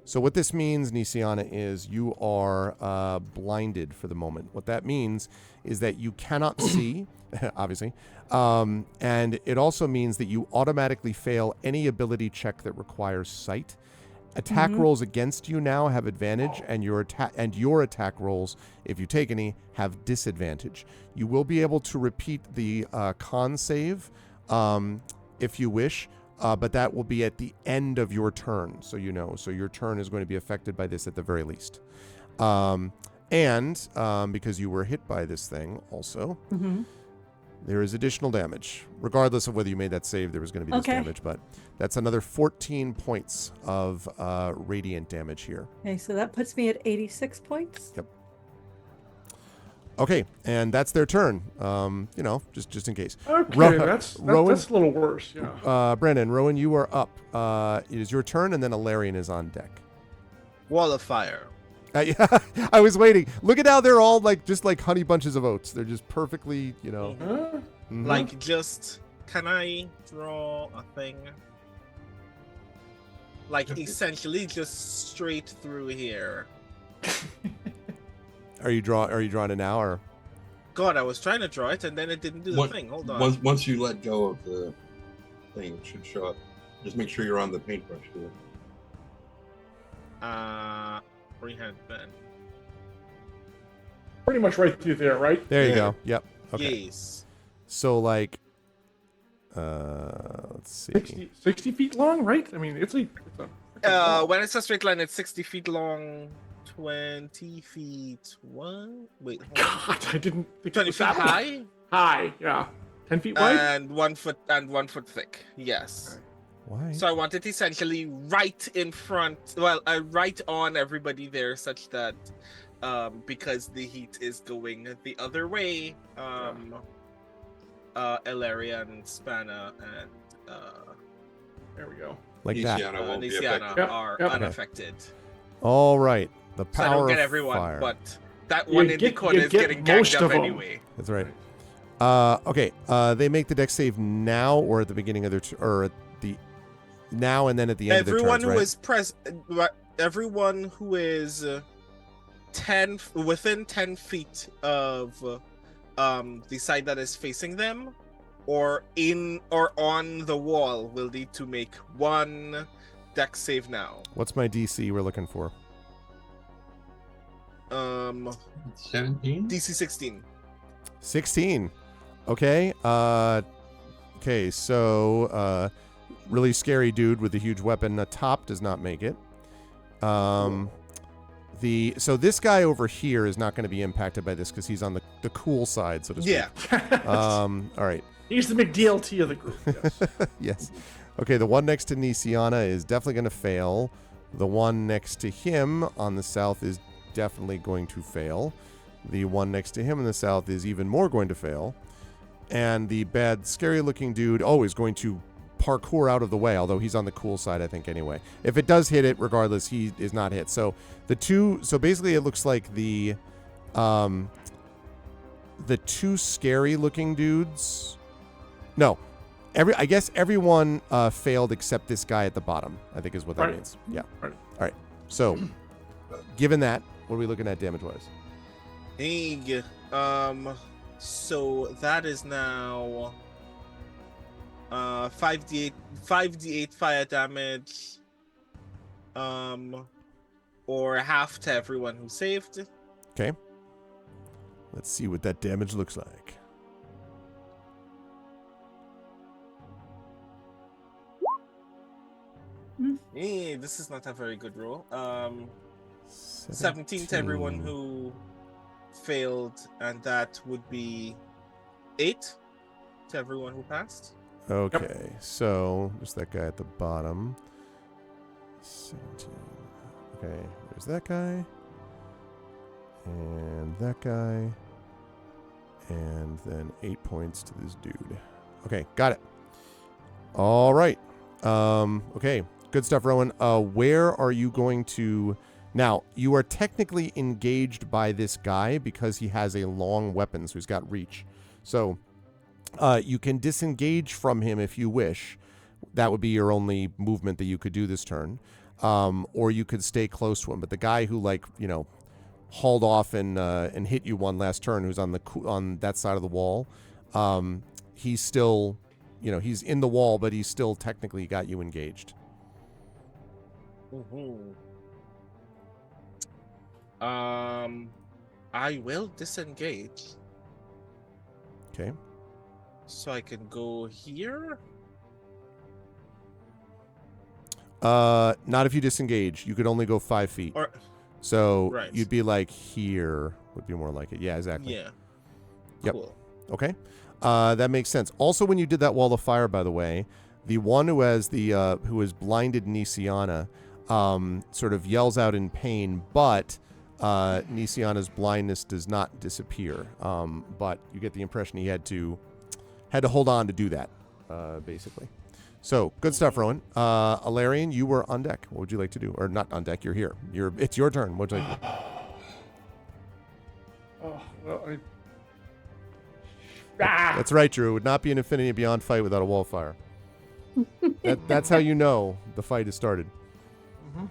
So what this means, Nisiana, is you are blinded for the moment. What that means is that you cannot see, obviously, and it also means that you automatically fail any ability check that requires sight. Attack rolls against you now have advantage, and your attack rolls, if you take any, have disadvantage. You will be able to repeat the con save if you wish. But that will be at the end of your turn, so you know. So your turn is going to be affected by this at the very least. And because you were hit by this thing also, there is additional damage. Regardless of whether you made that save, there was going to be this damage. But that's another 14 points of radiant damage here. Okay, so that puts me at 86 points. Yep. Okay, and that's their turn. You know, just in case. Okay, that's a little worse. Yeah. Brandon, Rowan, you are up. It is your turn, and then Alarian is on deck. Wall of fire. Yeah, I was waiting. Look at how they're all just like honey bunches of oats. They're just perfectly, you know. Huh? Mhm. Like, just, can I draw a thing? Like, essentially just straight through here. Are you drawing it now, or? God, I was trying to draw it and then it didn't do the thing. Hold on. Once you let go of the thing, it should show up. Just make sure you're on the paintbrush tool. Freehand pen. Pretty much right through there, right? There you Yeah. go. Yep. Okay. Yes. So let's see. 60 feet long, right? I mean, it's a When it's a straight line, it's 60 feet long, 20 feet. What? Wait. Hold on. God, I didn't think 20 it was feet that high high, yeah. 10 feet wide? and 1 foot thick. Yes. Why? So I want it essentially right in front. Well, right on everybody there, such that because the heat is going the other way, Elarian, Spanna, and There we go. Like that. Nisiana won't be Nisiana affected. Yep, are yep. unaffected. All right. The So I power don't get of everyone, fire. but that You one in the get- corner you is get getting ganged most up of 'em. anyway. That's right. Okay. They make the deck save now or at the beginning of their or at the now and then at the end Everyone of who their turns, is everyone who is 10 within 10 feet of the side that is facing them, or in or on the wall, will need to make one deck save now. right? What's my DC we're looking for? 17? DC 16. 16. Okay. Okay. So, really scary dude with a huge weapon atop does not make it. So this guy over here is not going to be impacted by this because he's on the cool side, so to speak. Yeah. All right. He's the McDLT of the group. Yes. Yes. Okay, the one next to Nisiana is definitely going to fail. The one next to him on the south is definitely going to fail. The one next to him in the south is even more going to fail. And the bad, scary-looking dude, is going to parkour out of the way, although he's on the cool side, I think, anyway. If it does hit it, regardless, he is not hit. So basically it looks like the two scary-looking dudes... No. I guess everyone failed except this guy at the bottom, I think is what that Right. means. Yeah. Right. All right. So, given that, what are we looking at damage-wise? Hey, so that is now 5d8 fire damage, or half to everyone who saved. Okay. Let's see what that damage looks like. Hey, this is not a very good roll. 17 to everyone who failed, and that would be 8 to everyone who passed. Okay, so just that guy at the bottom. 17. Okay, there's that guy. And that guy. And then 8 points to this dude. Okay, got it. All right. Okay, good stuff, Rowan. Where are you going to... Now, you are technically engaged by this guy because he has a long weapon, so he's got reach. So... you can disengage from him if you wish. That would be your only movement that you could do this turn. Or you could stay close to him. But the guy who, hauled off and hit you one last turn, who's on that side of the wall, he's still, he's in the wall, but he's still technically got you engaged. I will disengage. Okay. So I can go here? Not if you disengage. You could only go 5 feet. Or So Right. you'd be like here would be more like it. Yeah, exactly. yeah. Yep. Cool. Okay. That makes sense. Also, when you did that wall of fire, by the way, the one who has who is blinded Nisiana sort of yells out in pain, but Nisiana's blindness does not disappear. But you get the impression he had to hold on to do that, basically. So, good stuff, Rowan. Alarian, you were on deck. What would you like to do? Or not on deck, you're here. It's your turn. What would you like to do? Oh, well, That's right, Drew. It would not be an Infinity Beyond fight without a wall of fire. That's how you know the fight has started. Mm-hmm.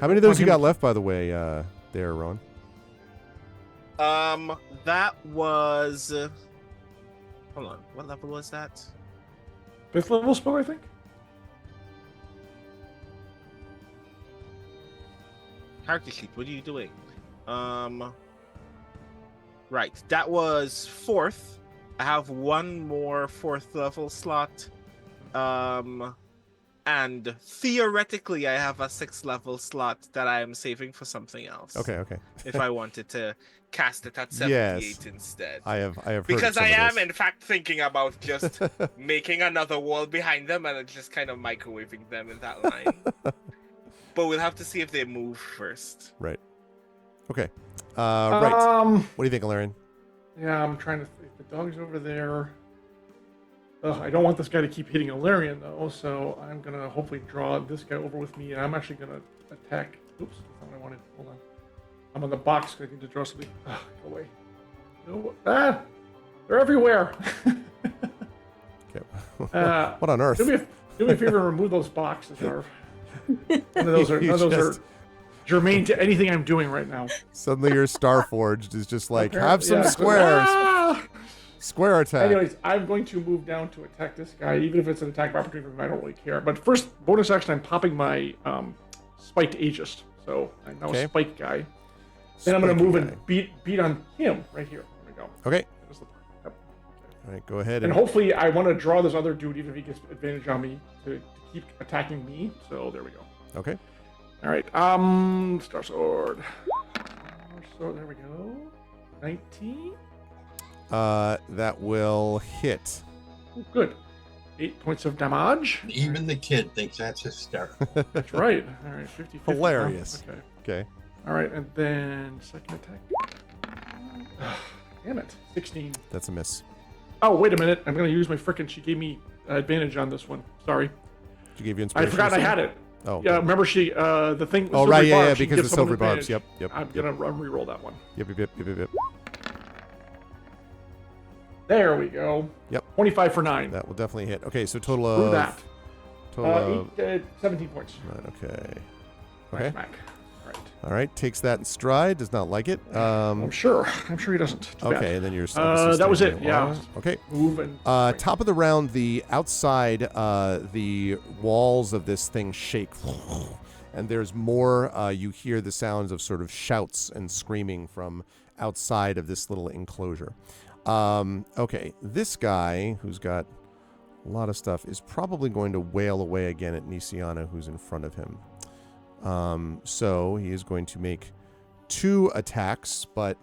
How many of those you got left, by the way, there, Rowan? That was... hold on. What level was that? 5th level spell, I think. Harkisleep, what are you doing? Right, that was 4th. I have one more 4th level slot. And theoretically, I have a 6th level slot that I am saving for something else. Okay. If I wanted to cast it at 78 instead. I have heard of Because some I of am, this. in fact, thinking about just making another wall behind them and just kind of microwaving them in that line. But we'll have to see if they move first. Right. Okay. Right. What do you think, Alarian? Yeah, I'm trying to think. The dog's over there. Ugh, I don't want this guy to keep hitting Ilarion, though, so I'm going to hopefully draw this guy over with me, and I'm actually going to attack. Oops, that's not what I wanted. Hold on. I'm on the box because I need to draw something. Ugh, go away. No. Ah! They're everywhere! Okay. What on earth? Do me a favor and remove those boxes, Arv. None of those are germane to anything I'm doing right now. Suddenly your Starforged is just like, Apparently, have some yeah. squares. Ah! Square attack. Anyways, I'm going to move down to attack this guy, even if it's an attack of opportunity for him, I don't really care. But first, bonus action, I'm popping my spiked Aegis. So I'm now a spike guy. Then I'm going to move and beat on him right here. There we go. Okay. Yep. All right, go ahead. And hopefully I want to draw this other dude, even if he gets advantage on me, to keep attacking me. So there we go. Okay. All right. Star Sword. So there we go. 19. That will hit. Oh, good. 8 points of damage. Even the kid thinks that's hysterical. That's right. All right. 50. Hilarious. Okay. Okay. All right, and then second attack. Damn it. 16. That's a miss. Oh, wait a minute. I'm going to use my frickin'. She gave me advantage on this one. Sorry. She gave you I inspiration. forgot I had it. Oh. Yeah, remember she, the thing. Oh, silver right. Yeah, barbs, she because gives the someone silver barbs. advantage. Yep. I'm going to re-roll that one. Yep. There we go. Yep. 25 for 9. That will definitely hit. Okay, so total Screw of... that. Total of... 17 points. Right, okay. Nice Okay. smack. All right. All right, takes that in stride, does not like it. I'm sure he doesn't. Too bad. Okay, and then you're... that was it, yeah. Okay. Move and... Top of the round, the outside, the walls of this thing shake. And there's more, you hear the sounds of sort of shouts and screaming from outside of this little enclosure. Okay, this guy, who's got a lot of stuff, is probably going to wail away again at Nisiana, who's in front of him. So he is going to make 2 attacks, but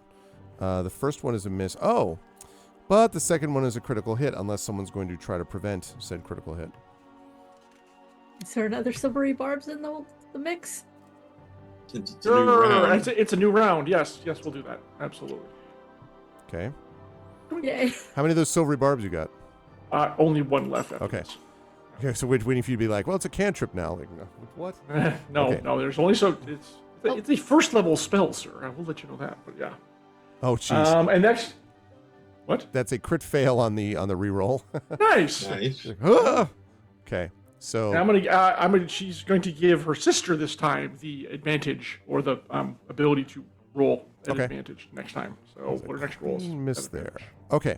the first one is a miss. Oh, but the second one is a critical hit, unless someone's going to try to prevent said critical hit. Is there another silvery barbs in the mix? Since it's a new round. It's a new round. Yes, we'll do that. Absolutely. Okay. Yay. How many of those silvery barbs you got? Only 1 left. After Okay. this. Okay, so we're waiting for you to be like, well, it's a cantrip now. Like, no, what? No, Okay. no. There's only it's a first level spell, sir. I will let you know that. But yeah. Oh, jeez. And next, what? That's a crit fail on the reroll. Nice. Nice. Okay, so And I'm gonna. She's going to give her sister this time the advantage or the ability to roll at Okay. advantage next time. So what are next rolls? miss At there. advantage. Okay,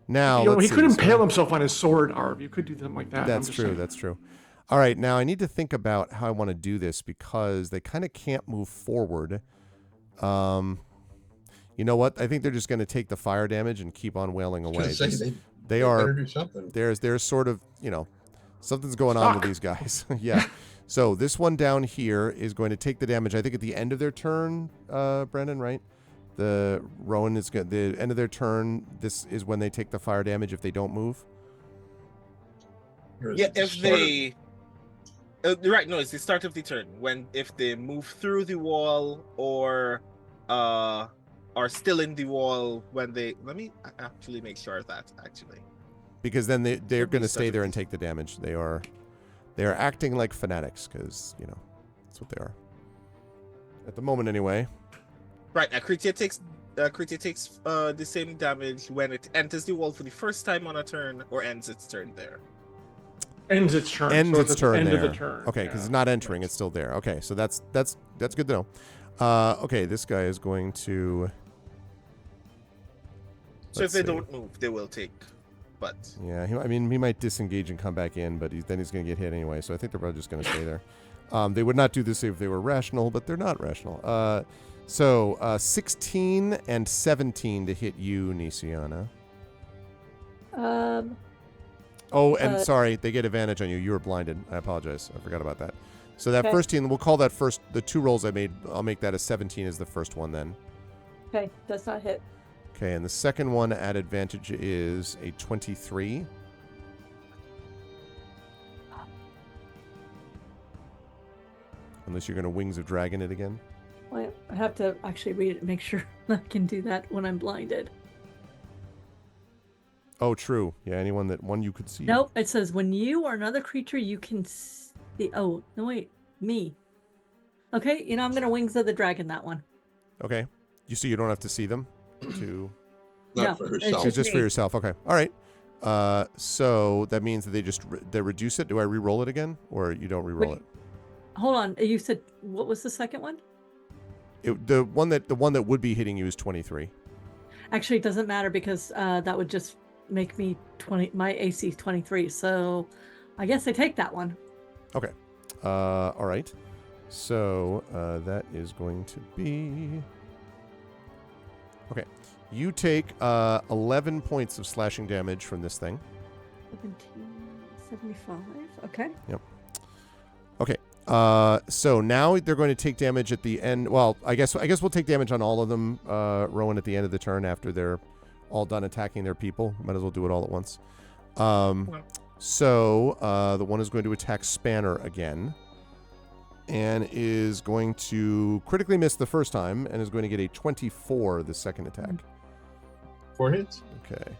now You know, let's he see, could so- impale himself on his sword, Arv. You could do something like that. I'm That's just true. saying. That's true. All right, now I need to think about how I want to do this because they kind of can't move forward. You know what? I think they're just going to take the fire damage and keep on wailing away. Say, Just- they they better are. do something. There's sort of, something's going on with Stuck. these guys. Yeah. So this one down here is going to take the damage. I think at the end of their turn, Brendan, right? The Rowan is good. The end of their turn. This is when they take the fire damage if they don't move. Or is Yeah, it the if start of- they. Right, no, it's the start of the turn. If they move through the wall or are still in the wall when they. Let me actually make sure of that. Actually, Because then they're Should be going to stay start there of and take the damage. They are acting like fanatics because that's what they are. At the moment, anyway. right. Akritia takes the same damage when it enters the wall for the first time on a turn or ends its turn there. Ends its turn. Ends so its it's at the turn end there. of the turn. Okay, because yeah. it's not entering; it's still there. Okay, so that's good to know. Okay, this guy is going to. So Let's if they see. don't move, they will take. But Yeah, he might disengage and come back in, but then he's going to get hit anyway. So I think they're probably just going to stay there. They would not do this if they were rational, but they're not rational. So 16 and 17 to hit you, Nisiana. Oh, and sorry, they get advantage on you. You were blinded. I apologize. I forgot about that. So that Okay. first team, we'll call that first. The 2 rolls I made, I'll make that a 17 as the first one then. Okay, does not hit. Okay, and the second one at advantage is a 23. Unless you're going to Wings of Dragon it again. Well, I have to actually read it and make sure I can do that when I'm blinded. Oh, true. Yeah, anyone that one you could see. Nope. It says when you or another creature you can see. Oh, no, wait. Me. Okay, I'm going to Wings of the Dragon that one. Okay. You don't have to see them to. Not No, for it's herself. It's just for me. yourself. Okay. All right. So that means that they reduce it. Do I re-roll it again, or you don't re-roll Wait. it? Hold on. You said, what was the second one? The one that would be hitting you is 23. Actually, it doesn't matter because that would just make me 20. My AC is 23. So I guess I take that one. Okay. All right. So that is going to be. Okay. You take 11 points of slashing damage from this thing. 1775. Okay. Yep. Okay. So now they're going to take damage at the end. Well, I guess we'll take damage on all of them, Rowan, at the end of the turn after they're all done attacking their people. Might as well do it all at once. So the one is going to attack Spanner again, and is going to critically miss the first time, and is going to get a 24 the second attack. 4 hits. Okay.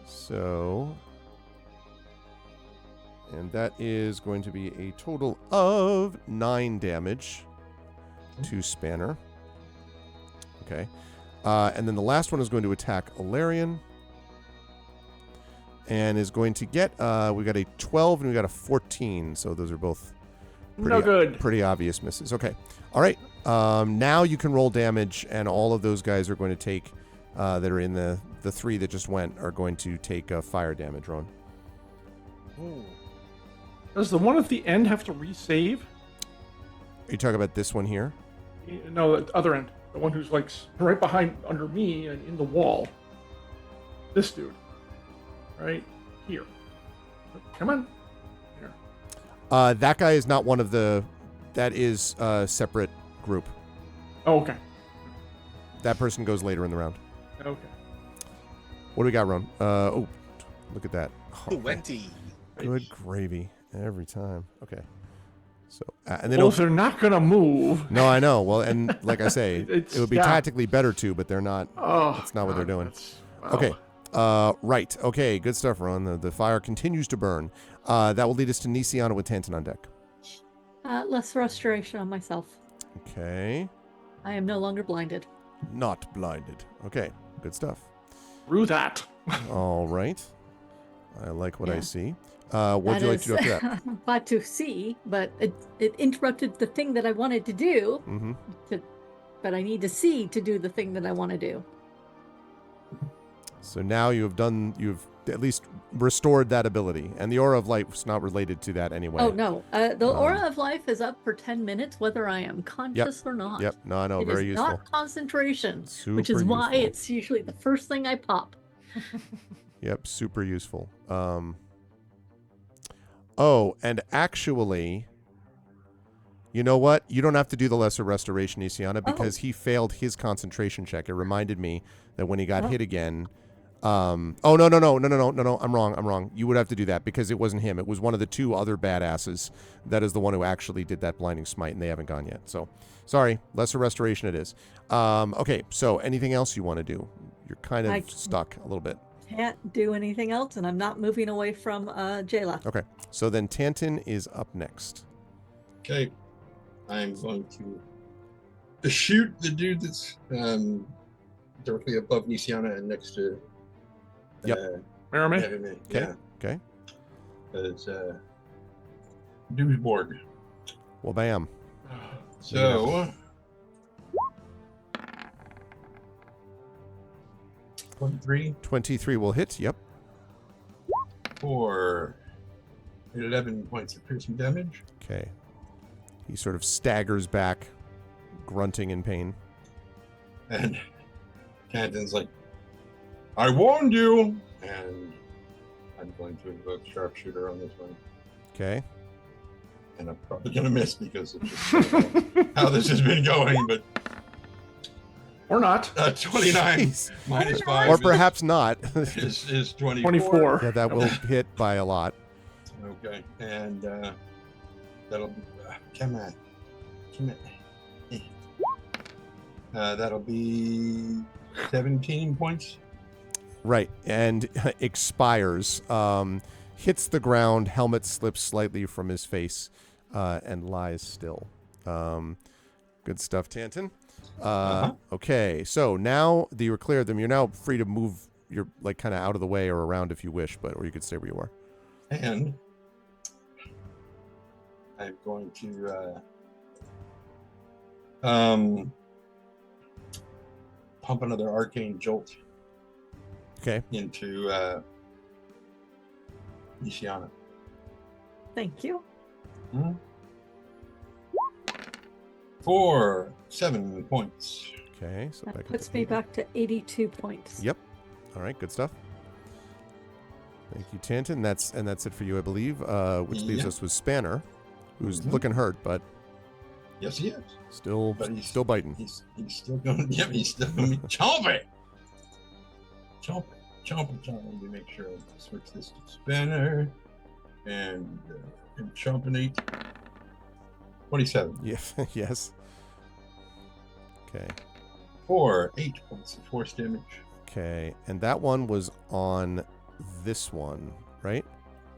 So. And that is going to be a total of 9 damage to Spanner. Okay. And then the last one is going to attack Alarian. And is going to get, we got a 12 and we got a 14. So those are both No good. pretty obvious misses. Okay. All right. Now you can roll damage, and all of those guys are going to take, that are in the 3 that just went, are going to take fire damage, Ron. Ooh. Does the one at the end have to resave? Are you talking about this one here? No, the other end. The one who's like right behind, under me and in the wall. This dude. Right here. Come on. Here. That guy is not one of the. That is a separate group. Oh, okay. That person goes later in the round. Okay. What do we got, Ron? Oh, look at that. Oh, 20. good gravy every time. Okay. So and they Well, don't. they're not gonna move. No, I know. Well, and like I say, It's- it would be yeah. tactically better to, but they're not. Oh, That's not what they're doing. Wow. Okay. Right. Okay. Good stuff, Ron. The fire continues to burn. That will lead us to Nisiana with Tantan on deck. Less restoration on myself. Okay. I am no longer blinded. Not blinded. Okay. Good stuff. Through that. All right. I like what I Yeah. see. What would you like to do after that? But to see, but it interrupted the thing that I wanted to do. Mm-hmm. But I need to see to do the thing that I want to do. So now you've at least restored that ability. And the Aura of Light was not related to that anyway. Oh, no. The Aura of Life is up for 10 minutes, whether I am conscious or not. Yep. No, I know. It Very is useful. not concentration, which Super is why useful. it's usually the first thing I pop. Yep. Super useful. Oh, and actually, you know what? You don't have to do the Lesser Restoration, Isiana, because he failed his concentration check. It reminded me that when he got hit again. Oh, no. I'm wrong. You would have to do that because it wasn't him. It was one of the 2 other badasses that is the one who actually did that blinding smite, and they haven't gone yet. So, sorry. Lesser Restoration it is. Okay, so anything else you want to do? You're kind of stuck a little bit. Can't do anything else, and I'm not moving away from Jayla. Okay, so then Tantan is up next. Okay. I'm going to shoot the dude that's directly above Nisiana and next to. Yep. Merriman? Merriman. Okay. Yeah. Okay. It's Doomsborg. Well, bam. So. 23 will hit. Yep. For 11 points of piercing damage. Okay. He sort of staggers back, grunting in pain. And Canton's like, I warned you! And I'm going to invoke Sharpshooter on this one. Okay. And I'm probably going to miss because of just how this has been going, but Or not. 29 Jeez. minus 5 Or perhaps not. is 24. 24. Yeah, that will hit by a lot. Okay, and that'll be, come on. That'll be 17 points. Right, and expires. Hits the ground, helmet slips slightly from his face, and lies still. Good stuff, Tanton. Okay, so now that you're clear of them, you're now free to move. You're like kind of out of the way or around if you wish, or you could stay where you are. And I'm going to pump another arcane jolt Okay. into Nishiana. Thank you. For 7 points. Okay, so That back puts up me back to 82 points. Yep. All right, good stuff. Thank you, Tanton. That's it for you, I believe. Which leaves Yeah. us with Spanner, who's Mhm. looking hurt, but Yes, he is. still But he's biting. He's still going. Yep, he's still going to be chomping. Chomping to make sure I switch this to Spanner and chompinate. 27 Yeah. Yes. Okay. for 8 points of force damage. Okay, and that one was on this one, right?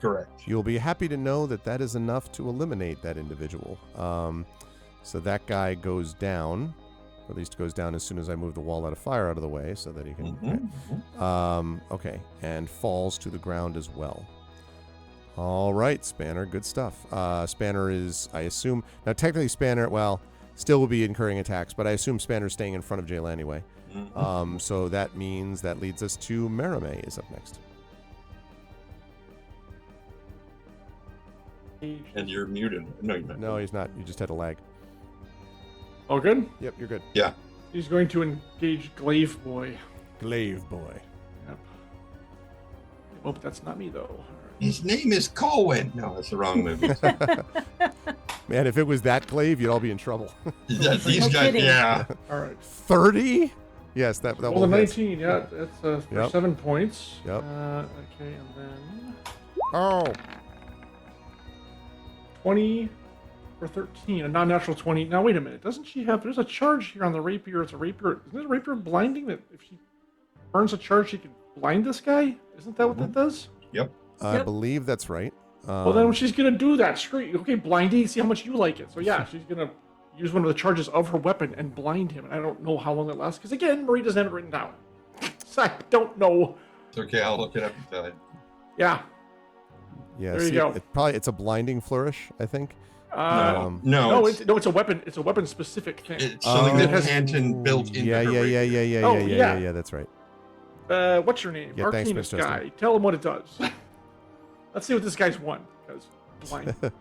Correct. You'll be happy to know that that is enough to eliminate that individual. So that guy goes down, or at least goes down as soon as I move the wall out of fire out of the way so that he can... Okay, and falls to the ground as well. All right, Spanner, good stuff. Spanner is, I assume... Now, technically, Spanner, well, still will be incurring attacks, but I assume Spanner's staying in front of Jayla anyway. So that means that leads us to Merame is up next. And you're muted. No, you're not. No, he's not. You just had a lag. Oh, good. Yep, you're good. Yeah. He's going to engage Glaive Boy. Glaive boy. Yep. Oh, but that's not me, though. His name is Colwyn. No, that's the wrong movie. Man, if it was that glaive, you'd all be in trouble. These No guys, kidding. yeah. All right. 30? Yes, that Well, will the hit. 19, yeah, that's for Yep. 7 points. Yep. Okay, and then Oh, 20 for 13, a non-natural 20. Now, wait a minute. Doesn't she have... There's a charge here on the rapier. It's a rapier... Isn't it a rapier blinding that if she burns a charge, she can blind this guy? Isn't that what that does? Yep. I Yep. believe that's right. Well, then she's going to do that straight. Okay, blinding, see how much you like it. So, yeah, she's going to use one of the charges of her weapon and blind him. And I don't know how long that lasts. Because, again, Marie doesn't have it written down. So I don't know. It's okay. I'll look it up and tell you. Yeah. Yeah, There you go. It's a blinding flourish, I think. No, It's a weapon. It's a weapon specific thing. it's something Oh. that Hanton built into Yeah, her yeah, yeah, rapier. yeah, yeah, Oh, yeah, yeah, yeah. yeah, that's right. What's your name? Yeah, thanks, Arcanist Mr. guy. Tell him what it does. Let's see what this guy's won. Because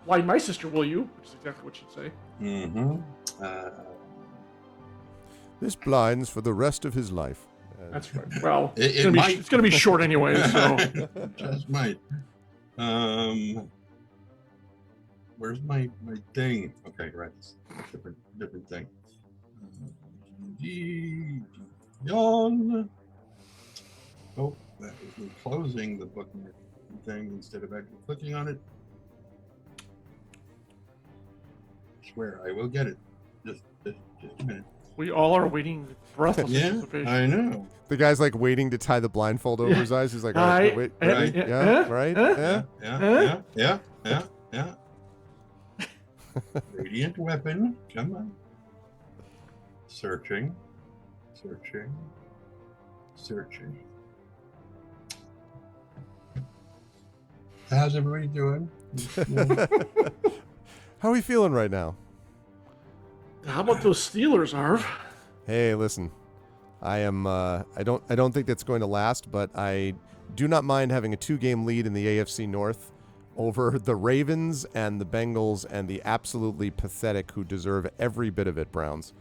blind my sister, will you? Which is exactly what she'd say. Mm-hmm. This blinds for the rest of his life. That's right. Well, It it's might. going to be short anyway. So Just might. Where's my thing? Okay, right. It's a different thing. Yawn. Oh, that was me closing the bookmark thing instead of actually clicking on it. I swear I will get it. Just a minute. we all are waiting with breathless Yeah, anticipation. I know. The guy's like waiting to tie the blindfold over his eyes. He's like, all right, wait, Right. yeah, right, yeah. Yeah. Radiant weapon. Come on. Searching. How's everybody doing? How are we feeling right now? How about those Steelers, Arv? Hey, listen, I am. I don't think that's going to last, but I do not mind having a 2-game lead in the AFC North over the Ravens and the Bengals and the absolutely pathetic, who deserve every bit of it, Browns,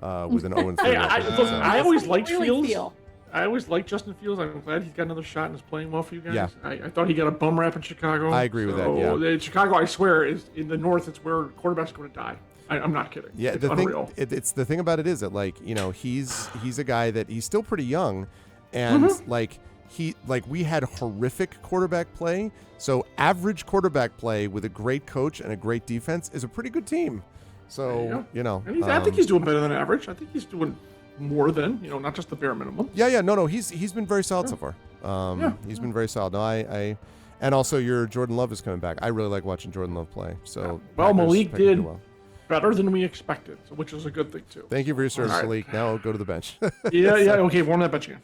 with an 0-3 Hey, record. look, So- I always liked Really Fields. feel. I always liked Justin Fields. I'm glad he's got another shot and is playing well for you guys. Yeah. I thought he got a bum rap in Chicago. I agree with that, yeah. Chicago, I swear, is in the North. It's where quarterbacks go to die. I'm not kidding. Yeah, it's the unreal. thing, it's the thing about it is that, like, you know, he's a guy that he's still pretty young, and we had horrific quarterback play. So average quarterback play with a great coach and a great defense is a pretty good team. So you know, And I think he's doing better than average. I think he's doing more than, not just the bare minimum. Yeah, no, he's been very solid so far. He's been very solid. No, and also your Jordan Love is coming back. I really like watching Jordan Love play. So Well, Packers Malik picking did well. better than we expected, which was a good thing too. Thank you for your service, All right. Malik. Now go to the bench. Yeah. Okay, warm that bench again.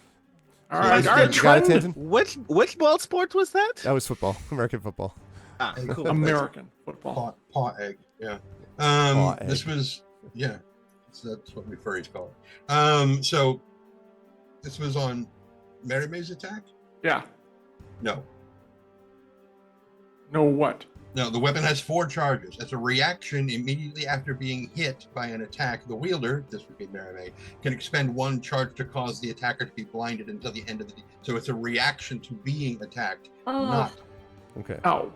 All right, You got it, Trenton. Tanton? Which ball sport was that? That was football, American football. Ah, cool. American football. Paw egg. Yeah. Paw egg. This was that's what we furries call it. So this was on Mary May's attack? Yeah. No. No what? No, the weapon has 4 charges. As a reaction, immediately after being hit by an attack, the wielder, this would be Mary May, can expend 1 charge to cause the attacker to be blinded until the end of the. So it's a reaction to being attacked, Oh, not. Okay. Oh.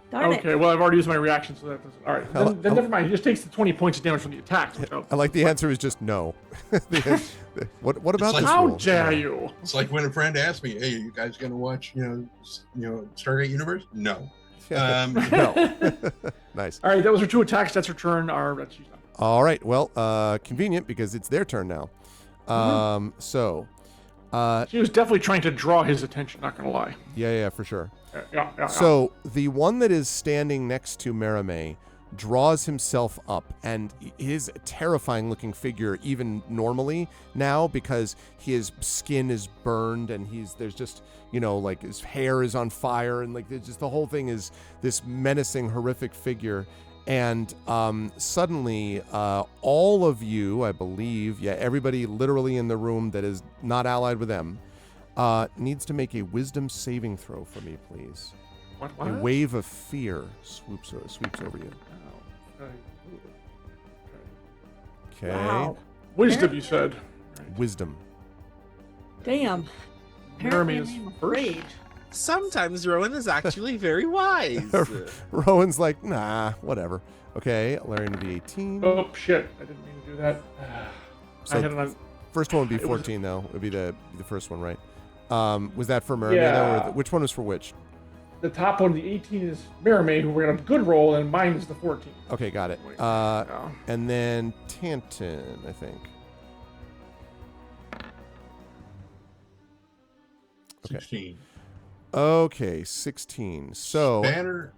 darn Okay, it. well, I've already used my reaction, so that doesn't. All right, then never mind. He just takes the 20 points of damage from the attacks. Which I like the answer is just no. What about like- this How rule? dare you? It's like when a friend asked me, "Hey, are you guys gonna watch, Stargate Universe?" No. No. Nice. All right, that was her 2 attacks. That's her turn. That's she's done. All right. Well, convenient because it's their turn now. So, She was definitely trying to draw his attention. Not gonna lie. yeah, for sure. Yeah. So the one that is standing next to Merame draws himself up, and his terrifying looking figure, even normally now, because his skin is burned and there's just, like his hair is on fire, and like there's just the whole thing is this menacing, horrific figure. And suddenly, all of you, I believe, everybody literally in the room that is not allied with them, needs to make a wisdom saving throw for me, please. What? A wave of fear sweeps over you. Okay. Wow. Wisdom, you said. Wisdom. Damn. Jeremy is I'm first. afraid. Sometimes Rowan is actually very wise. Rowan's like, nah, whatever. Okay, Larian to be 18. Oh shit! I didn't mean to do that. So I had it on. first one would be it was- 14, though. It would be the first one, right? Was that for Mermaid, Yeah. though? Or which one was for which? The top one, the 18 is Mermaid, who we're gonna good roll, and mine is the 14. Okay, got it. Yeah. And then Tanton, I think. Okay. 16. Okay, 16. So Spanner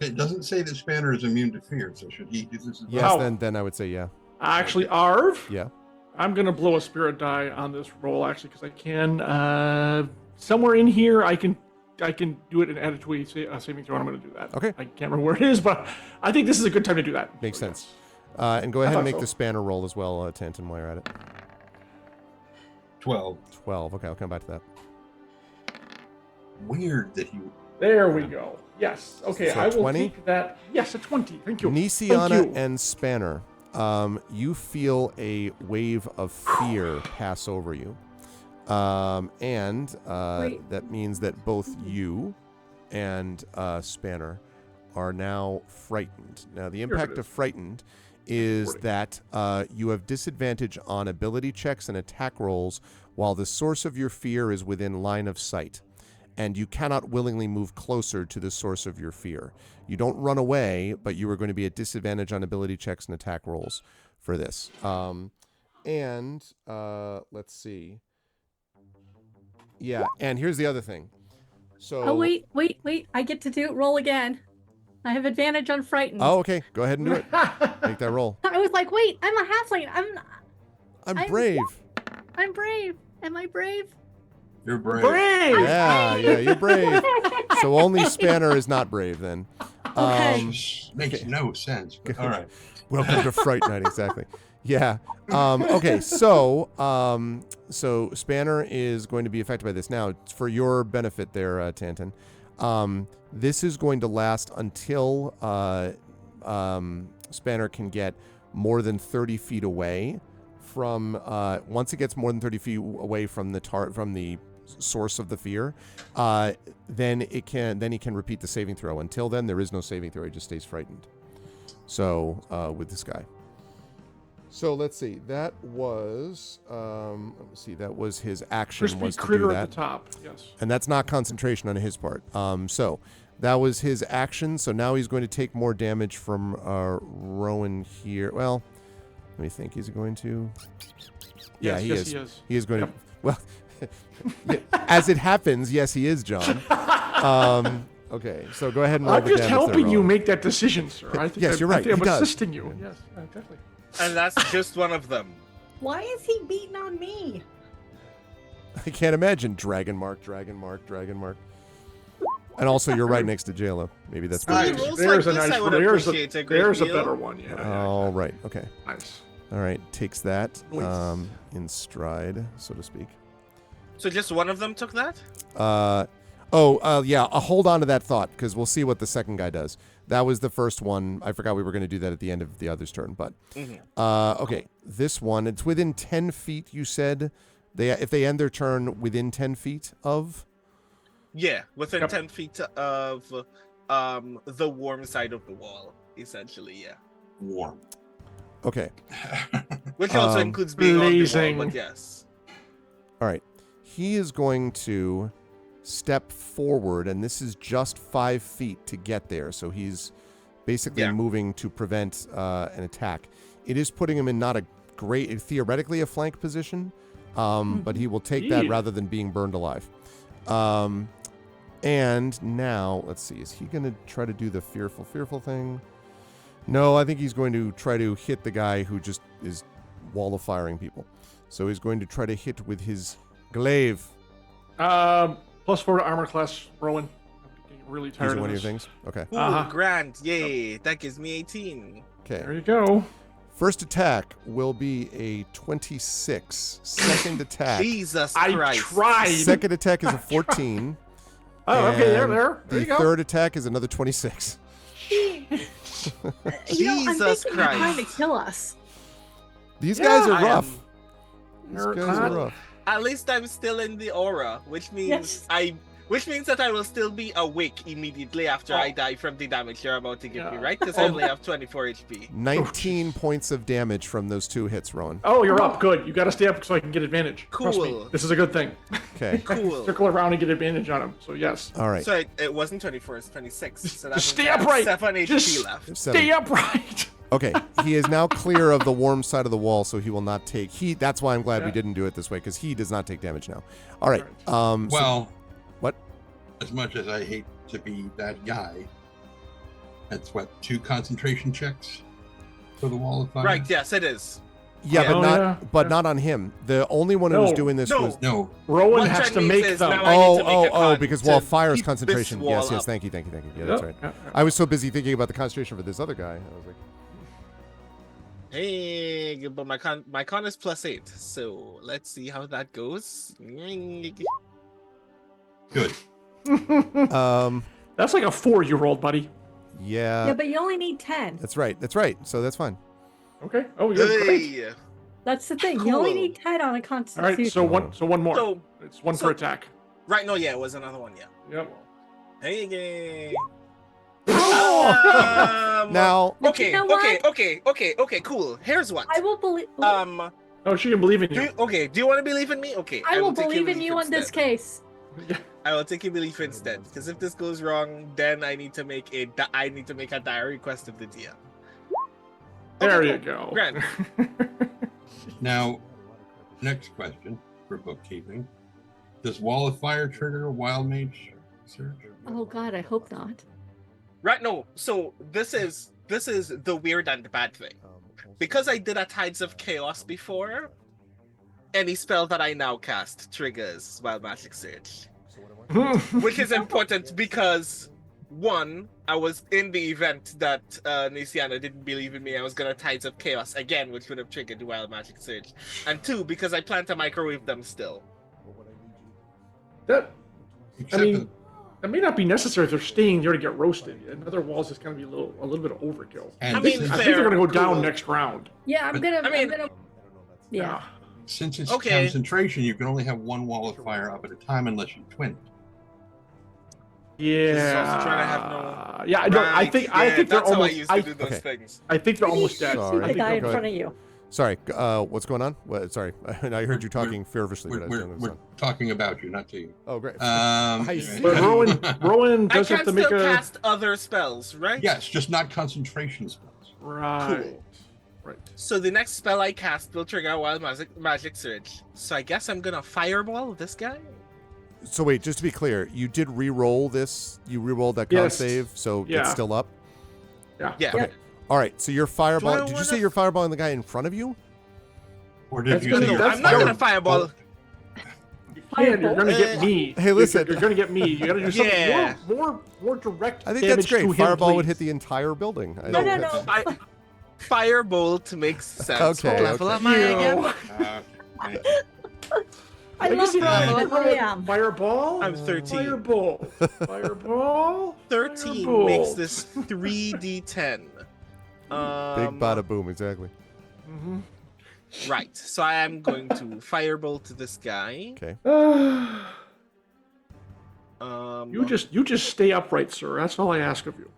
it doesn't say that Spanner is immune to fear, so should he do this as well? yes, Wow. then I would say yeah. Actually, Arv, Yeah. I'm gonna blow a spirit die on this roll actually because I can. Somewhere in here, I can do it and add it to a saving throw. And I'm gonna do that. Okay. I can't remember where it is, but I think this is a good time to do that. Makes So, sense. And go ahead and thought make so. the spanner roll as well, Tanton, while you're at it. 12. 12. Okay, I'll come back to that. Weird that he. There we go. Yes. Okay, So I will 20? take that. Yes, a 20. Thank you. Nisiana Thank you. and Spanner, you feel a wave of fear pass over you. And Wait. that means that both you and Spanner are now frightened. Now, the impact is. of frightened is 40. that you have disadvantage on ability checks and attack rolls while the source of your fear is within line of sight. And you cannot willingly move closer to the source of your fear. You don't run away, but you are going to be at disadvantage on ability checks and attack rolls for this. Let's see. Yeah, and here's the other thing. So. Oh, wait. I get to roll again. I have advantage on frightened. Oh, okay. Go ahead and do it. Make that roll. I was like, wait, I'm a halfling. I'm brave. I'm brave. Am I brave? You're brave. Brave. Yeah, you're brave. So only Spanner is not brave then. Okay. Makes no sense. But all right. Welcome to Fright Night, exactly. Yeah. Okay. So Spanner is going to be affected by this. Now, for your benefit, there, Tanton. This is going to last until Spanner can get more than 30 feet away from. Once it gets more than 30 feet away from the source of the fear, then he can repeat the saving throw. Until then, there is no saving throw. He just stays frightened. So with this guy. So let's see. That was that was his action. Crispy Was to do critter that. at the top. Yes. And that's not concentration on his part. So that was his action. So now he's going to take more damage from Rowan here. Well, let me think. Is he going to? Yeah, Yes, he yes, is. he is. He is going Yep. to. Well, As it happens, yes, he is, John. Okay, so go ahead and roll I'm the just damage there, helping you Rowan. make that decision, sir. I think Yes, you're right. I think He I'm does. assisting you. Yes, definitely. And that's just one of them. Why is he beating on me? I can't imagine. Dragon mark. And also, you're right next to JLo. Maybe that's Still, what Nice. it is. rolls There's like a this, nice I would one. appreciate a great There's a deal. better one. Yeah. All right. Okay. Nice. All right. Takes that Nice. in stride, so to speak. So just one of them took that? Yeah. Hold on to that thought because we'll see what the second guy does. That was the first one. I forgot we were going to do that at the end of the other's turn, but okay. This one, it's within 10 feet. You said if they end their turn within 10 feet of. Yeah, within Yep. 10 feet of the warm side of the wall, essentially, yeah. Warm. Okay. Which also Um, includes being on the blazing. wall, but yes. All right. He is going to step forward, and this is just 5 feet to get there. So he's basically Yeah. moving to prevent an attack. It is putting him in not a great, theoretically a flank position, but he will take that Yeah. rather than being burned alive. And now, let's see, is he going to try to do the fearful thing? No, I think he's going to try to hit the guy who just is wall of firing people. So he's going to try to hit with his glaive. +4 to armor class, Rowan. I'm getting really tired These are of one of this. your things? Okay. Ooh, Uh-huh. grand. Yay. That gives me 18. There Okay. you go. First attack will be a 26. Second attack. Jesus I Christ. tried. Second attack is a 14. Oh, okay, and there The you go. third attack is another 26. I'm Jesus thinking you're trying to Christ. kill us. These Yeah, guys are I rough. am- These They're guys not- are rough. At least I'm still in the aura, which means Yes. which means that I will still be awake immediately after I Oh. die from the damage you're about to give me, Yeah. right? Because I only have 24 HP. 19 points of damage from those 2 hits, Rowan. Oh, you're up. Good. You got to stay up so I can get advantage. Trust me. Cool. This is a good thing. Okay. Cool. Circle around and get advantage on him. So yes. All right. So it wasn't 24, it's 26. So that Just means stay I have upright. 7 HP Just- left. 7. Stay upright. Okay, he is now clear of the warm side of the wall, so he will not take. That's why I'm glad we Yeah. didn't do it this way, because he does not take damage now. All right. So- Well, what? as much as I hate to be that guy, that's what, 2 concentration checks for the wall of fire? Right, yes, it is. Yeah, Yeah. but Oh, not. yeah. But Yeah. not on him. The only one who was No. doing this No. was. No, Rowan What has that to means make is them. now I need to make a con Because to wall fire is keep this concentration. wall Yes, up. thank you. Yeah, that's right. Yeah. I was so busy thinking about the concentration for this other guy. I was like, Hey, but my con is +8, so let's see how that goes. good. That's like a 4-year-old, buddy. Yeah, but you only need 10. That's right. That's right. So that's fine. Okay. Oh, you're great. Hey. That's the thing. You only Cool. need 10 on a All constitution. right. So one more. So, It's one so- for attack. right, no, yeah, it was another one, yeah. Yep. Hey, yay. Now, But Okay, you know what? okay, cool. Here's what. I will believe. Oh, she can believe in you. Do you want to believe in me? Okay. I will take your believe in you on this instead. case. I will take your belief instead, because if this goes wrong, then I need to make a dire request of the DM. There Okay, you cool. go. Grand. Now, next question for bookkeeping. Does Wall of Fire trigger a Wild Mage search? Oh God, I hope not. Right, no. So this is the weird and bad thing. Because I did a Tides of Chaos before, any spell that I now cast triggers Wild Magic Surge. Which is important because, one, I was in the event that Nisiana didn't believe in me. I was going to Tides of Chaos again, which would have triggered the Wild Magic Surge. And two, because I plan to microwave them still. That Except mean, that may not be necessary if they're staying there to get roasted. Another wall's just gonna be a little bit of overkill. and I mean, since, I think they're gonna go down cool. next round. Yeah, I'm But- gonna. I mean- I'm gonna. Yeah. since it's Okay. concentration, you can only have 1 Wall of Fire up at a time unless you twin it. Yeah. also trying to have no- Yeah, I don't. I Right, think yeah, they're that's how I almost. used to do those okay. things. I think they're almost dead. Sorry. I The think guy they're in go front of you. sorry. What's going on? What, sorry, I heard you talking fervently, but I was We're, doing this we're on. talking about you, not to you. Oh, great. I see. But Rowan I does can have to still make a cast other spells, right? Yes, just not concentration spells. right. Cool. Right. So the next spell I cast will trigger a wild magic surge. So I guess I'm gonna fireball this guy. So wait, just to be clear, you did re-roll this. You re-rolled that con Yes. save, so Yeah. it's still up. Yeah. Yeah. Okay. All right. So you're fireball. Do I Did you wanna- say you're fireballing the guy in front of you? Or did That's you gonna- say that's I'm not gonna fireball. And you're gonna get me. Hey, listen. You're gonna get me. You gotta do something Yeah. more direct. I think that's damage to great. him, Fireball would please. hit the entire building. I No, think no, that's- no. Firebolt makes sense. Okay, What level okay. am I again? okay. I love guess you Rowan, can but I am. Fireball. I'm 13. Fireball. Fireball. 13 Firebolt. makes this 3d10. Big bada boom, exactly. Mhm. Right. So I am going to firebolt this guy. Okay. You just stay upright, sir. That's all I ask of you.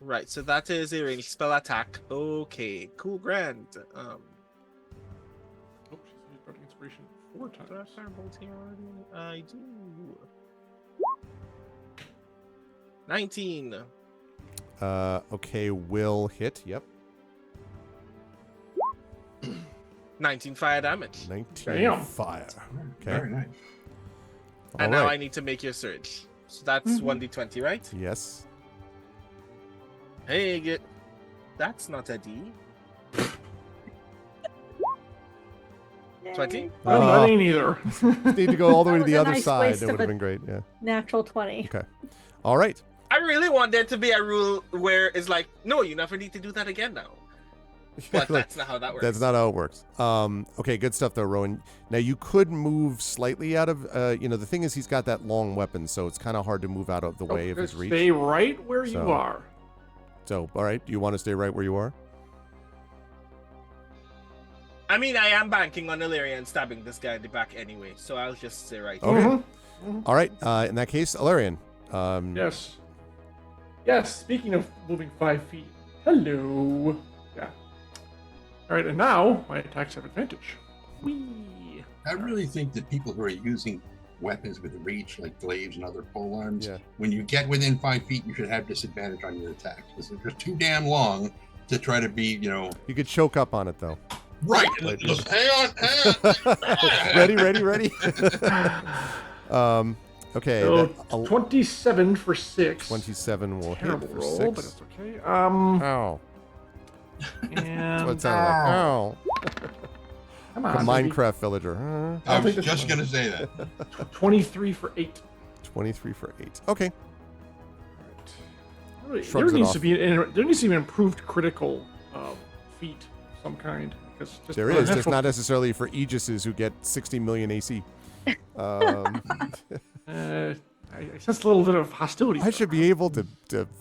Right. So that is a ranged spell attack. Okay. Cool. Grand. Oh, she's used Bardic Inspiration 4 times. Do I have firebolt here already? I do. 19. Okay, will hit. Yep. 19 fire damage. 19 Damn. fire. Okay. Very nice. And All now right. I need to make your surge. So that's 1d20, right? Yes. Hey, that's not a D. 20? Well, that ain't either. Need to go all the way to That the was a other nice side. waste That of would have a- been great. Yeah. Natural 20. Okay. All right. I really want there to be a rule where it's like, no, you never need to do that again now. But Like, that's not how that works. that's not how it works. Okay, good stuff though, Rowan. Now you could move slightly out of. The thing is, he's got that long weapon, so it's kind of hard to move out of the way of his reach. Stay right where So- you are. So, all right, do you want to stay right where you are? I mean, I am banking on Illyrian stabbing this guy in the back anyway, so I'll just say right. Okay. Mhm. All right. In that case, Illyrian. Yes. Yes, speaking of moving 5 feet. Hello. Yeah. Alright, and now my attacks have advantage. Whee! I really think that people who are using weapons with reach, like glaives and other polearms, Yeah. when you get within 5 feet, you should have disadvantage on your attacks because they're just too damn long to try to be, You could choke up on it though. right. Like- Hang on. ready. Okay. So, that- 27 for 6. 27 will Terrible hit for roll, 6. but it's okay. Ow. That's what And it sounded like. Ow. come The on, baby. Minecraft villager. I was think this just is- going to say that. 23 for 8. 23 for 8. Okay. There Shrugs it needs off. to be an improved critical feat of some kind. Because just There is. There's not necessarily for Aegises who get 60 million AC. I sense a little bit of hostility. I should be able to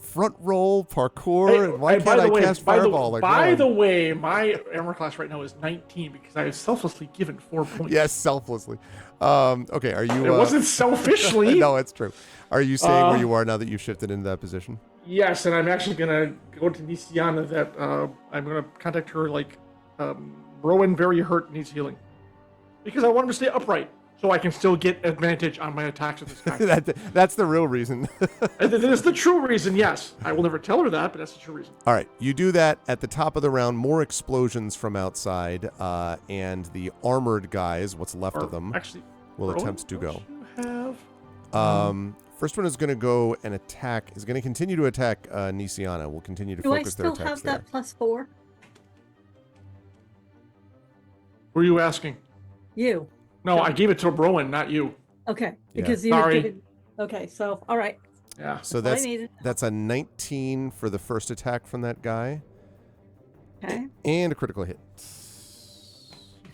front roll, parkour, Hey, and why hey, by can't the I way, cast by the- Fireball like By Rowan? the way, my armor class right now is 19 because I have selflessly given 4 points. Yes, selflessly. Okay, are you... It wasn't selfishly. no, it's true. Are you staying where you are now that you've shifted into that position? Yes, and I'm actually going to go to Nisiana that I'm going to contact her like, Rowan very hurt, needs healing. Because I want him to stay upright so I can still get advantage on my attacks with this guy. That's the real reason. And that is the true reason, yes. I will never tell her that, but that's the true reason. All right, you do that at the top of the round. More explosions from outside, and the armored guys, what's left of them, Actually, will Rowan, attempt to go. don't you have... First one is going to go and attack. Is going to continue to attack Nisiana. We'll continue to Do I focus their still attacks have there. that +4? Who are you asking? You. No, I gave it to Rowan, not you. Okay. Yeah. Because you had Sorry. given. Okay, so all right. Yeah. So That's all I that's needed. that's a 19 for the first attack from that guy, Okay. and a critical hit.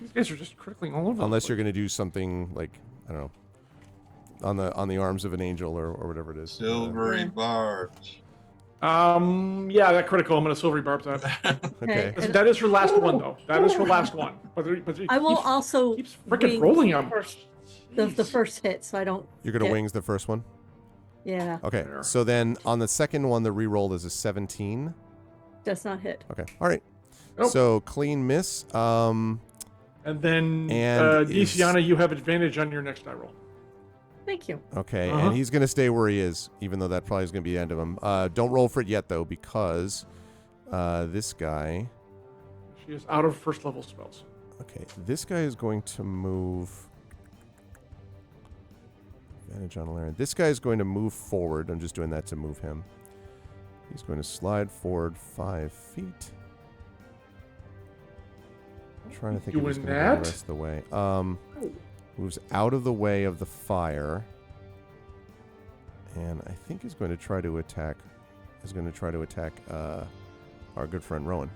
These guys are just critically all over. Unless you're going to do something like, I don't know, on the arms of an angel or whatever it is. Silvery barbs. Yeah, that critical. I'm gonna silvery barb that. Okay. And That is her last one, though. That is her last one. But it I will keeps, also keeps freaking wing rolling the on first, the first hit, so I don't. You're going to get- wings the first one? Yeah, Okay. There. So then on the second one, the reroll is a 17. does not hit. Okay. All right. Nope. So clean miss. And then, And is- Diciana, you have advantage on your next die roll. Thank you. Okay, Uh-huh. and he's going to stay where he is, even though that probably is going to be the end of him. Don't roll for it yet, though, because this guy... She is out of first level spells. Okay, this guy is going to move. Advantage on Alarian. This guy is going to move forward. I'm just doing that to move him. He's going to slide forward 5 feet. I'm trying to think if he's Doing going to go the that? rest of the way. Moves out of the way of the fire. And I think he's going to try to attack. Our good friend Rowan.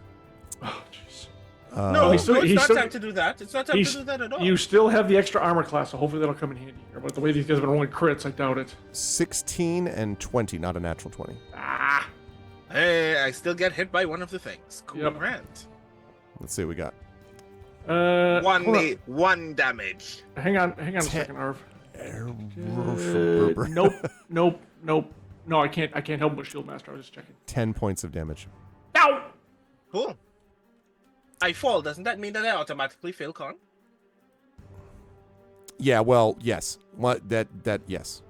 Oh, jeez. No, he's still- it's he's not still- time to do that. It's not time to do that at all. You still have the extra armor class, so hopefully that'll come in handy here. But the way these guys have been rolling crits, I doubt it. 16 and 20, not a natural 20. Ah! Hey, I still get hit by one of the things. Cool, Yep. Grant. Let's see what we got. One damage. Hang on a second, Arv. Nope. No, I can't help but Shield Master. I was just checking. 10 points of damage. Ow! Cool. I fall. Doesn't that mean that I automatically fail con? Yeah, well, yes. Yes.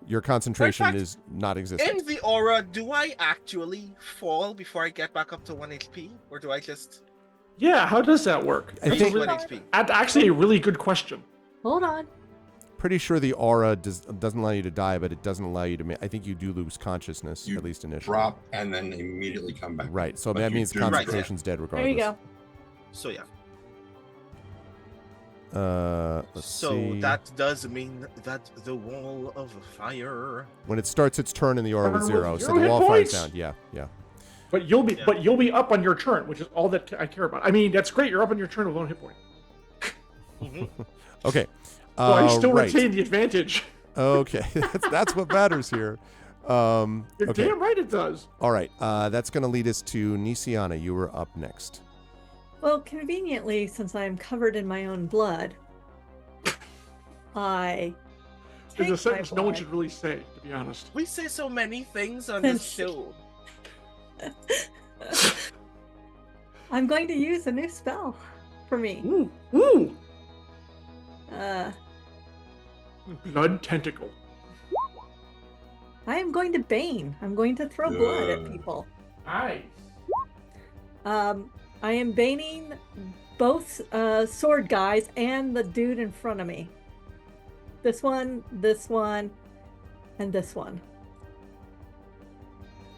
Your concentration fact, is not existent. In the aura, do I actually fall before I get back up to 1 HP? Or do I just... Yeah, how does that work? I Just think 1 HP? That's actually a really good question. Hold on. pretty sure the aura doesn't allow you to die, but it doesn't allow you to. I think you do lose consciousness, You at least initially. Drop and then immediately come back. Right. So But that you means do- concentration's dead regardless. There you go. So yeah. Let's So see. that does mean that the wall of fire. When it starts its turn in the aura with With 0, so zero the hit wall finds points? down. Yeah. But you'll be Yeah. up on your turn, which is all that I care about. I mean, that's great. You're up on your turn with 1 hit point. Okay. So I still right. retain the advantage. Okay, that's what matters here. You're Okay. damn right it does. All right. That's going to lead us to Nisiana. You were up next. Well, conveniently, since I am covered in my own blood, I It's take a sentence my no one blood. should really say, to be honest. We say so many things on this Since- show. I'm going to use a new spell for me. Ooh! Uh, Blood tentacle. I am going to bane. I'm going to throw blood at Yeah. people. Nice. I am baning both sword guys and the dude in front of me. This one, and this one.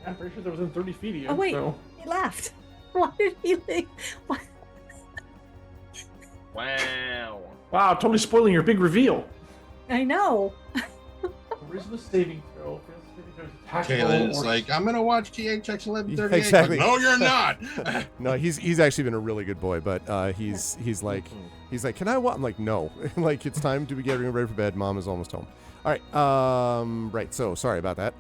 I'm pretty sure they're within 30 feet of you. Oh, wait. So. He laughed. Why did he leave? Why? Wow. Wow, totally spoiling your big reveal. I know. Charisma saving throw. Kaylin's like, I'm gonna watch THX 1138. Yeah, exactly. But no, you're not. No, he's actually been a really good boy, but he's like, can I watch? I'm like, no. Like, it's time to be getting ready for bed. Mom is almost home. All right. Right. So sorry about that.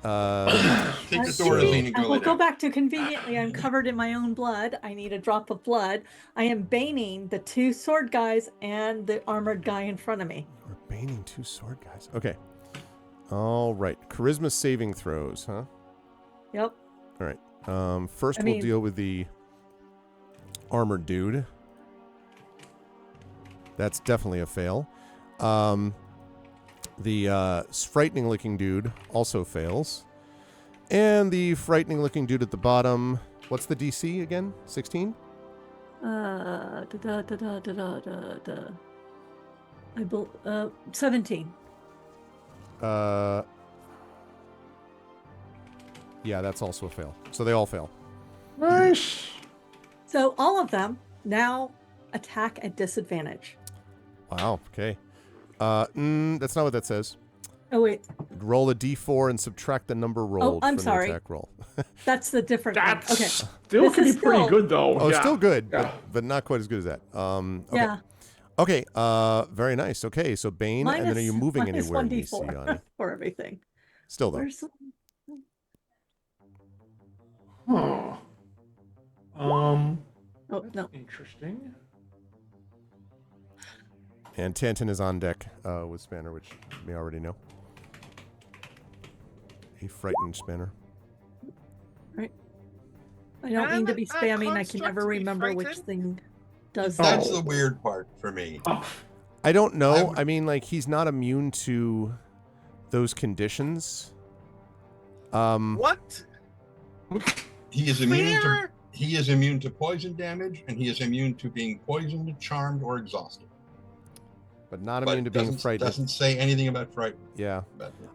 Take the door and lean and I go will lay go down. back to conveniently. I'm covered in my own blood. I need a drop of blood. I am baning the 2 sword guys and the armored guy in front of me. We're baning 2 sword guys. Okay. All right. Charisma saving throws, huh? Yep. All right. First I we'll mean- deal with the armored dude. That's definitely a fail. The frightening looking dude also fails. And the frightening looking dude at the bottom, what's the DC again? 16? I 17. Yeah, that's also a fail. So they all fail. Nice. So all of them now attack at disadvantage. Wow, okay. That's not what that says. Oh wait, Roll a d4 and subtract the number rolled I'm from sorry. the attack roll. that's the different one. That's Okay. still This can is be pretty still- good, though. Oh, yeah. still good, Yeah. but not quite as good as that. Okay. Yeah. Okay, very nice. Okay, so Bane, and then are you moving minus anywhere, 1d4 Nisiana? for everything. Still though. Where's Huh. oh no. Interesting. And Tantan is on deck with Spanner, which you may already know. A frightened Spanner. I don't mean to be I'm spamming. I can never constructively remember which frightened. thing does That's that. the weird part for me. Oh, I don't know. I would- I mean, like, he's not immune to those conditions. What? He is immune to Fair? he is immune to poison damage, and he is immune to being poisoned, charmed, or exhausted. But not immune to being frightened. Doesn't say anything about frightened. Yeah.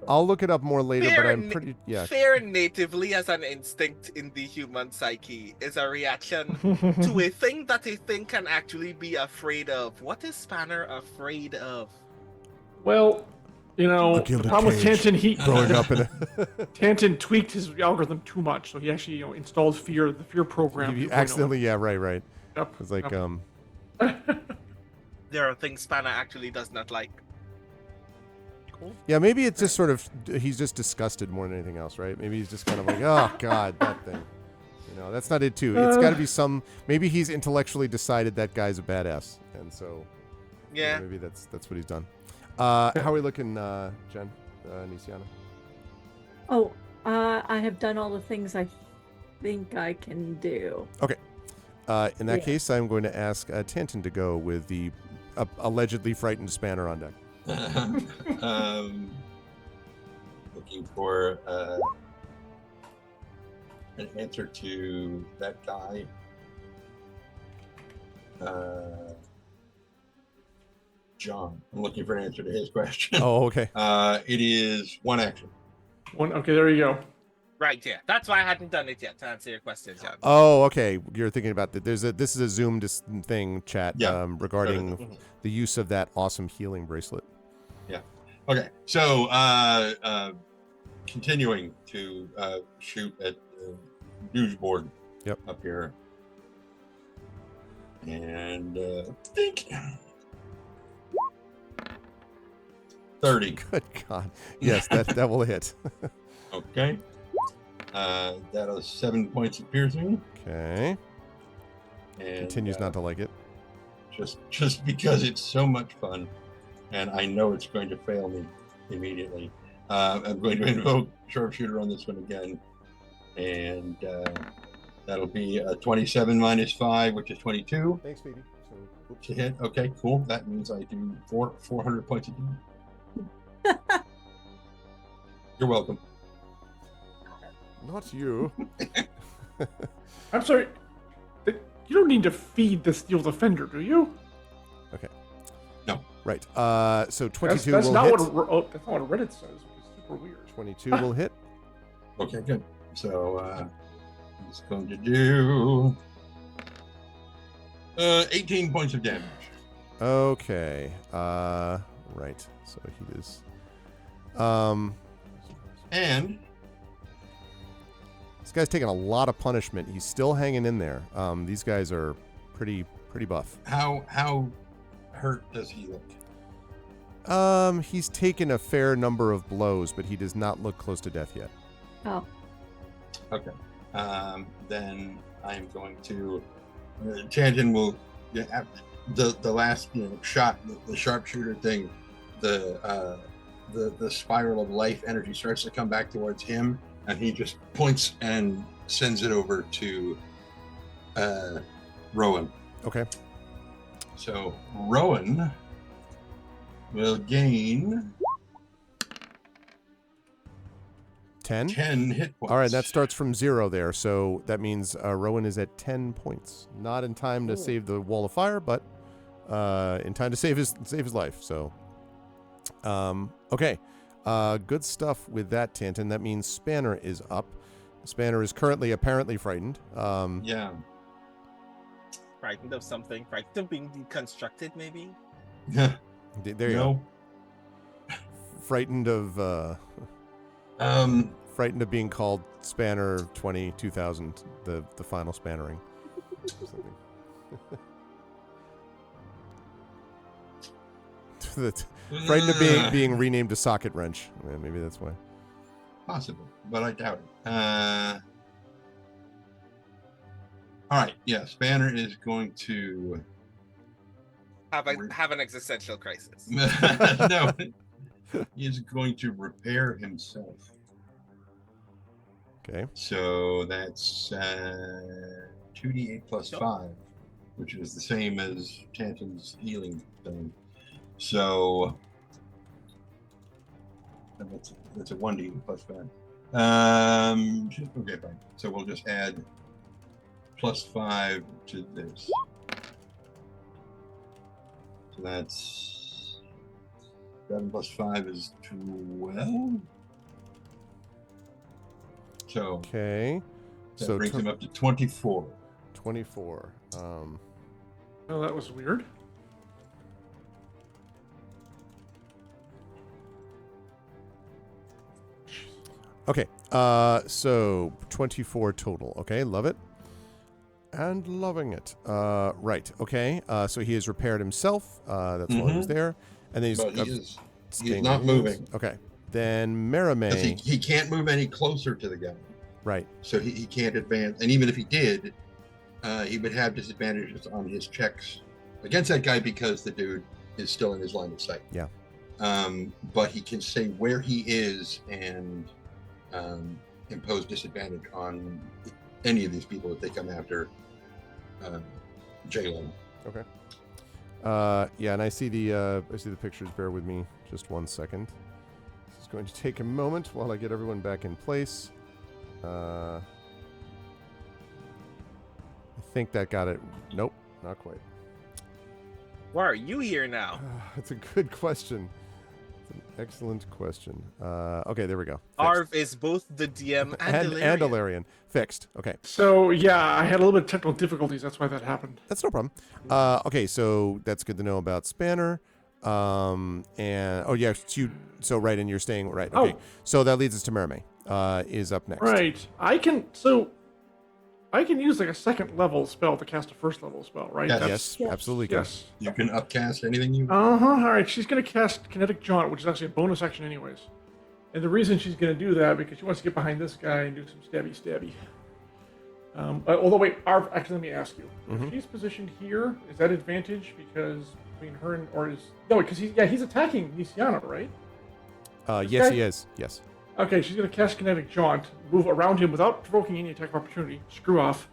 I'll look it up more later, but I'm pretty... Yeah. Fear natively as an instinct in the human psyche is a reaction to a thing that a thing can actually be afraid of. What is Spanner afraid of? Well, you know, A gilded the problem with cage. Tanton, Growing up in a... Tanton tweaked his algorithm too much, so he actually, you know, installed the fear program. You 2.0. accidentally... Yeah, right. Yep. It's like, yep. There are things Spanner actually does not like. Cool. Yeah, maybe it's just sort of... He's just disgusted more than anything else, right? Maybe he's just kind of like, oh, God, that thing. You know, that's not it, too. It's got to be some... Maybe he's intellectually decided that guy's a badass, and so... Yeah. Maybe that's what he's done. How are we looking, Jen? Nisiana? Oh, I have done all the things I think I can do. Okay. In that Yeah. case, I'm going to ask Tanton to go with the allegedly frightened Spanner on deck. Looking for an answer to that guy. John. I'm looking for an answer to his question. Oh, okay. It is one action. Okay, there you go. Right, yeah. That's why I hadn't done it yet, to answer your question, John. Oh, okay. You're thinking about that. This is a Zoom thing, chat, Yeah. regarding the use of that awesome healing bracelet. Okay, so continuing to shoot at the news board up here. And think 30. Good God. Yes, that will hit. Okay. That is 7 points of piercing. Okay. And Continues not to like it. just because it's so much fun, and I know it's going to fail me immediately. I'm going to invoke sharpshooter on this one again, and that'll be a 27 minus 5, which is 22 Thanks, baby. to hit. Okay, cool. That means I do 400 points of damage. You're welcome. Not you. I'm sorry. You don't need to feed the steel defender, do you? Okay. No. Right. So 22 That's will not hit. that's not what Reddit says, which is super weird. 22 will hit. Okay, good. So I'm just going to do 18 points of damage. Okay. Right. So he is. And This guy's taking a lot of punishment. He's still hanging in there. These guys are pretty buff. how hurt does he look? He's taken a fair number of blows, but he does not look close to death yet. Oh, Okay. Then I'm going to Tangen will the last shot, the sharpshooter thing, the spiral of life energy starts to come back towards him, and he just points and sends it over to Rowan. Okay. So Rowan will gain 10? 10 hit points. All right, that starts from 0 there. So that means Rowan is at 10 points. Not in time to save the wall of fire, but in time to save his life. So, okay. Good stuff with that, Tanton. That means Spanner is up. Spanner is currently apparently frightened. Yeah. Frightened of something. Frightened of being deconstructed, maybe? There you go. No. Frightened of frightened of being called Spanner 2000, the final spannering. Frightened of being renamed to Socket Wrench. Yeah, maybe that's why. Possible, but I doubt it. All right, yeah, Spanner is going to Have an existential crisis. no, he is going to repair himself. Okay. So that's 2d8 plus 5, which is the same as Tanton's healing thing. So that's a 1d8 plus 5. Okay, fine. So we'll just add plus 5 to this. So that's 7 plus 5 is 12. So Okay. that So brings him up to 24. 24. Oh, that was weird. Okay. So 24 total. Okay, love it. And loving it. Right. Okay. So he has repaired himself. That's why he was there. And then he's, But he's staying not where he is. moving. Okay. Then Because Merame. he can't move any closer to the guy. Right. So he can't advance. And even if he did, he would have disadvantages on his checks against that guy because the dude is still in his line of sight. Yeah. But he can stay where he is and impose disadvantage on any of these people if they come after Jalen. Okay. Yeah, and I see the pictures. Bear with me just 1 second. This is going to take a moment while I get everyone back in place. I think that got it. Nope, not quite. Why are you here now? That's a good question. It's an excellent question. Okay, there we go. Fixed. Arv is both the DM and Illyrian. and Illyrian. Fixed. Okay. So yeah, I had a little bit of technical difficulties. That's why that happened. That's no problem. Okay, so that's good to know about Spanner. And oh yeah, so right, and you're staying right. Okay, so that leads us to Merame. Is up next. Right. I can use like a second level spell to cast a first level spell, right? Yes. Yes, absolutely. Can. Yes. You can upcast anything you All right. She's gonna cast Kinetic Jaunt, which is actually a bonus action anyways. And the reason she's gonna do that because she wants to get behind this guy and do some stabby. Although wait, actually, let me ask you. If she's positioned here, is that advantage because between her and because he's attacking Nisiana, right? Yes, he is. Yes. Okay, she's gonna cast Kinetic Jaunt, move around him without provoking any attack of opportunity, screw off,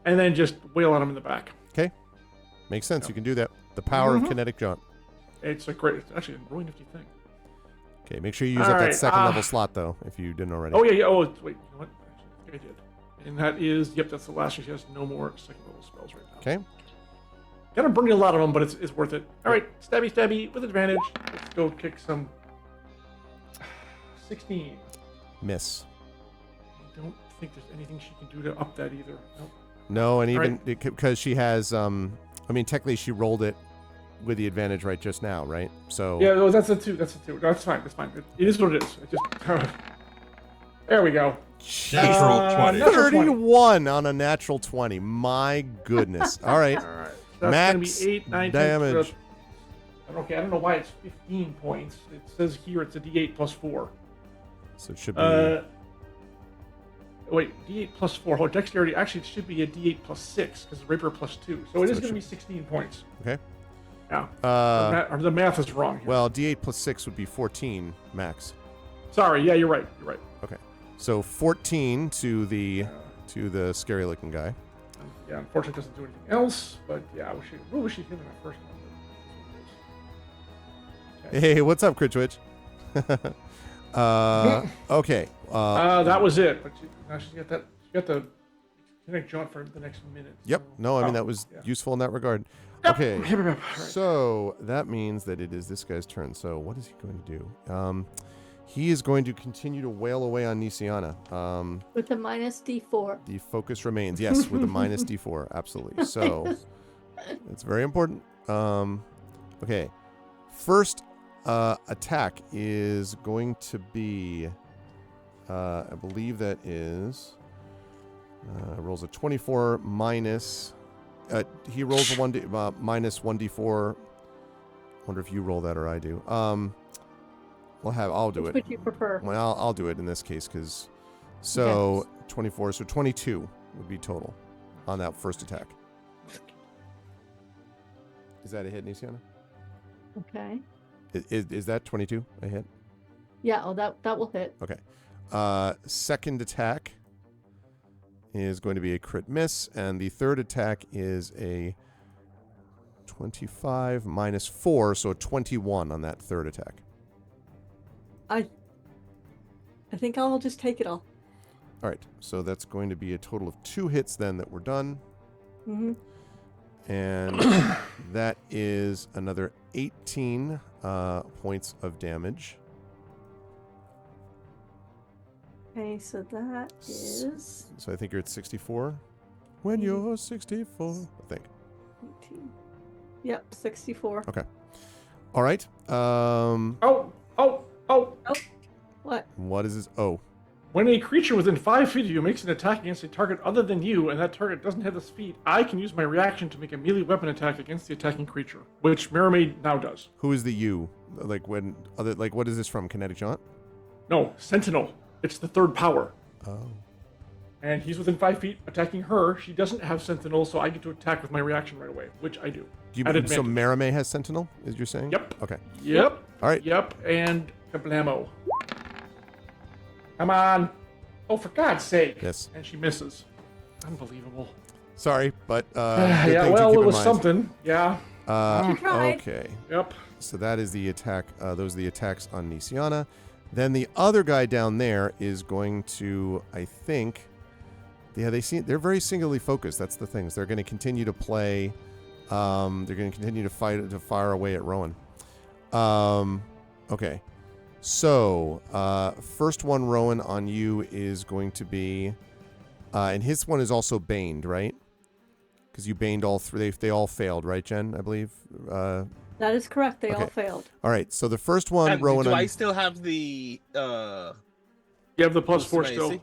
and then just wail on him in the back. Okay. Makes sense. You can do that. The power of Kinetic Jaunt. It's actually a really nifty thing. Okay, make sure you use up that second level slot though, if you didn't already. Oh yeah. Oh wait, you know what? Actually, I think I did. And that is that's the last. She has no more second level spells right now. Okay. Gotta burn a lot of them, but it's worth it. All right, stabby with advantage. Let's go kick some. 16. Miss. I don't think there's anything she can do to up that either. Nope. No, and even because she has, I mean, technically she rolled it with the advantage right just now, right? So yeah, no, that's a 2. That's a 2. No, that's fine. That's fine. It is what it is. It just there we go. natural 20. 31 on a natural 20. My goodness. All right. All right. That's Max gonna be 8, 9, 10, damage. Okay, I don't know why it's 15 points. It says here it's a D8 plus 4. So it should be. Wait, D8 plus 4. Oh, dexterity. Actually, it should be a D8 plus 6 because rapier plus 2. So it is going to be 16 points. Okay. Yeah. The math is wrong here. Well, D8 plus 6 would be 14 max. Sorry. Yeah, you're right. You're right. Okay. So 14 to the scary looking guy. Yeah, unfortunately, it doesn't do anything else. But yeah, I wish she'd hit in that first one. Okay. Hey, what's up, Critchwitch? Okay. That was it. But now she's got that. She got the Kinetic Jaunt for the next minute. Yep. So. No, I mean that was useful in that regard. Okay. Right. So that means that it is this guy's turn. So what is he going to do? He is going to continue to wail away on Nisiana. With a minus D4. The focus remains, yes, with a minus D4, absolutely. So it's very important. Okay. First attack is going to be, I believe that is, rolls a 24 minus, he rolls a minus 1d4. Wonder if you roll that or I do. I'll do Which it. would you prefer? Well, I'll do it in this case because, so 24, so 22 would be total on that first attack. Is that a hit, Nisiana? Okay. Is that 22 a hit? Yeah, that will hit. Okay. Second attack is going to be a crit miss, and the third attack is a 25 minus 4, so a 21 on that third attack. I think I'll just take it all. All right, so that's going to be a total of 2 hits then that we're done. Mhm. And that is another 18 points of damage. Okay, so that is So I think you're at 64. When you're 64, I think. 18. Yep, 64. Okay. All right. Oh. What? What is this? Oh, When a creature within 5 feet of you makes an attack against a target other than you, and that target doesn't hit its feet, I can use my reaction to make a melee weapon attack against the attacking creature, which Mermaid now does. who is the you? Like what is this from? Kinetic Jaunt? No, Sentinel. It's the third power. Oh. And he's within 5 feet attacking her. She doesn't have Sentinel, so I get to attack with my reaction right away, which I do. So At advantage. Marame has Sentinel, is you're saying? Yep. Okay. Yep. All right. Yep. And kablamo. Come on. Oh, for God's sake. Yes. And she misses. Unbelievable. Sorry, but good Yeah, thing to well, keep it in was mind. something. Yeah. She tried. Okay. Yep. So that is the attack. Those are the attacks on Nisiana. Then the other guy down there is going to, I think, they're very singularly focused. That's the things. They're going to continue to play. They're going to continue to fire away at Rowan. Okay. So first one, Rowan, on you is going to be, and his one is also baned, right? Because you baned all three. They all failed, right, Jen? I believe. That is correct. They all Okay. failed. All right. So the first one, And Rowan. do on I you- still have the You have the plus boost 4 to my still AC?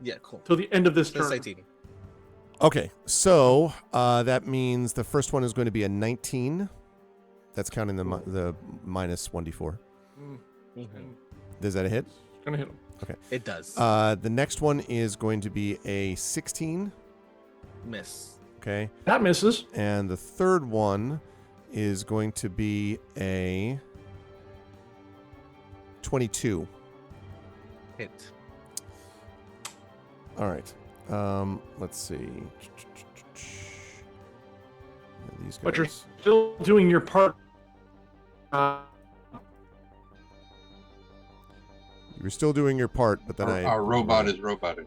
Yeah, cool. till the end of this Plus turn. 18. Okay, so that means the first one is going to be a 19. That's counting the minus 1d4. Mhm. Is that a hit? It's gonna hit him. It does. The next one is going to be a 16. Miss. Okay, That misses. and the third one is going to be a 22. Hit. All right. Let's see. These But you're guys. still doing your part. You're still doing your part, but then Our robot is roboting.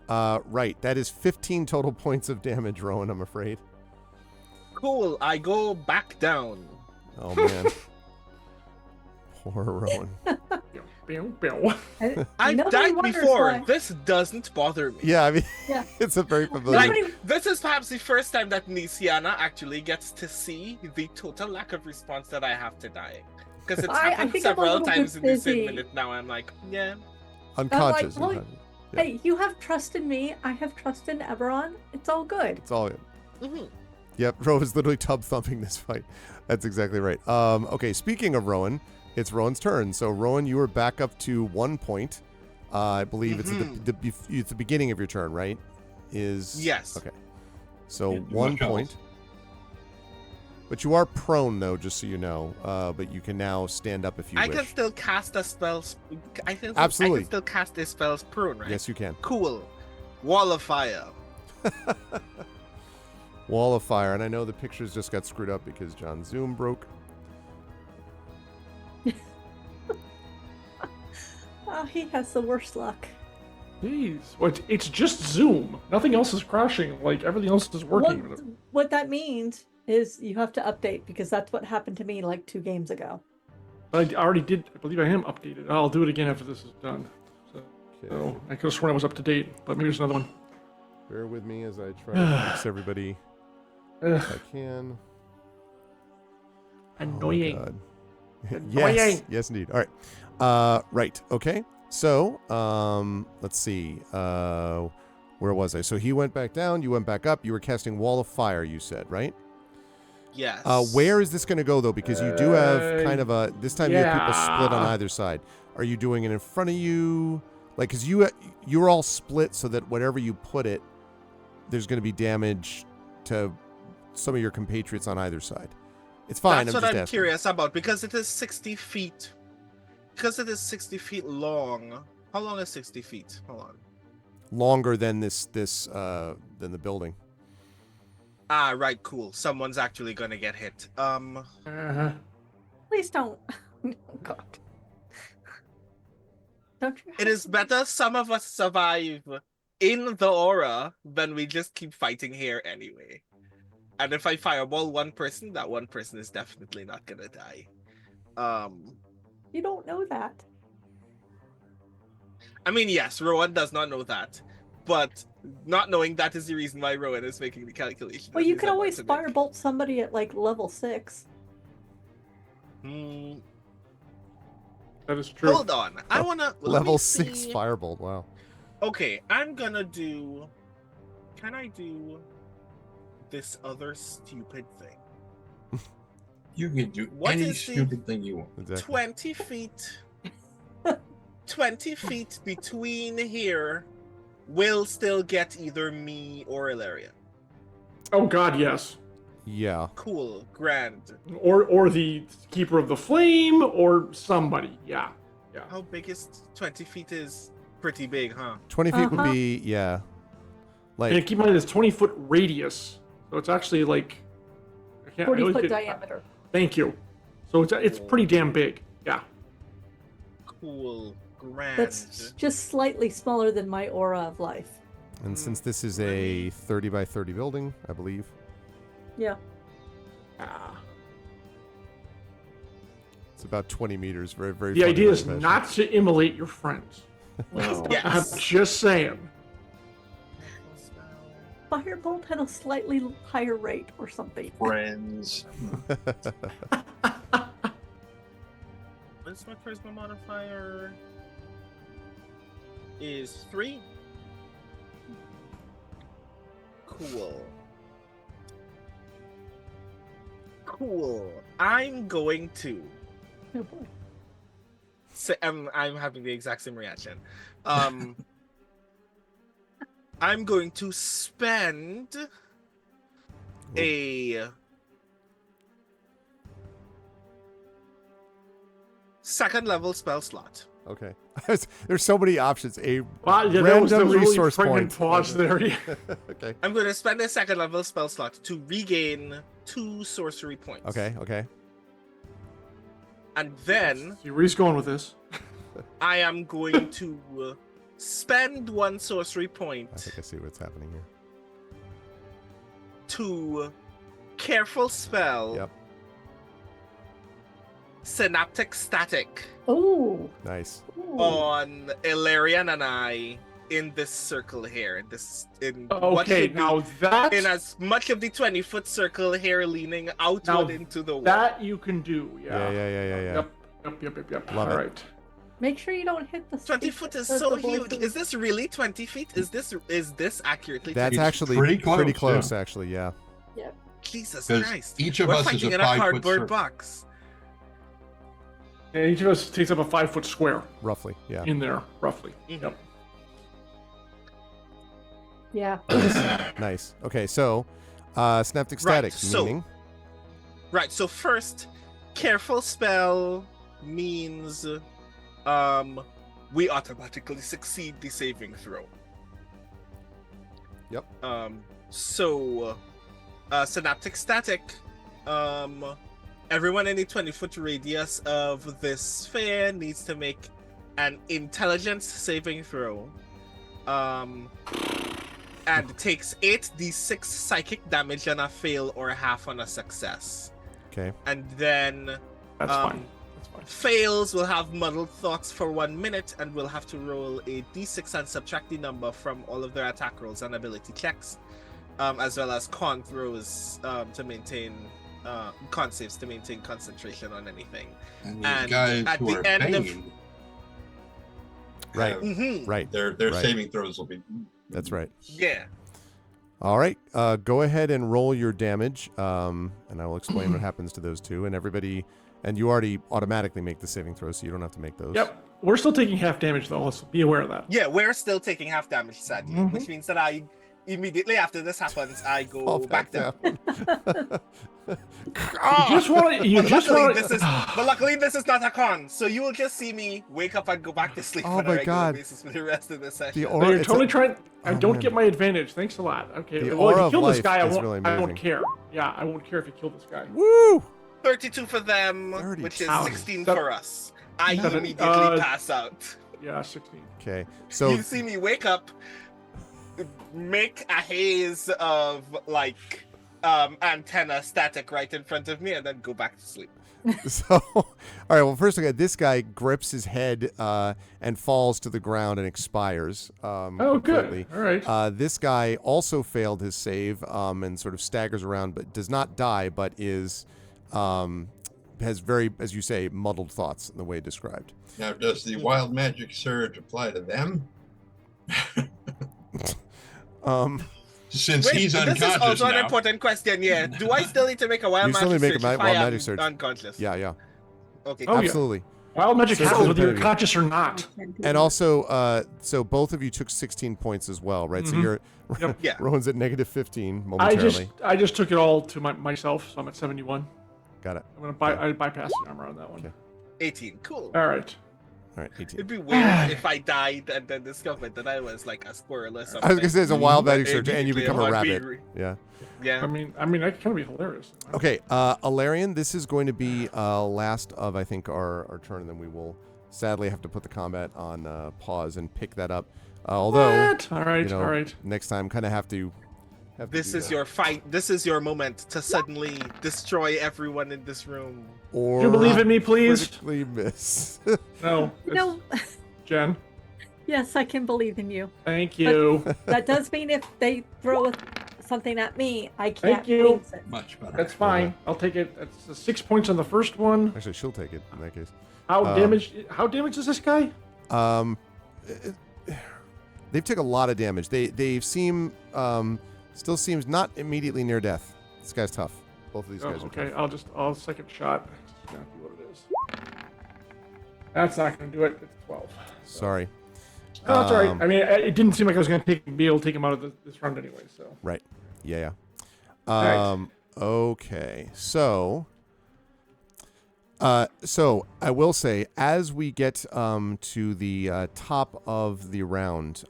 Right. That is 15 total points of damage, Rowan, I'm afraid. Cool. I go back down. Oh, man. Poor Rowan. I've Nobody died wonders before. why. This doesn't bother me. Yeah, I mean, Yeah. it's a very familiar. Nobody, This is perhaps the first time that Nisiana actually gets to see the total lack of response that I have to die. Because it's I happened think I'm a several little bit times in the same busy. minute now. I'm like, yeah. Unconscious. well, unconscious. Yeah. Hey, you have trust in me. I have trust in Eberron. It's all good. It's all good. Mhm. Yep, Rowan's literally tub thumping this fight. That's exactly right. Okay, speaking of Rowan, it's Rowan's turn. So Rowan, you are back up to 1 point. I believe it's it's the beginning of your turn, right? Yes. Okay. So Yeah, too 1 much else. point. But you are prone, though, just so you know. But you can now stand up if you I wish. can still cast a spell. I can Absolutely. still cast a spell's prune, right? Yes, you can. Cool. Wall of fire. Wall of fire, and I know the pictures just got screwed up because John's Zoom broke. Oh, he has the worst luck. Jeez. What? It's just Zoom. Nothing else is crashing. Like everything else is working. What that means is you have to update because that's what happened to me like 2 games ago. I already did. I believe I am updated. I'll do it again after this is done. So I could have sworn I was up to date, but maybe there's another one. Bear with me as I try to fix everybody if I can. Annoying. Oh, God. Annoying. Yes, indeed. All right. Right. Okay. So, let's see. Where was I? So he went back down. You went back up. You were casting Wall of Fire, you said, right? Yes. Where is this going to go, though? Because you do have kind of a... This time you have people split on yeah. either side. Are you doing it in front of you? Like, because you're all split so that whatever you put it, there's going to be damage to some of your compatriots on either side. It's fine. That's what just I'm asking. curious about because it is 60 feet. Because it is 60 feet long. How long is 60 feet? Hold on. Longer than than the building. Ah, right, cool. Someone's actually gonna get hit. Uh-huh. Please don't. Oh, God. Don't you? It is better some of us survive in the aura, then we just keep fighting here anyway. And if I fireball one person, that one person is definitely not gonna die. You don't know that. I mean, yes, Rowan does not know that, but not knowing that is the reason why Rowan is making the calculation. Well, you can always firebolt somebody at like level 6. Hmm. That is true. Hold on, I wanna let Level me 6 see. firebolt. Wow. Okay, I'm gonna do. Can I do this other stupid thing? You can do What any is the- stupid thing you want. Exactly. 20 feet. 20 feet between here will still get either me or Ilaria. Oh God, yes. Yeah. Cool, grand. Or the keeper of the flame, or somebody. Yeah. How big is 20 feet? Is pretty big, huh? 20 feet would Uh-huh. be, yeah. And Like, keep in mind it's 20-foot radius, so it's actually like I can't. I 40 always foot get- diameter. Thank you. So it's pretty damn big. Yeah. Cool, grand. That's just slightly smaller than my aura of life. and since this is a 30 by 30 building, I believe, Yeah. Ah. it's about 20 meters. Very, very The idea is funny not to immolate your friends. Well, Yes. I'm just saying. Firebolt at a slightly higher rate or something. friends. What's my charisma modifier? Is 3. Cool. Cool. I'm going to. Oh boy. I'm having the exact same reaction. I'm going to spend a second level spell slot. Okay. There's so many options. A Wow, yeah, that was a random really resource pregnant point. pause there. Yeah. Okay. I'm going to spend a second level spell slot to regain 2 sorcery points. Okay. Okay. And then See where he's going with this. I am going to spend 1 sorcery I point think I see what's happening here. to careful spell Yep. synaptic static Oh. Nice. on Ilarian and I in this circle here. What Okay, should be now that in as much of the 20-foot circle here leaning outward Now into the wall. that you can do. Yeah. Yeah. Yep. Love All it. right. Make sure you don't hit the 20 foot is the so voices. huge. Is this really 20 feet? Is this accurately? That's 20 It's actually pretty pretty close, close, actually. Yeah. Jesus 'Cause Christ. each of We're us is fighting a in a 5-foot cardboard circle. box. And each of us takes up a 5-foot square Roughly. Yeah. in there, roughly. Mhm. Yep. Yeah. Nice. Okay. So, synaptic Right, static, so- meaning. Right, so first, careful spell means we automatically succeed the saving throw. Yep. So synaptic static, everyone in the 20-foot radius of this sphere needs to make an intelligence saving throw. And takes 8d6 psychic damage on a fail or half on a success. Okay. And then That's fine. That's fine. fails will have muddled thoughts for 1 minute and will have to roll a d6 and subtract the number from all of their attack rolls and ability checks, as well as con throws to maintain con saves to maintain concentration on anything. And these And guys at who the are end of- Bane, Right. have- Mm-hmm. Right. Their Right. saving throws will be. That's right. Yeah. All right. Go ahead and roll your damage, and I will explain what happens to those two. And everybody, and you already automatically make the saving throws, so you don't have to make those. Yep. We're still taking half damage though. Let's be aware of that. Yeah, we're still taking half damage, sadly, Mm-hmm. which means that I immediately after this happens, I go Fall back down. You just want to. You But just luckily, want but luckily this is not a con, so you will just see me wake up and go back to sleep Oh on a my regular God. basis for the rest of the session. The aura, You're it's totally a- trying. I Oh, don't man. get my advantage. Thanks a lot. Okay. The Well, if aura you of kill this life guy, I is won't. really I won't amazing. care. Yeah, I won't care if you kill this guy. Woo! 32 for them, 32. which is Ouch. 16 That- for us. I that- immediately uh, pass out. Yeah, 16. Okay. So You see me wake up, make a haze of like antenna static right in front of me, and then go back to sleep. So, all right. Well, first, again, this guy grips his head and falls to the ground and expires. Completely. Good. All right. This guy also failed his save and sort of staggers around, but does not die, but is has very, as you say, muddled thoughts in the way described. Now, does the wild magic surge apply to them? Since he's this unconscious is also now. an important question. Yeah, do I still need to make a wild You still magic need to make search a if wild I am magic search. unconscious? Yeah. Okay. Oh, yeah. Absolutely. Wild magic So happens it's whether you're repetitive. conscious or not. And also, so both of you took 16 points as well, right? So you're Yep. Yeah. Rowan's at negative 15 momentarily. I just took it all to myself, so I'm at 71. Got it. I'm gonna I bypass the armor on that one. Okay. 18. Cool. All right. All right, 18. It'd be weird if I died and then discovered that I was like a squirrel or something. I was gonna say it's a wild magic But search, and you immediately become a upon rabbit. being Yeah. Yeah. I mean, that can be hilarious. Okay, Alarian, this is going to be last of, I think, our turn, and then we will sadly have to put the combat on pause and pick that up. Although, What? All right. you know, All right. next time, kind of have to. This do is that. your fight. This is your moment to suddenly destroy everyone in this room. Or Do you believe in me, please? critically miss. No. You know, Jen. yes, I can believe in you. Thank you. That does mean if they throw something at me, I can't Thank you. face it. Much better. That's fine. I'll take it. That's 6 points on the first one. Actually, she'll take it in that case. How damaged is this guy? They've took a lot of damage. They seem still seems not immediately near death. This guy's tough. Both of these Oh, guys are okay, tough. I'll second shot. That's exactly what it is. That's not going to do it. It's 12. Sorry. No, that's all right. I mean, it didn't seem like I was going to be able to take him out of this round anyway. So. Right. Yeah. Right. Okay. So I will say, as we get to the top of the round,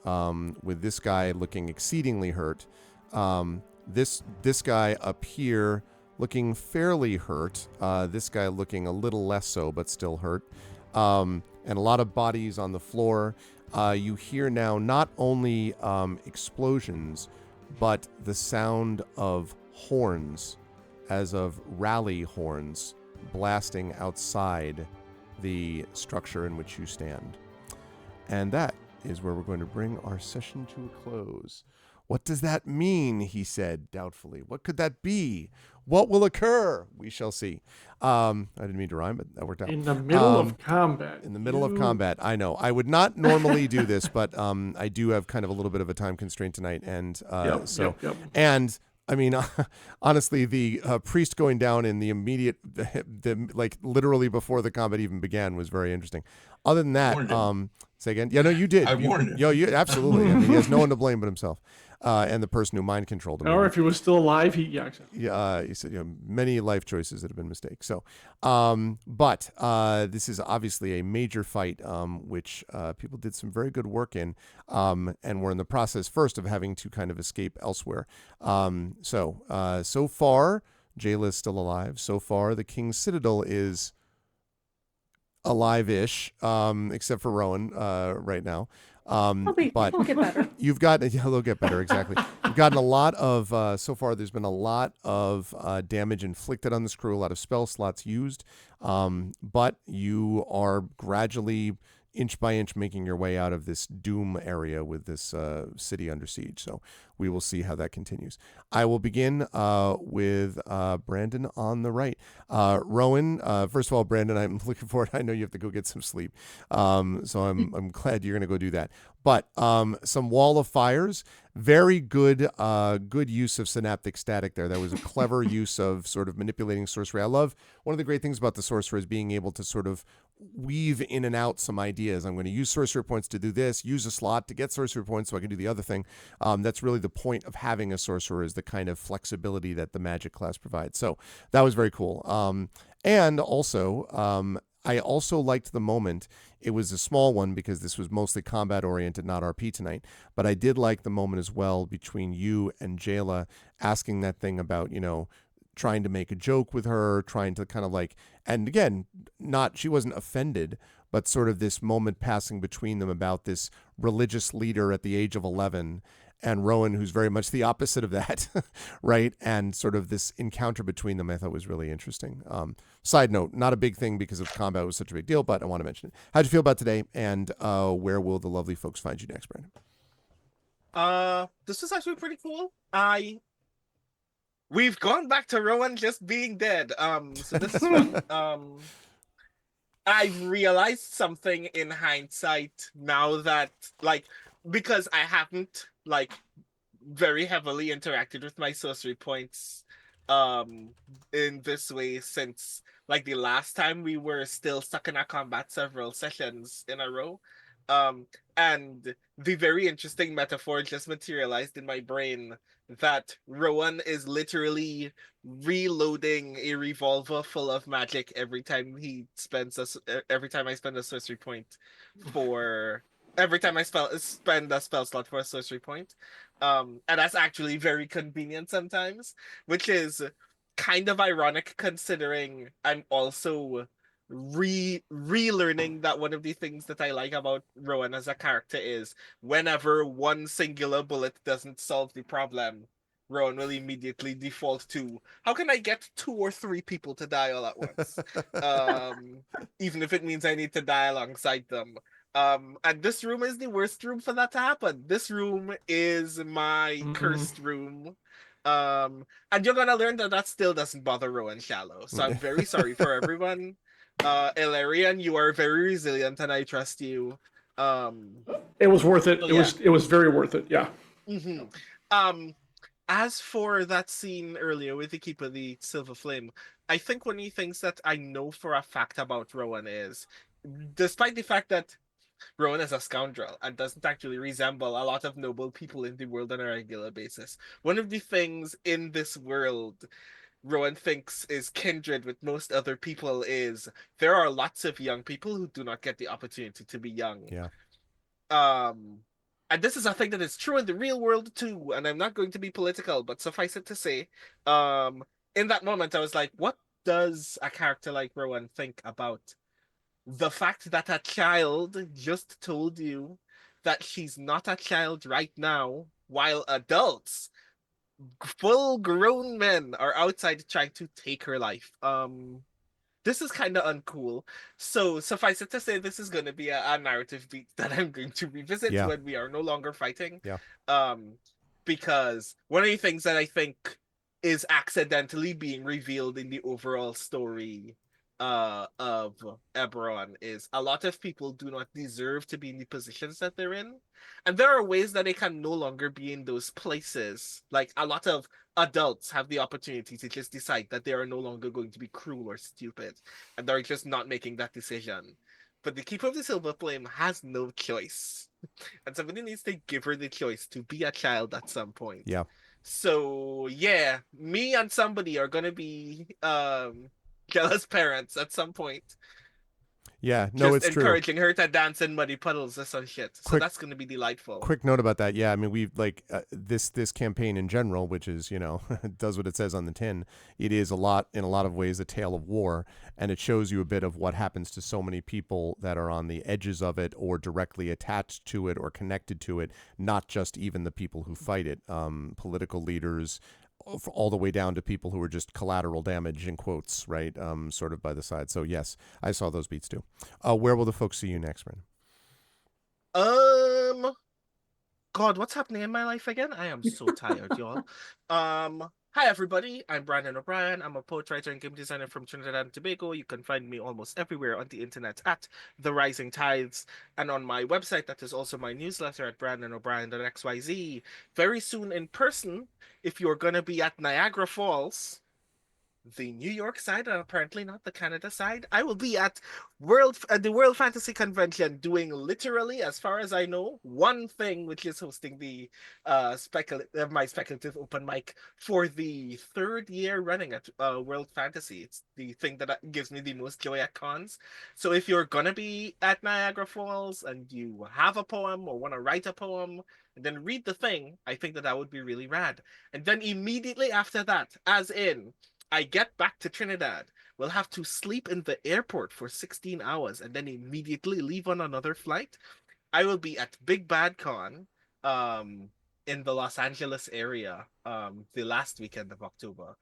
with this guy looking exceedingly hurt, this guy up here looking fairly hurt, this guy looking a little less so, but still hurt, and a lot of bodies on the floor. You hear now not only explosions, but the sound of horns, as of rally horns, blasting outside the structure in which you stand. And that is where we're going to bring our session to a close. What does that mean? He said doubtfully. What could that be? What will occur? We shall see. I didn't mean to rhyme, but that worked out. In the middle of combat. In the middle of combat, I know. I would not normally do this, but I do have kind of a little bit of a time constraint tonight, and Yep. and I mean, honestly, the priest going down in the immediate, like literally before the combat even began, was very interesting. Other than that, Warned him. say again. Yeah, no, you did. I warned him. You absolutely. I mean, he has no one to blame but himself, and the person who mind controlled him. Or if he was still alive, exactly. Yeah, he said, many life choices that have been mistakes. So, but this is obviously a major fight, which people did some very good work in, and we're in the process first of having to kind of escape elsewhere. So far, Jayla is still alive. So far, the King's Citadel is alive-ish, except for Rowan right now. But They'll get better. you've got, they'll get better, exactly. You've gotten a lot of, so far there's been a lot of damage inflicted on this crew, a lot of spell slots used, but you are gradually, inch by inch, making your way out of this doom area with this city under siege. So we will see how that continues. I will begin with Brandon on the right. Rowan, first of all, Brandon, I'm looking forward. I know you have to go get some sleep, so I'm glad you're going to go do that. But some wall of fires, very good use of synaptic static there. That was a clever use of sort of manipulating sorcery. I love, one of the great things about the sorcerer is being able to sort of weave in and out some ideas. I'm going to use sorcerer points to do this, use a slot to get sorcerer points so I can do the other thing. That's really the point of having a sorcerer, is the kind of flexibility that the magic class provides. So that was very cool. And also, I also liked the moment. It was a small one because this was mostly combat oriented, not RP tonight. But I did like the moment as well between you and Jayla asking that thing about, trying to make a joke with her, trying to kind of like, and again, she wasn't offended, but sort of this moment passing between them about this religious leader at the age of 11 and Rowan, who's very much the opposite of that, right? And sort of this encounter between them, I thought was really interesting. Side note, not a big thing because of combat was such a big deal, but I want to mention it. How'd you feel about today, and where will the lovely folks find you next, Brandon? This was actually pretty cool. We've gone back to Rowan just being dead. So this is fun. I've realized something in hindsight now that, like, because I haven't, like, very heavily interacted with my sorcery points in this way since, like, the last time we were still stuck in a combat several sessions in a row. And the very interesting metaphor just materialized in my brain that Rowan is literally reloading a revolver full of magic every time every time I spend a sorcery point for every time I spend a spell slot for a sorcery point. And that's actually very convenient sometimes, which is kind of ironic considering I'm also relearning that one of the things that I like about Rowan as a character is whenever one singular bullet doesn't solve the problem, Rowan will immediately default to how can I get 2 or 3 people to die all at once? Even if it means I need to die alongside them. And this room is the worst room for that to happen. This room is my cursed room. And you're gonna learn that still doesn't bother Rowan Shallow. So I'm very sorry for everyone. Ilarian, you are very resilient and I trust you. It was worth it. So It was very worth it. Yeah. As for that scene earlier with the Keeper of the Silver Flame, I think one of the things that I know for a fact about Rowan is, despite the fact that Rowan is a scoundrel and doesn't actually resemble a lot of noble people in the world on a regular basis, one of the things in this world Rowan thinks is kindred with most other people is there are lots of young people who do not get the opportunity to be young. Yeah. And this is a thing that is true in the real world too, and I'm not going to be political, but suffice it to say, in that moment I was like, what does a character like Rowan think about the fact that a child just told you that she's not a child right now, while adults, full-grown men, are outside trying to take her life. This is kind of uncool. So suffice it to say, this is going to be a narrative beat that I'm going to revisit when we are no longer fighting. Yeah. Because one of the things that I think is accidentally being revealed in the overall story of Eberron is a lot of people do not deserve to be in the positions that they're in. And there are ways that they can no longer be in those places. Like a lot of adults have the opportunity to just decide that they are no longer going to be cruel or stupid. And they're just not making that decision. But the Keeper of the Silver Flame has no choice. And somebody needs to give her the choice to be a child at some point. Yeah. So yeah, me and somebody are gonna be jealous parents at some point. Yeah, no, just it's encouraging true. her to dance in muddy puddles or some shit. So that's going to be delightful. Quick note about that. Yeah, I mean, we've like this campaign in general, which is, you know, does what it says on the tin. It is in a lot of ways a tale of war, and it shows you a bit of what happens to so many people that are on the edges of it or directly attached to it or connected to it, not just even the people who fight it, political leaders, all the way down to people who are just collateral damage in quotes, right? Sort of by the side. So yes, I saw those beats too. Where will the folks see you next, Brandon? God, what's happening in my life again? I am so tired, y'all. Hi everybody, I'm Brandon O'Brien. I'm a poet, writer, and game designer from Trinidad and Tobago. You can find me almost everywhere on the internet at The Rising Tides, and on my website that is also my newsletter at brandonobrien.xyz. Very soon in person, if you're gonna be at Niagara Falls, the New York side, and apparently not the Canada side, I will be at the World Fantasy Convention doing literally, as far as I know, one thing, which is hosting the my speculative open mic for the 3rd year running at World Fantasy. It's the thing that gives me the most joy at cons. So if you're gonna be at Niagara Falls and you have a poem or want to write a poem and then read the thing, I think that would be really rad. And then immediately after that, as in I get back to Trinidad, we'll have to sleep in the airport for 16 hours and then immediately leave on another flight. I will be at Big Bad Con in the Los Angeles area the last weekend of October,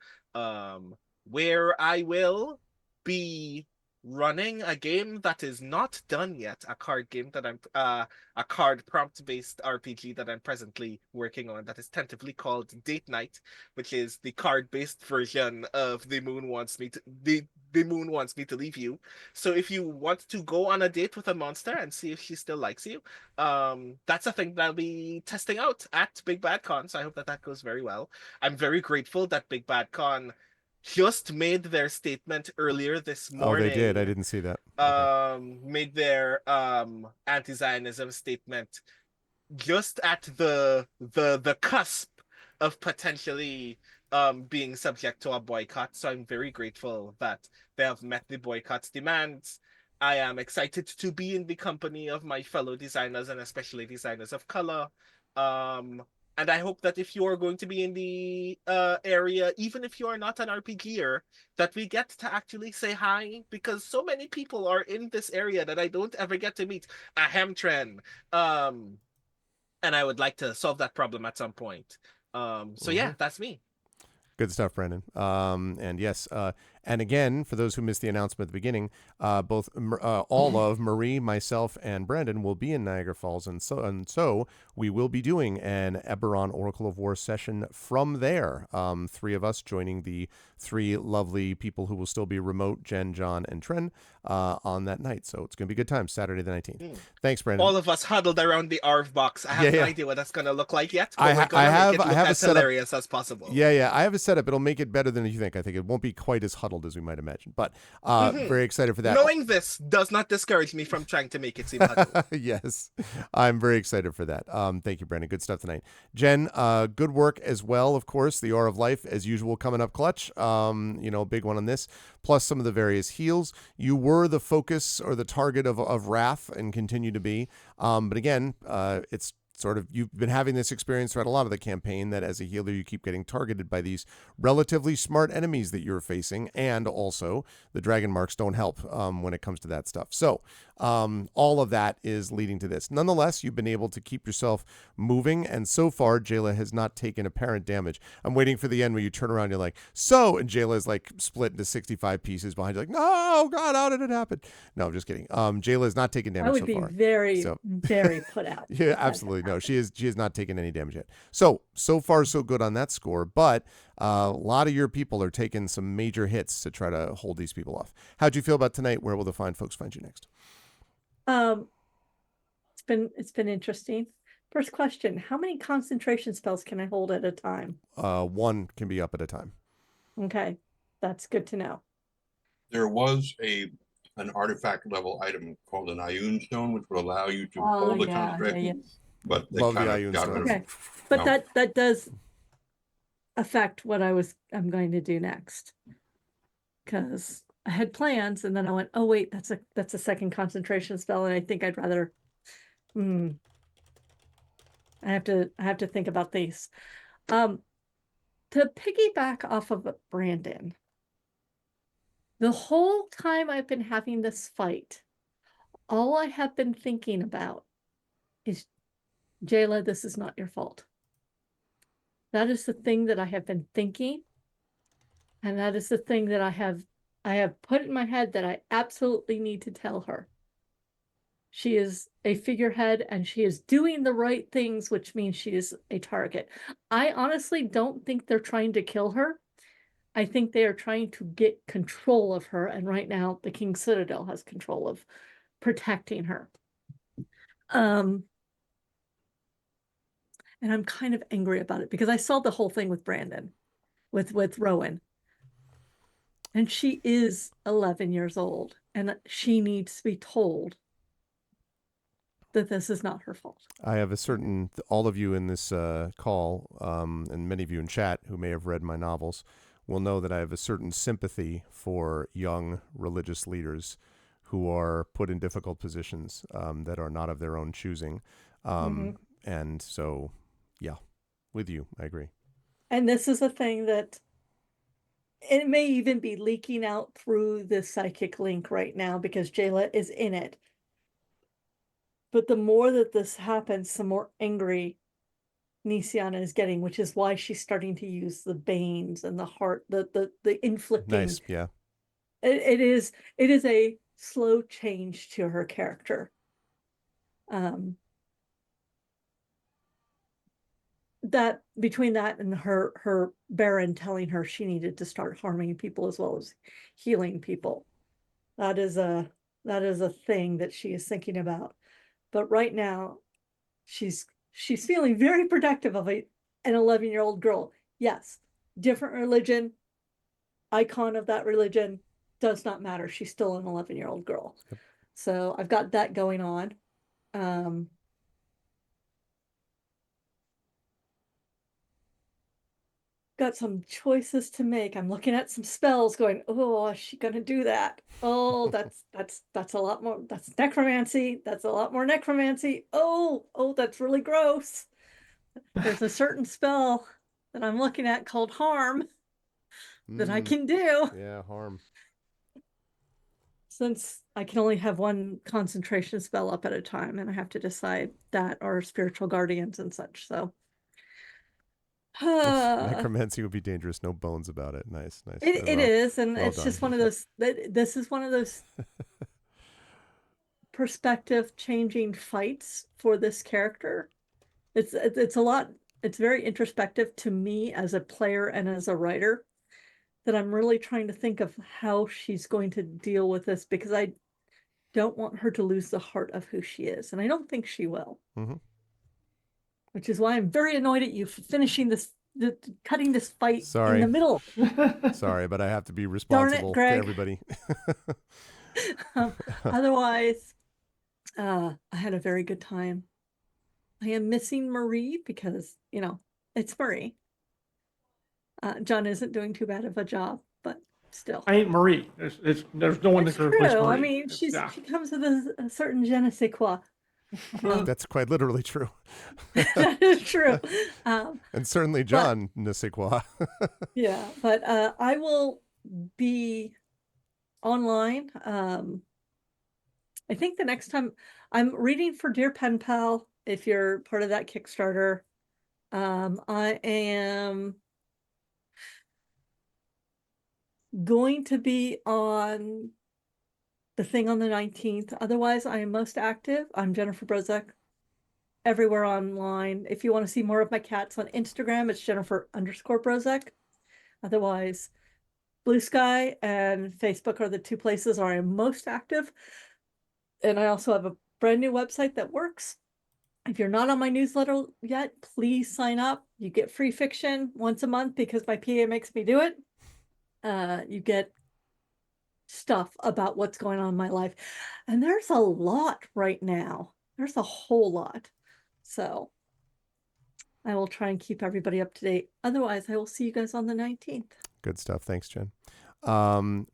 where I will be running a game that is not done yet, a card game that I'm a card prompt based RPG that I'm presently working on that is tentatively called Date Night, which is the card based version of The Moon Wants Me to the Moon Wants Me to Leave You. So if you want to go on a date with a monster and see if she still likes you, that's a thing that I'll be testing out at Big Bad Con. So I hope that that goes very well. I'm very grateful that Big Bad Con just made their statement earlier this Oh, they did. I morning. didn't see that. Okay. Made their anti-Zionism statement just at the cusp of potentially being subject to a boycott. So I'm very grateful that they have met the boycott's demands. I am excited to be in the company of my fellow designers and especially designers of color. And I hope that if you are going to be in the area, even if you are not an RPGer, that we get to actually say hi, because so many people are in this area that I don't ever get to meet. A Hamtren, and I would like to solve that problem at some point. So yeah, that's me. Good stuff, Brandon. And yes, and again, for those who missed the announcement at the beginning, all of Marie, myself, and Brandon will be in Niagara Falls, and so we will be doing an Eberron Oracle of War session from there. Three of us joining the three lovely people who will still be remote, Jen, John, and Tren, on that night. So it's going to be a good time, Saturday the 19th. Thanks, Brandon. All of us huddled around the ARV box. I have no idea what that's going to look like yet, but I we're going to make it look as setup, hilarious as possible. Yeah, I have a setup. It'll make it better than you think. I think it won't be quite as huddled as we might imagine, but very excited for that. Knowing this does not discourage me from trying to make it seem huddled. Yes, I'm very excited for that. Thank you, Brandon. Good stuff tonight. Jen, good work as well, of course. The Aura of Life, as usual, coming up clutch. Big one on this, plus some of the various heals. You were the focus or the target of wrath and continue to be. But again, it's sort of, you've been having this experience throughout a lot of the campaign that as a healer you keep getting targeted by these relatively smart enemies that you're facing, and also the dragon marks don't help when it comes to that stuff. So all of that is leading to this. Nonetheless, you've been able to keep yourself moving, and so far Jayla has not taken apparent damage. I'm waiting for the end where you turn around and you're like, so, and Jayla is like split into 65 pieces behind you, like, no, God, how did it happen? No, I'm just kidding. Jayla has not taken damage so far. I would be very, very put out. Yeah, absolutely. No, she has not taken any damage yet. So far so good on that score, but a lot of your people are taking some major hits to try to hold these people off. How'd you feel about tonight? Where will the fine folks find you next? It's been interesting. First question, how many concentration spells can I hold at a time? One can be up at a time. Okay, that's good to know. There was an artifact level item called an Ioun Stone, which would allow you to hold a concentration. Yeah. But they Love the kind Ioun of got Stone. rid of Okay, but that does affect what I'm going to do next, because I had plans and then I went, oh wait, that's a second concentration spell, and I think I'd rather. I have to think about these. To piggyback off of Brandon, the whole time I've been having this fight, all I have been thinking about is, Jayla, this is not your fault. That is the thing that I have been thinking, and that is the thing that I have put in my head that I absolutely need to tell her. She is a figurehead and she is doing the right things, which means she is a target. I honestly don't think they're trying to kill her. I think they are trying to get control of her, and right now the King's Citadel has control of protecting her. And I'm kind of angry about it because I saw the whole thing with Brandon, with Rowan. And she is 11 years old, and she needs to be told that this is not her fault. I have all of you in this call, and many of you in chat who may have read my novels, will know that I have a certain sympathy for young religious leaders who are put in difficult positions that are not of their own choosing. And so, yeah, with you, I agree. And this is a thing that it may even be leaking out through the psychic link right now because Jayla is in it. But the more that this happens, the more angry Nisiana is getting, which is why she's starting to use the banes and the heart, the inflicting. Nice, yeah. It is a slow change to her character. That between that and her Baron telling her she needed to start harming people as well as healing people, that is a thing that she is thinking about. But right now, she's feeling very protective of an 11-year-old girl. Yes, different religion, icon of that religion, does not matter. She's still an 11-year-old girl. Yep. So I've got that going on. Got some choices to make. I'm looking at some spells going, oh, is she gonna do that? Oh, that's a lot more. That's necromancy. That's a lot more necromancy. Oh, that's really gross. There's a certain spell that I'm looking at called harm that I can do. Yeah, harm. Since I can only have one concentration spell up at a time, and I have to decide that or spiritual guardians and such. So necromancy would be dangerous. No bones about it. Nice. It is, and well it's done. just one of those. This is one of those perspective changing fights for this character. It's a lot. It's very introspective to me as a player and as a writer, that I'm really trying to think of how she's going to deal with this, because I don't want her to lose the heart of who she is, and I don't think she will. Mm-hmm. Which is why I'm very annoyed at you for finishing this, cutting this fight Sorry. in the middle. Sorry, but I have to be responsible to everybody. Otherwise, I had a very good time. I am missing Marie because, it's Marie. John isn't doing too bad of a job, but still. I ain't Marie. There's no one that can replace Marie. I mean, she comes with a certain je ne sais quoi. That's quite literally true. That is true. And certainly John ne sais quoi. Yeah, but I will be online. I think the next time I'm reading for Dear Pen Pal, if you're part of that Kickstarter. I am going to be on the thing on the 19th. Otherwise, I am most active. I'm Jennifer Brozek everywhere online. If you want to see more of my cats on Instagram, it's Jennifer_Brozek. Otherwise, Blue Sky and Facebook are the two places where I'm most active. And I also have a brand new website that works. If you're not on my newsletter yet, please sign up. You get free fiction once a month because my PA makes me do it. You get stuff about what's going on in my life. And there's a lot right now. There's a whole lot. So I will try and keep everybody up to date. Otherwise, I will see you guys on the 19th. Good stuff. Thanks, Jen.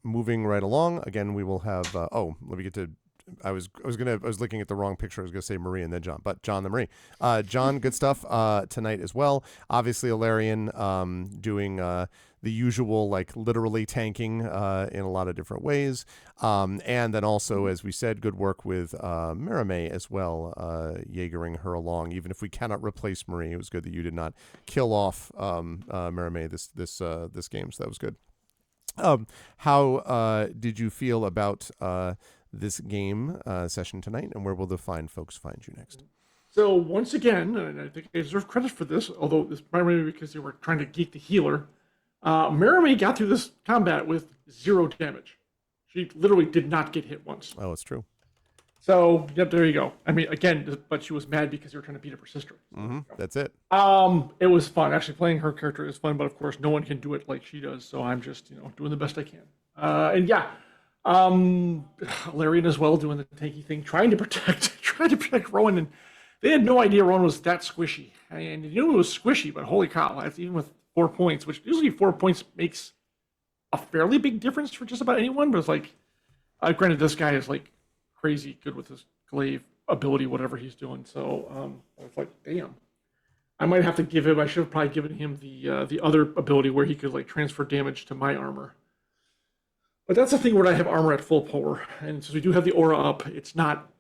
Moving right along. Again, we will have, let me get to, I was looking at the wrong picture. I was going to say Marie and then John, but John the Marie. John, good stuff tonight as well. Obviously, Ilarion doing the usual, like literally tanking in a lot of different ways. And then also, as we said, good work with Mirame as well, Jaegering her along. Even if we cannot replace Marie, it was good that you did not kill off Mirame this game, so that was good. How did you feel about this game session tonight, and where will the fine folks find you next? So once again, and I think I deserve credit for this, although it's primarily because they were trying to geek the healer, Mirame got through this combat with 0 damage. She literally did not get hit once. Oh, it's true. So, yep, there you go. I mean, again, but she was mad because they were trying to beat up her sister. Mm-hmm. That's it. It was fun. Actually, playing her character is fun, but of course, no one can do it like she does. So I'm just, doing the best I can. And yeah, Larian as well, doing the tanky thing, trying to protect Rowan, and they had no idea Rowan was that squishy. And you knew it was squishy, but holy cow, that's even with 4 points, which usually 4 points makes a fairly big difference for just about anyone. But it's like, granted, this guy is like crazy good with his glaive ability, whatever he's doing. So I was like, damn, I might have to give him. I should have probably given him the other ability where he could like transfer damage to my armor. But that's the thing where I have armor at full power, and since we do have the aura up, it's not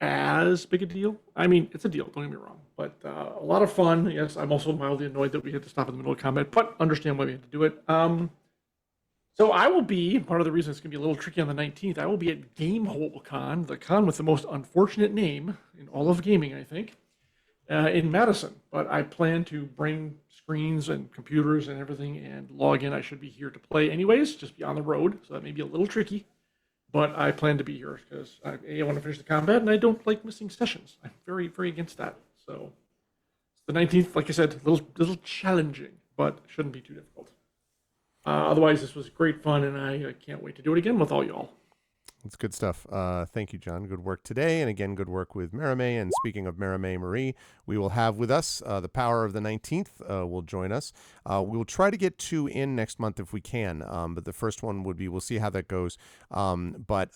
as big a deal. I mean, it's a deal, don't get me wrong, but a lot of fun. Yes, I'm also mildly annoyed that we had to stop in the middle of combat, but understand why we had to do it. So I will be, part of the reason it's going to be a little tricky on the 19th, I will be at Gamehole Con, the con with the most unfortunate name in all of gaming, I think, in Madison. But I plan to bring screens and computers and everything and log in. I should be here to play anyways, just be on the road, so that may be a little tricky. But I plan to be here because I want to finish the combat, and I don't like missing sessions. I'm very, very against that. So the 19th, like I said, a little challenging, but shouldn't be too difficult. Otherwise, this was great fun, and I can't wait to do it again with all y'all. That's good stuff. Thank you, John. Good work today. And again, good work with Marimé. And speaking of Marimé Marie, we will have with us the Power of the 19th will join us. We will try to get 2 in next month if we can. But the first one would be, we'll see how that goes. But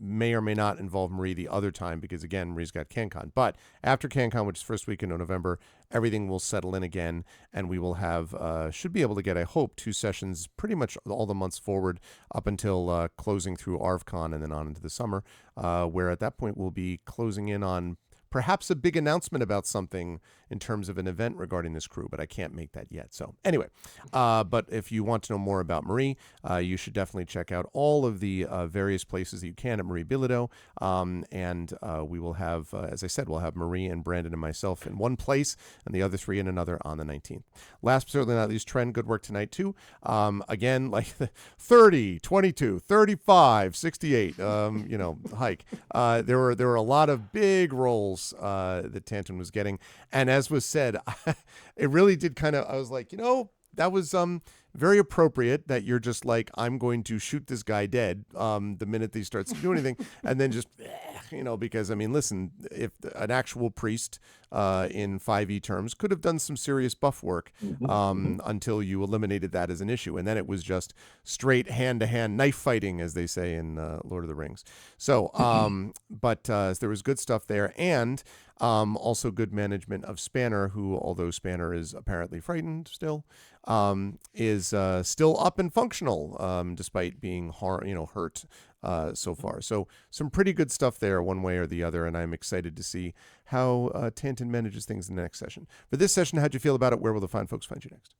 may or may not involve Marie the other time because, again, Marie's got CanCon. But after CanCon, which is first week in November, everything will settle in again. And we will have, should be able to get, I hope, 2 sessions pretty much all the months forward up until closing through ArvCon and then on into the summer, where at that point we'll be closing in on perhaps a big announcement about something in terms of an event regarding this crew, but I can't make that yet. So anyway, but if you want to know more about Marie, you should definitely check out all of the various places that you can at Marie Bilodeau. And we will have, as I said, we'll have Marie and Brandon and myself in one place and the other 3 in another on the 19th. Last but certainly not least, Trent, good work tonight too. Again, like 30, 22, 35, 68, hike. There were a lot of big rolls that Tanton was getting. And as was said, it really did kind of, I was like, that was very appropriate that you're just like, I'm going to shoot this guy dead the minute he starts to do anything. And then just, because, I mean, listen, if an actual priest in 5e terms could have done some serious buff work until you eliminated that as an issue. And then it was just straight hand-to-hand knife fighting, as they say in Lord of the Rings. So, but there was good stuff there. And also good management of Spanner, who, although Spanner is apparently frightened still, is still up and functional, despite being hurt so far. So some pretty good stuff there one way or the other, and I'm excited to see how Tanton manages things in the next session. For this session, how'd you feel about it? Where will the fine folks find you next?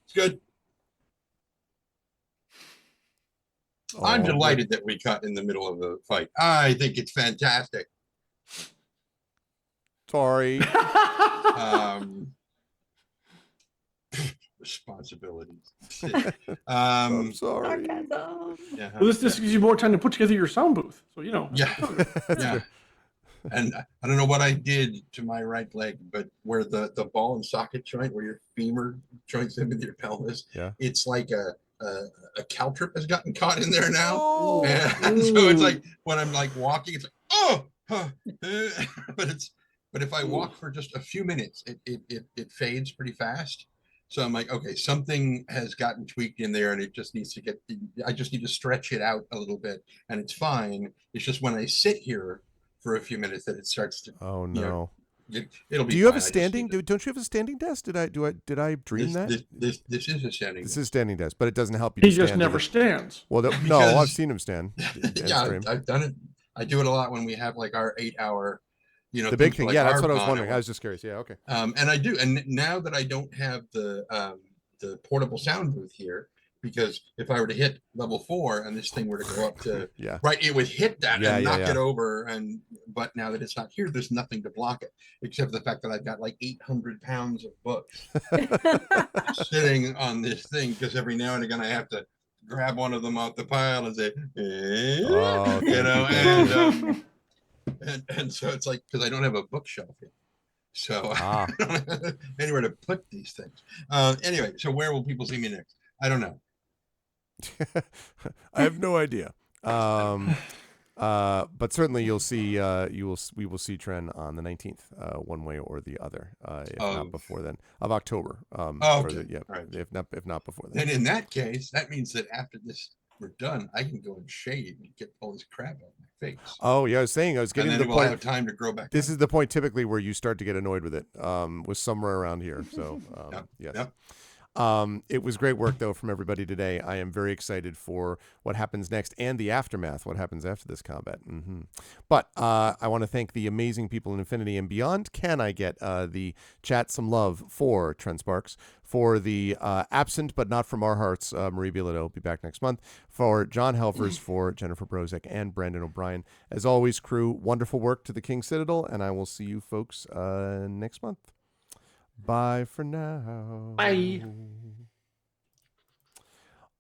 It's good. I'm delighted that we cut in the middle of the fight. I think it's fantastic. Sorry. Responsibilities. I'm sorry. Yeah, Well, this gives you more time to put together your sound booth. So, Yeah. Yeah. And I don't know what I did to my right leg, but where the ball and socket joint, where your femur joins in with your pelvis, it's like a caltrip has gotten caught in there now. Oh. And so it's like when I'm like walking, it's like, but if I walk for just a few minutes, it fades pretty fast. So I'm like, okay, something has gotten tweaked in there and it just needs to I just need to stretch it out a little bit and it's fine. It's just when I sit here for a few minutes that it starts to, oh no. It'll be. Do you have a standing? Don't you have a standing desk? Did I dream that? This is a standing. This is a standing desk, but it doesn't help you. He just never stands. Well, no, I've seen him stand. Yeah, I've done it. I do it a lot when we have like our 8-hour, the big thing. Like yeah, that's what I was wondering. I was just curious. Yeah, okay. And I do. And now that I don't have the portable sound booth here, because if I were to hit level 4 and this thing were to go up to right, it would hit that and knock it over. But now that it's not here, there's nothing to block it except for the fact that I've got like 800 pounds of books sitting on this thing, because every now and again I have to grab one of them off the pile and say, and so it's like, because I don't have a bookshelf here. So I don't have anywhere to put these things. Anyway, so where will people see me next? I don't know. I have no idea. But certainly you'll see we will see Tren on the 19th, one way or the other, if not before then, of October. Okay. Right. If not before then. And in that case, that means that after this we're done, I can go and shave and get all this crap out of my face. Oh yeah, I was getting to the point. We'll have time to grow back. This is the point typically where you start to get annoyed with it. Was somewhere around here. So yes. Yep. It was great work, though, from everybody today. I am very excited for what happens next and the aftermath, what happens after this combat. But I want to thank the amazing people in Infinity and Beyond. Can I get the chat some love for Trent Sparks, for the absent but not from our hearts, Marie Bilodeau will be back next month, for John Helfers, for Jennifer Brozek, and Brandon O'Brien. As always, crew, wonderful work to the King Citadel, and I will see you folks next month. Bye for now. Bye.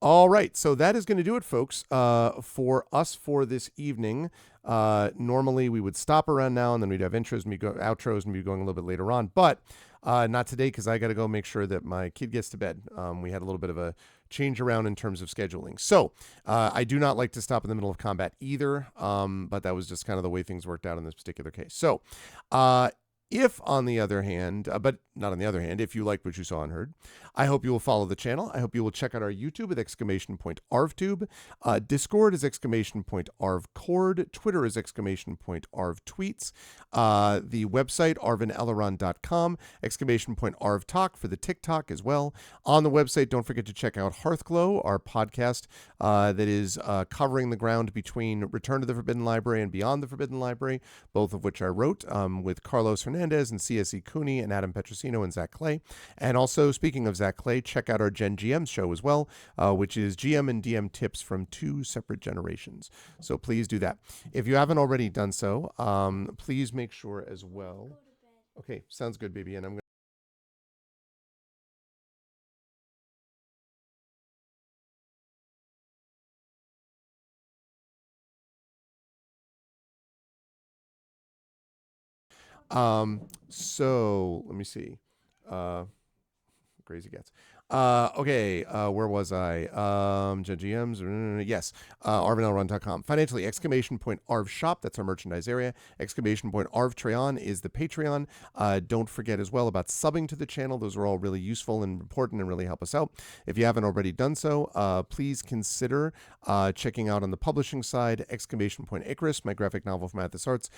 All right, so that is going to do it, folks, for us for this evening. Normally, we would stop around now, and then we'd have intros and outros and be going a little bit later on. But not today, because I got to go make sure that my kid gets to bed. We had a little bit of a change around in terms of scheduling. So I do not like to stop in the middle of combat either, but that was just kind of the way things worked out in this particular case. So if, on the other hand, but not on the other hand, if you liked what you saw and heard, I hope you will follow the channel. I hope you will check out our YouTube with !ArvTube. Discord is !ArvCord. Twitter is !ArvTweets. The website, arvinelleron.com, !ArvTalk for the TikTok as well. On the website, don't forget to check out Hearthglow, our podcast that is covering the ground between Return to the Forbidden Library and Beyond the Forbidden Library, both of which I wrote with Carlos Hernandez and C.S.E. Cooney and Adam Petrosino and Zach Clay. And also, speaking of Zach Clay, check out our Gen GM show as well, which is GM and DM tips from 2 separate generations. So please do that. If you haven't already done so, please make sure as well. Okay, sounds good, baby. And I'm going so let me see. Crazy gets. Okay, where was I? GMs, yes, arvinelleron.com. Financially, !Arv Shop, that's our merchandise area. !Arv Treon is the Patreon. Don't forget as well about subbing to the channel. Those are all really useful and important and really help us out. If you haven't already done so, please consider checking out on the publishing side, !Icarus, my graphic novel from Athos Arts.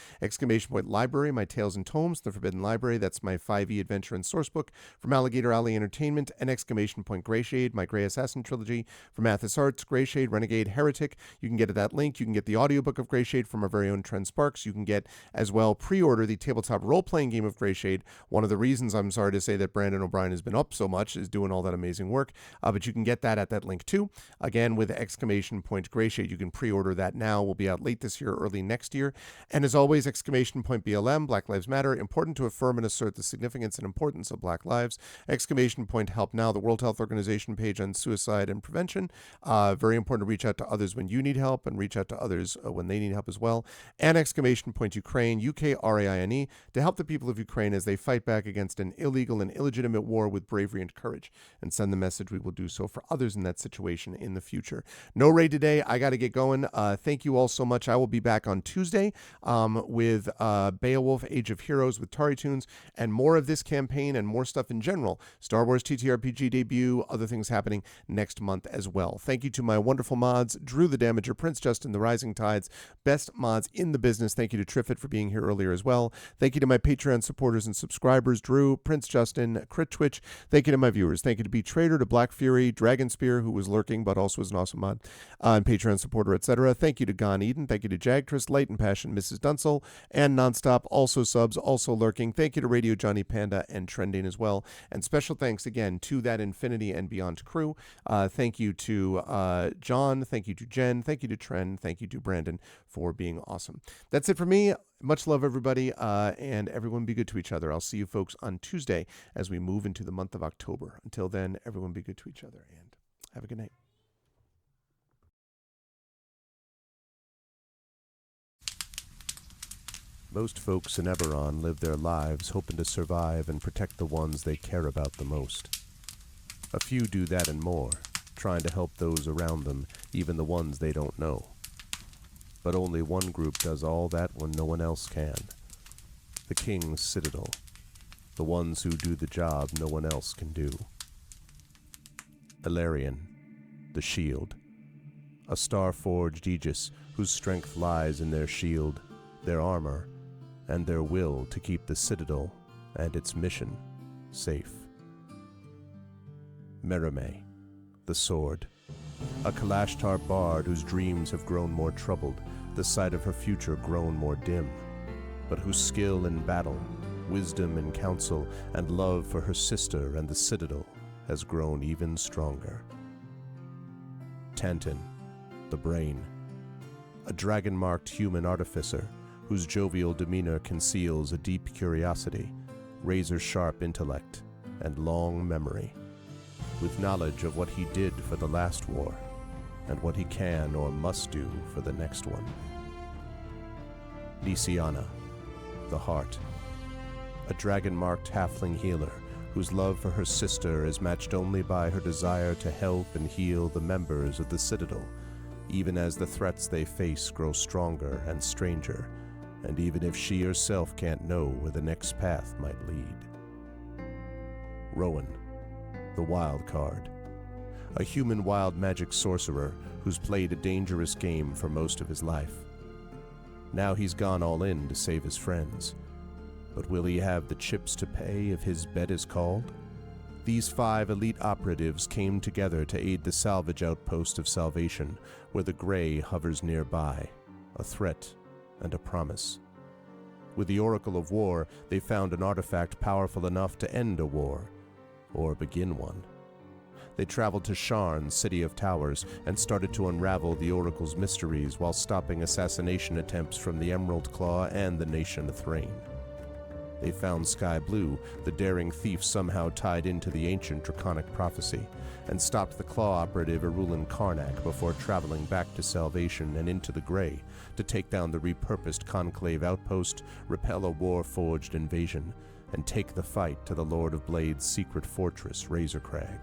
!Library, my Tales and Tomes, The Forbidden Library, that's my 5e adventure and sourcebook from Alligator Alley Entertainment, and Greyshade, my Grey Assassin trilogy from Athos Arts, Greyshade, Renegade, Heretic. You can get at that link. You can get the audiobook of Greyshade from our very own Trent Sparks. You can get as well pre-order the tabletop role-playing game of Greyshade. One of the reasons I'm sorry to say that Brandon O'Brien has been up so much is doing all that amazing work, but you can get that at that link too. Again, with !Greyshade, you can pre-order that now. We'll be out late this year, early next year. And as always, !BLM, Black Lives Matter, important to affirm and assert the significance and importance of Black lives. Help Now, the World Health Organization page on suicide and prevention. Very important to reach out to others when you need help and reach out to others when they need help as well. And Ukraine, UKRAINE, to help the people of Ukraine as they fight back against an illegal and illegitimate war with bravery and courage. And send the message we will do so for others in that situation in the future. No raid today. I got to get going. Thank you all so much. I will be back on Tuesday with Beowulf, Age of Heroes with Tari Tunes, and more of this campaign and more stuff in general. Star Wars TTRPG debut, other things happening next month as well. Thank you to my wonderful mods, Drew the Damager, Prince Justin, the Rising Tides, best mods in the business. Thank you to Triffit for being here earlier as well. Thank you to my Patreon supporters and subscribers, Drew, Prince Justin, Crit Twitch. Thank you to my viewers. Thank you to B Trader, to Black Fury, Dragon Spear, who was lurking but also was an awesome mod, and Patreon supporter, etc. Thank you to Gon Eden. Thank you to Jagtress, Light and Passion, Mrs. Dunsel, and Nonstop, also subs, also lurking. Thank you to Radio Johnny Panda and Trending as well. And special thanks again to that Infinity and Beyond crew. Thank you to John. Thank you to Jen. Thank you to Trend. Thank you to Brandon for being awesome. That's it for me. Much love, everybody, and everyone be good to each other. I'll see you folks on Tuesday as we move into the month of October. Until then, everyone be good to each other, and have a good night. Most folks in Eberron live their lives hoping to survive and protect the ones they care about the most. A few do that and more, trying to help those around them, even the ones they don't know. But only one group does all that when no one else can. The King's Citadel. The ones who do the job no one else can do. Elarian, the Shield. A star-forged Aegis whose strength lies in their shield, their armor, and their will to keep the Citadel and its mission safe. Merime, the sword. A Kalashtar bard whose dreams have grown more troubled, the sight of her future grown more dim, but whose skill in battle, wisdom in counsel, and love for her sister and the citadel has grown even stronger. Tantin, the brain. A dragon-marked human artificer whose jovial demeanor conceals a deep curiosity, razor-sharp intellect, and long memory, with knowledge of what he did for the last war and what he can or must do for the next one. Nisiana, the heart. A dragon-marked halfling healer whose love for her sister is matched only by her desire to help and heal the members of the Citadel, even as the threats they face grow stronger and stranger, and even if she herself can't know where the next path might lead. Rowan, the wild card. A human wild magic sorcerer who's played a dangerous game for most of his life. Now he's gone all in to save his friends. But will he have the chips to pay if his bet is called? These 5 elite operatives came together to aid the salvage outpost of Salvation, where the Grey hovers nearby, a threat and a promise. With the Oracle of War, they found an artifact powerful enough to end a war, or begin one. They traveled to Sharn, City of Towers, and started to unravel the Oracle's mysteries while stopping assassination attempts from the Emerald Claw and the nation Thrain. They found Sky Blue, the daring thief somehow tied into the ancient draconic prophecy, and stopped the Claw operative Erulin Karnak before traveling back to Salvation and into the Grey to take down the repurposed Conclave outpost, repel a war-forged invasion, and take the fight to the Lord of Blade's secret fortress, Razorcrag.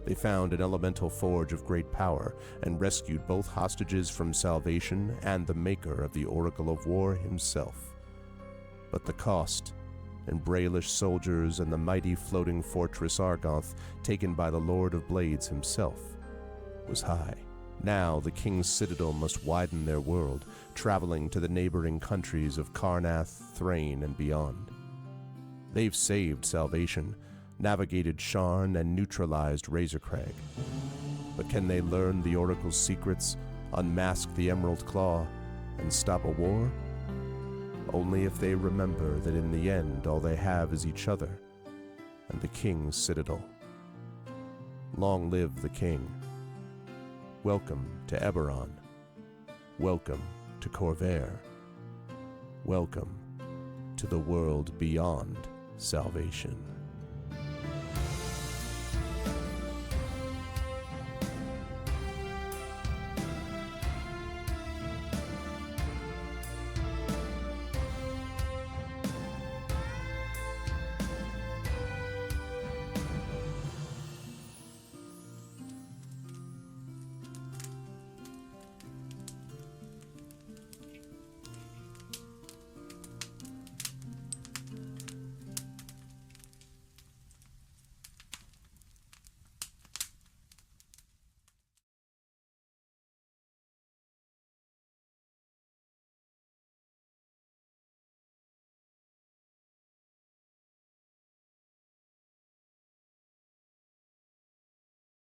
They found an elemental forge of great power and rescued both hostages from Salvation and the maker of the Oracle of War himself. But the cost, and Braelish soldiers and the mighty floating fortress Argoth taken by the Lord of Blades himself, was high. Now the King's Citadel must widen their world, traveling to the neighboring countries of Karnath, Thrain, and beyond. They've saved Salvation, navigated Sharn, and neutralized Razorcrag. But can they learn the Oracle's secrets, unmask the Emerald Claw, and stop a war? Only if they remember that in the end all they have is each other and the King's Citadel. Long live the King. Welcome to Eberron. Welcome to Corvair. Welcome to the world beyond Salvation.